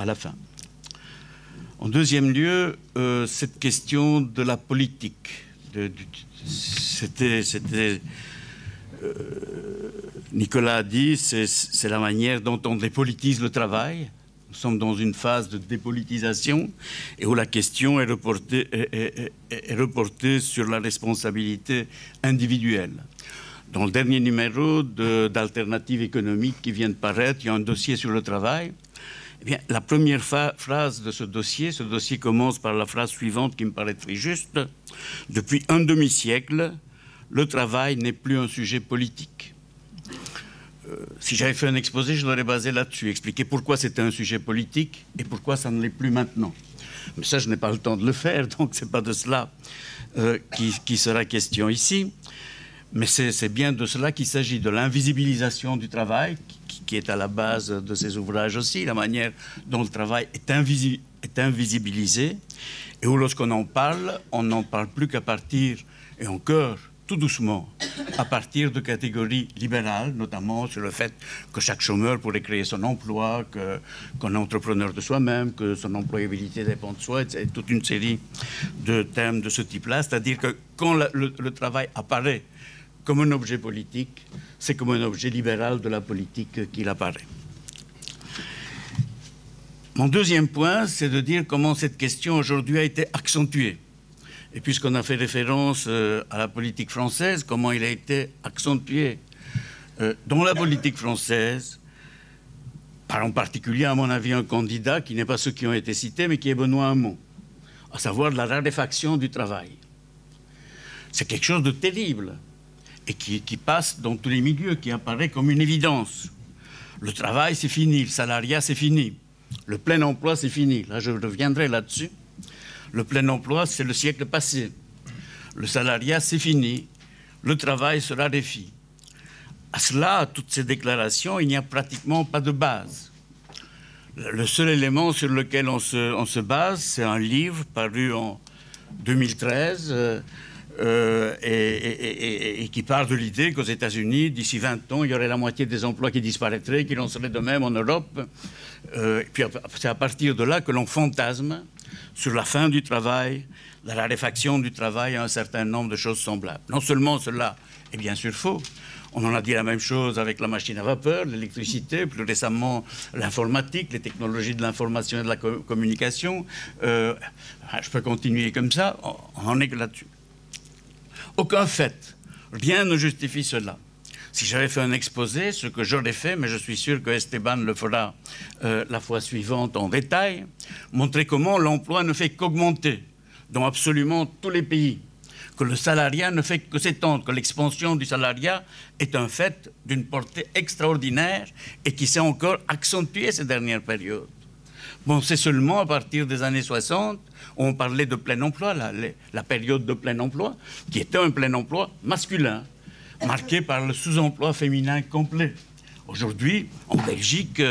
la fin. En deuxième lieu, cette question de la politique. Nicolas a dit, c'est la manière dont on dépolitise le travail. Nous sommes dans une phase de dépolitisation et où la question est reportée sur la responsabilité individuelle. Dans le dernier numéro d'Alternative économique qui vient de paraître, il y a un dossier sur le travail. Eh bien, la première phrase de ce dossier commence par la phrase suivante qui me paraît très juste. Depuis un demi-siècle, le travail n'est plus un sujet politique. Si j'avais fait un exposé, je l'aurais basé là-dessus, expliquer pourquoi c'était un sujet politique et pourquoi ça ne l'est plus maintenant. Mais ça, je n'ai pas le temps de le faire, donc ce n'est pas de cela qui sera question ici. Mais c'est bien de cela qu'il s'agit, de l'invisibilisation du travail, qui est à la base de ces ouvrages aussi, la manière dont le travail est invisibilisé, et où lorsqu'on en parle, on n'en parle plus qu'à partir, et encore, tout doucement, à partir de catégories libérales, notamment sur le fait que chaque chômeur pourrait créer son emploi, qu'on est entrepreneur de soi-même, que son employabilité dépend de soi, et toute une série de thèmes de ce type-là. C'est-à-dire que quand le travail apparaît comme un objet politique, c'est comme un objet libéral de la politique qu'il apparaît. Mon deuxième point, c'est de dire comment cette question aujourd'hui a été accentuée. Et puisqu'on a fait référence à la politique française, comment il a été accentué dans la politique française, par en particulier, à mon avis, un candidat qui n'est pas ceux qui ont été cités, mais qui est Benoît Hamon, à savoir la raréfaction du travail. C'est quelque chose de terrible et qui passe dans tous les milieux, qui apparaît comme une évidence. Le travail, c'est fini. Le salariat, c'est fini. Le plein emploi, c'est fini. Là, je reviendrai là-dessus. Le plein emploi, c'est le siècle passé. Le salariat, c'est fini. Le travail se raréfie. À cela, à toutes ces déclarations, il n'y a pratiquement pas de base. Le seul élément sur lequel on se base, c'est un livre paru en 2013 et qui parle de l'idée qu'aux États-Unis, d'ici 20 ans, il y aurait la moitié des emplois qui disparaîtraient, qu'il en serait de même en Europe. Et puis c'est à partir de là que l'on fantasme sur la fin du travail, la raréfaction du travail et un certain nombre de choses semblables. Non seulement cela est bien sûr faux, on en a dit la même chose avec la machine à vapeur, l'électricité, plus récemment l'informatique, les technologies de l'information et de la communication. Je peux continuer comme ça, on n'en est que là-dessus. Aucun fait, rien ne justifie cela. Si j'avais fait un exposé, ce que j'aurais fait, mais je suis sûr que Esteban le fera la fois suivante en détail, montrer comment l'emploi ne fait qu'augmenter dans absolument tous les pays, que le salariat ne fait que s'étendre, que l'expansion du salariat est un fait d'une portée extraordinaire et qui s'est encore accentué ces dernières périodes. Bon, c'est seulement à partir des années 60, où on parlait de plein emploi, la période de plein emploi, qui était un plein emploi masculin, marqué par le sous-emploi féminin complet. Aujourd'hui, en Belgique,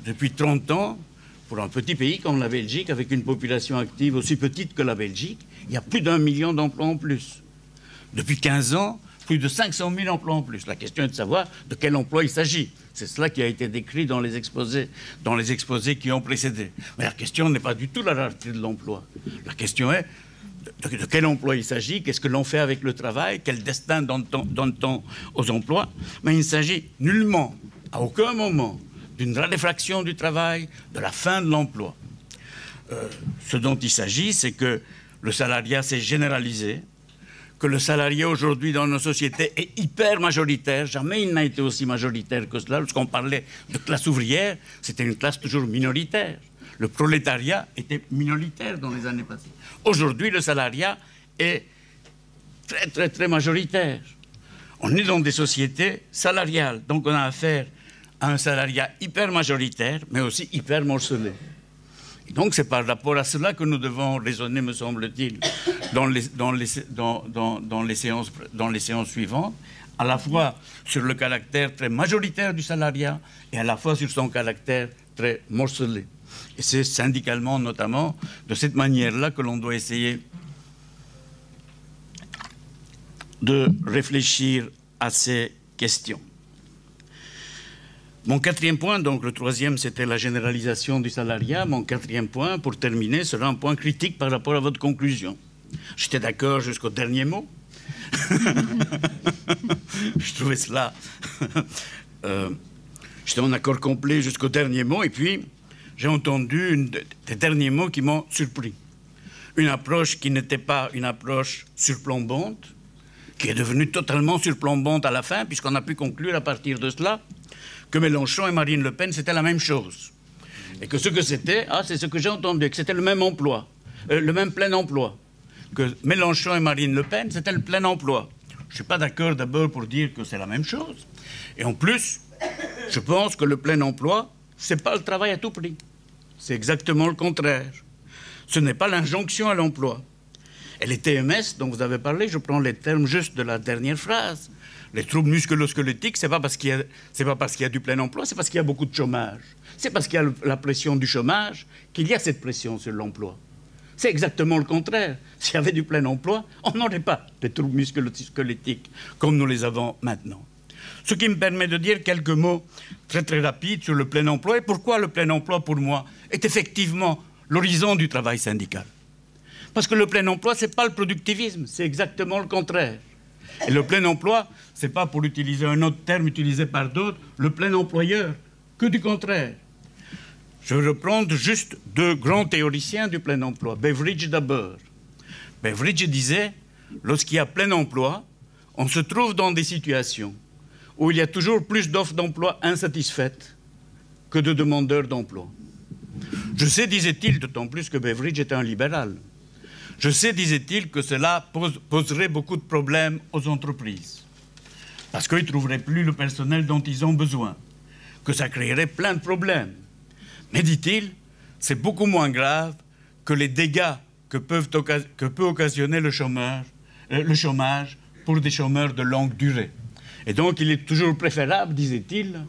depuis 30 ans, pour un petit pays comme la Belgique, avec une population active aussi petite que la Belgique, il y a plus d'1 million d'emplois en plus. Depuis 15 ans, plus de 500 000 emplois en plus. La question est de savoir de quel emploi il s'agit. C'est cela qui a été décrit dans les exposés qui ont précédé. Mais la question n'est pas du tout la rareté de l'emploi. La question est de quel emploi il s'agit, qu'est-ce que l'on fait avec le travail, quel destin donne-t-on aux emplois. Mais il ne s'agit nullement, à aucun moment, d'une raréfaction du travail, de la fin de l'emploi. Ce dont il s'agit, c'est que le salariat s'est généralisé, que le salarié aujourd'hui dans nos sociétés est hyper majoritaire. Jamais il n'a été aussi majoritaire que cela. Lorsqu'on parlait de classe ouvrière, c'était une classe toujours minoritaire. Le prolétariat était minoritaire dans les années passées. Aujourd'hui, le salariat est très, très, très majoritaire. On est dans des sociétés salariales. Donc on a affaire à un salariat hyper majoritaire, mais aussi hyper morcelé. Et donc c'est par rapport à cela que nous devons raisonner, me semble-t-il, dans les séances suivantes, à la fois sur le caractère très majoritaire du salariat et à la fois sur son caractère très morcelé. Et c'est syndicalement, notamment, de cette manière-là que l'on doit essayer de réfléchir à ces questions. Mon quatrième point, donc le troisième, c'était la généralisation du salariat. Mon quatrième point, pour terminer, sera un point critique par rapport à votre conclusion. J'étais d'accord jusqu'au dernier mot. Je trouvais cela... J'étais en accord complet jusqu'au dernier mot, et puis j'ai entendu des derniers mots qui m'ont surpris. Une approche qui n'était pas une approche surplombante, qui est devenue totalement surplombante à la fin, puisqu'on a pu conclure à partir de cela que Mélenchon et Marine Le Pen, c'était la même chose. Et que ce que c'était, c'est ce que j'ai entendu, que c'était le même emploi, le même plein emploi. Que Mélenchon et Marine Le Pen, c'était le plein emploi. Je ne suis pas d'accord d'abord pour dire que c'est la même chose. Et en plus, je pense que le plein emploi, ce n'est pas le travail à tout prix. C'est exactement le contraire. Ce n'est pas l'injonction à l'emploi. Et les TMS dont vous avez parlé, je prends les termes juste de la dernière phrase. Les troubles musculo-squelettiques, ce n'est pas parce qu'il y a du plein emploi, c'est parce qu'il y a beaucoup de chômage. C'est parce qu'il y a la pression du chômage qu'il y a cette pression sur l'emploi. C'est exactement le contraire. S'il y avait du plein emploi, on n'aurait pas de troubles musculo-squelettiques comme nous les avons maintenant. Ce qui me permet de dire quelques mots très très rapides sur le plein emploi et pourquoi le plein emploi, pour moi, est effectivement l'horizon du travail syndical. Parce que le plein emploi, ce n'est pas le productivisme, c'est exactement le contraire. Et le plein emploi, ce n'est pas, pour utiliser un autre terme utilisé par d'autres, le plein employeur, que du contraire. Je vais reprendre juste deux grands théoriciens du plein emploi. Beveridge d'abord. Beveridge disait, lorsqu'il y a plein emploi, on se trouve dans des situations où il y a toujours plus d'offres d'emploi insatisfaites que de demandeurs d'emploi. Je sais, disait-il, d'autant plus que Beveridge était un libéral, je sais, disait-il, que cela poserait beaucoup de problèmes aux entreprises, parce qu'ils ne trouveraient plus le personnel dont ils ont besoin, que ça créerait plein de problèmes. Mais, dit-il, c'est beaucoup moins grave que les dégâts que peut occasionner le chômage pour des chômeurs de longue durée. Et donc, il est toujours préférable, disait-il,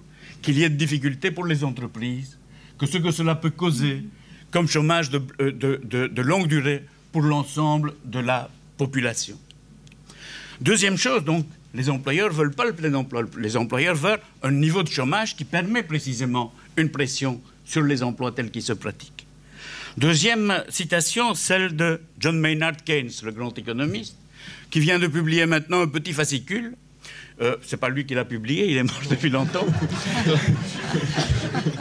qu'il y ait de difficultés pour les entreprises que ce que cela peut causer comme chômage de longue durée pour l'ensemble de la population. Deuxième chose, donc, les employeurs ne veulent pas le plein emploi. Les employeurs veulent un niveau de chômage qui permet précisément une pression sur les emplois tels qu'ils se pratiquent. Deuxième citation, celle de John Maynard Keynes, le grand économiste, qui vient de publier maintenant un petit fascicule. C'est pas lui qui l'a publié, il est mort depuis longtemps.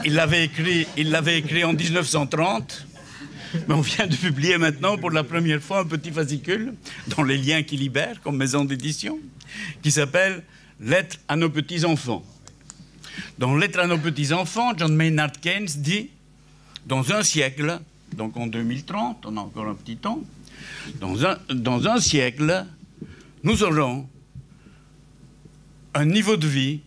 Il l'avait écrit en 1930. Mais on vient de publier maintenant pour la première fois un petit fascicule dans Les Liens qui libèrent, comme maison d'édition, qui s'appelle « Lettres à nos petits-enfants ». Dans « Lettres à nos petits-enfants », John Maynard Keynes dit « Dans un siècle, donc en 2030, on a encore un petit temps, dans un siècle, nous aurons un niveau de vie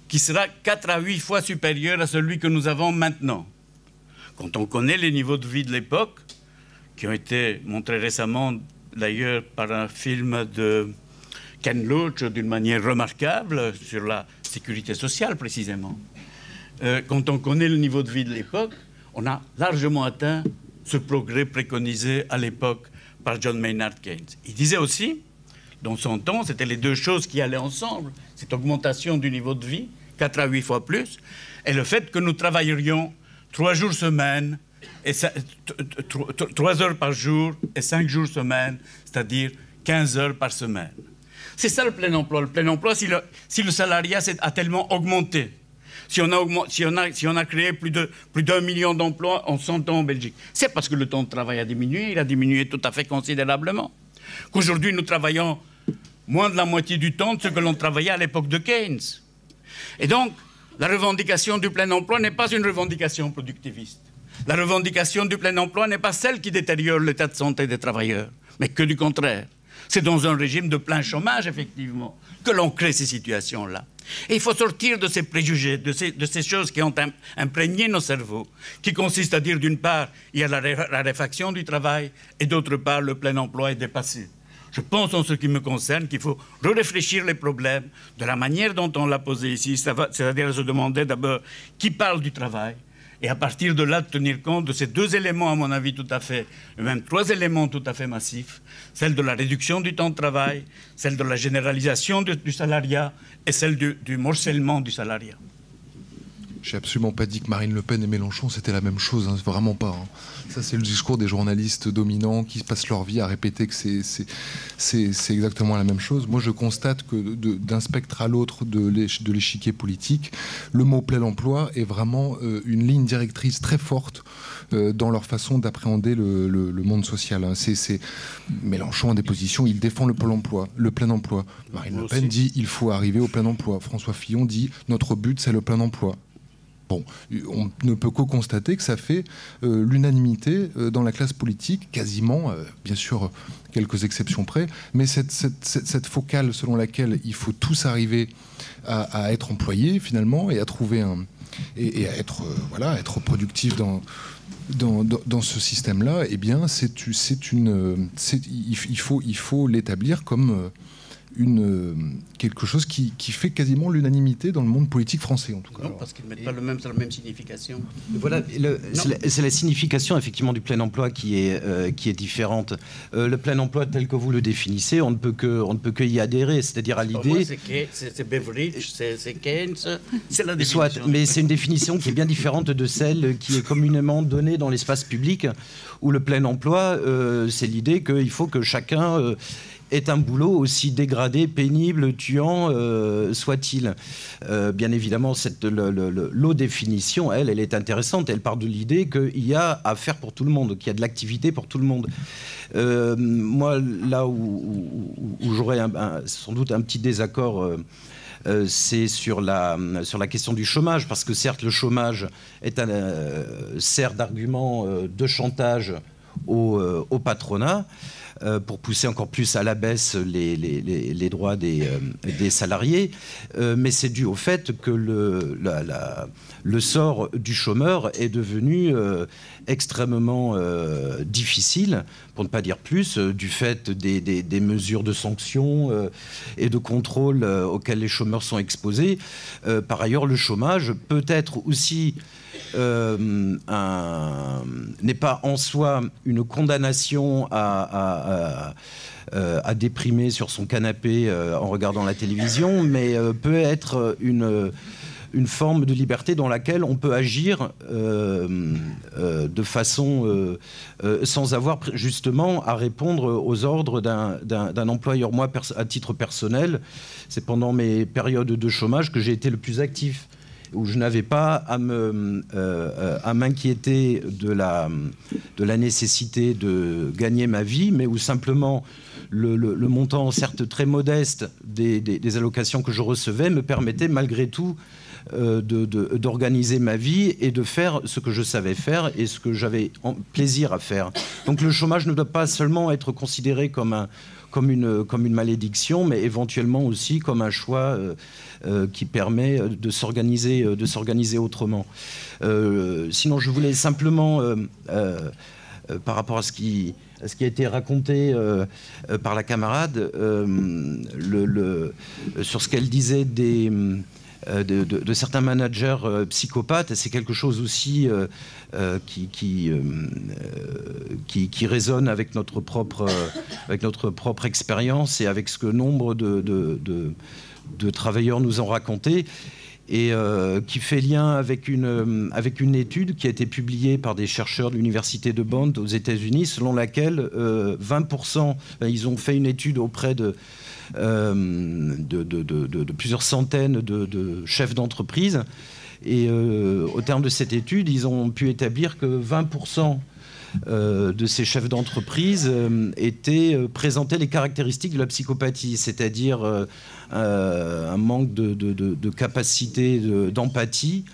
qui sera 4 à 8 fois supérieur à celui que nous avons maintenant. » Quand on connaît les niveaux de vie de l'époque, qui ont été montrés récemment d'ailleurs par un film de Ken Loach d'une manière remarquable sur la sécurité sociale précisément, quand on connaît le niveau de vie de l'époque, on a largement atteint ce progrès préconisé à l'époque par John Maynard Keynes. Il disait aussi, dans son temps, c'était les deux choses qui allaient ensemble, cette augmentation du niveau de vie, 4 à 8 fois plus, et le fait que nous travaillerions 3 jours semaine, 3 heures par jour et 5 jours semaine, c'est-à-dire 15 heures par semaine. C'est ça le plein emploi. Le plein emploi, si le salariat a tellement augmenté, si on a créé plus d'1 million d'emplois en 100 ans en Belgique, c'est parce que le temps de travail a diminué, il a diminué tout à fait considérablement. Qu'aujourd'hui, nous travaillons moins de la moitié du temps de ce que l'on travaillait à l'époque de Keynes. Et donc, la revendication du plein emploi n'est pas une revendication productiviste. La revendication du plein emploi n'est pas celle qui détériore l'état de santé des travailleurs, mais que du contraire. C'est dans un régime de plein chômage, effectivement, que l'on crée ces situations-là. Et il faut sortir de ces préjugés, de ces choses qui ont imprégné nos cerveaux, qui consistent à dire, d'une part, il y a la raréfaction du travail, et d'autre part, le plein emploi est dépassé. Je pense, en ce qui me concerne, qu'il faut réfléchir les problèmes de la manière dont on l'a posé ici, c'est-à-dire se demander d'abord qui parle du travail, et à partir de là, de tenir compte de ces 2 éléments, à mon avis, tout à fait, même 3 éléments tout à fait massifs, celle de la réduction du temps de travail, celle de la généralisation du salariat et celle du morcellement du salariat. J'ai absolument pas dit que Marine Le Pen et Mélenchon c'était la même chose, hein, vraiment pas. Hein. Ça c'est le discours des journalistes dominants qui passent leur vie à répéter que c'est exactement la même chose. Moi je constate que d'un spectre à l'autre de l'échiquier politique, le mot plein emploi est vraiment une ligne directrice très forte dans leur façon d'appréhender le monde social. Hein. Mélenchon a des positions, il défend le plein emploi. Marine Le Pen dit il faut arriver au plein emploi. François Fillon dit notre but c'est le plein emploi. Bon, on ne peut que constater que ça fait l'unanimité dans la classe politique, quasiment, bien sûr, quelques exceptions près, mais cette focale selon laquelle il faut tous arriver à être employés, finalement, et à trouver et à être, être productif dans ce système-là, eh bien, il faut l'établir comme quelque chose qui fait quasiment l'unanimité dans le monde politique français, en tout cas. Non, parce qu'ils ne mettent pas la même signification. Voilà, c'est la signification, effectivement, du plein emploi qui est différente. Le plein emploi, tel que vous le définissez, on ne peut que y adhérer, c'est-à-dire à l'idée... C'est Beveridge, c'est Keynes, c'est la définition. Soit, mais c'est une définition qui est bien différente de celle qui est communément donnée dans l'espace public, où le plein emploi, c'est l'idée qu'il faut que chacun... est un boulot aussi dégradé, pénible, tuant soit-il. Bien évidemment, l'autre définition, elle est intéressante. Elle part de l'idée qu'il y a à faire pour tout le monde, qu'il y a de l'activité pour tout le monde. Moi, là où j'aurais sans doute un petit désaccord... c'est sur la question du chômage, parce que certes, le chômage sert d'argument de chantage au patronat, pour pousser encore plus à la baisse les droits des salariés, mais c'est dû au fait que le sort du chômeur est devenu extrêmement difficile, pour ne pas dire plus, du fait des mesures de sanctions et de contrôle auxquelles les chômeurs sont exposés. Par ailleurs, le chômage peut être aussi... n'est pas en soi une condamnation à déprimer sur son canapé en regardant la télévision, mais peut être une forme de liberté dans laquelle on peut agir de façon sans avoir justement à répondre aux ordres d'un employeur. Moi, à titre personnel, c'est pendant mes périodes de chômage que j'ai été le plus actif, où je n'avais pas à m'inquiéter de la nécessité de gagner ma vie, mais où simplement le montant, certes très modeste, des allocations que je recevais me permettait malgré tout d'organiser ma vie et de faire ce que je savais faire et ce que j'avais plaisir à faire. Donc le chômage ne doit pas seulement être considéré comme une malédiction, mais éventuellement aussi comme un choix qui permet de s'organiser autrement. Sinon, je voulais simplement, par rapport à ce qui a été raconté par la camarade, sur ce qu'elle disait de certains managers psychopathes, c'est quelque chose aussi qui résonne avec notre propre expérience et avec ce que nombre de travailleurs nous ont raconté, et qui fait lien avec une étude qui a été publiée par des chercheurs de l'université de Bond aux États-Unis, selon laquelle 20%, ils ont fait une étude auprès de plusieurs centaines de chefs d'entreprise, et au terme de cette étude, ils ont pu établir que 20% de ces chefs d'entreprise présentaient les caractéristiques de la psychopathie, c'est-à-dire un manque de capacité d'empathie,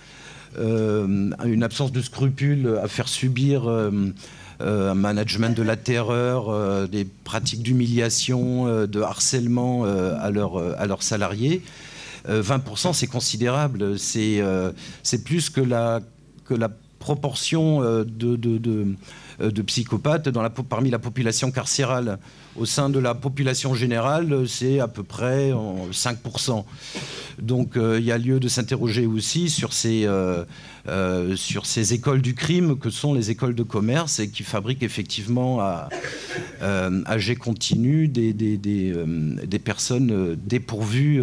une absence de scrupules à faire subir un management de la terreur, des pratiques d'humiliation, de harcèlement à leurs salariés. 20%, c'est considérable. C'est plus que la proportion de psychopathes parmi la population carcérale. Au sein de la population générale, c'est à peu près 5%. Donc il y a lieu de s'interroger aussi sur ces écoles du crime que sont les écoles de commerce et qui fabriquent effectivement à jet continu des personnes dépourvues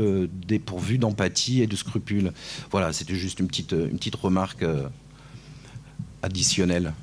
d'empathie et de scrupules. Voilà, c'était juste une petite remarque additionnelle.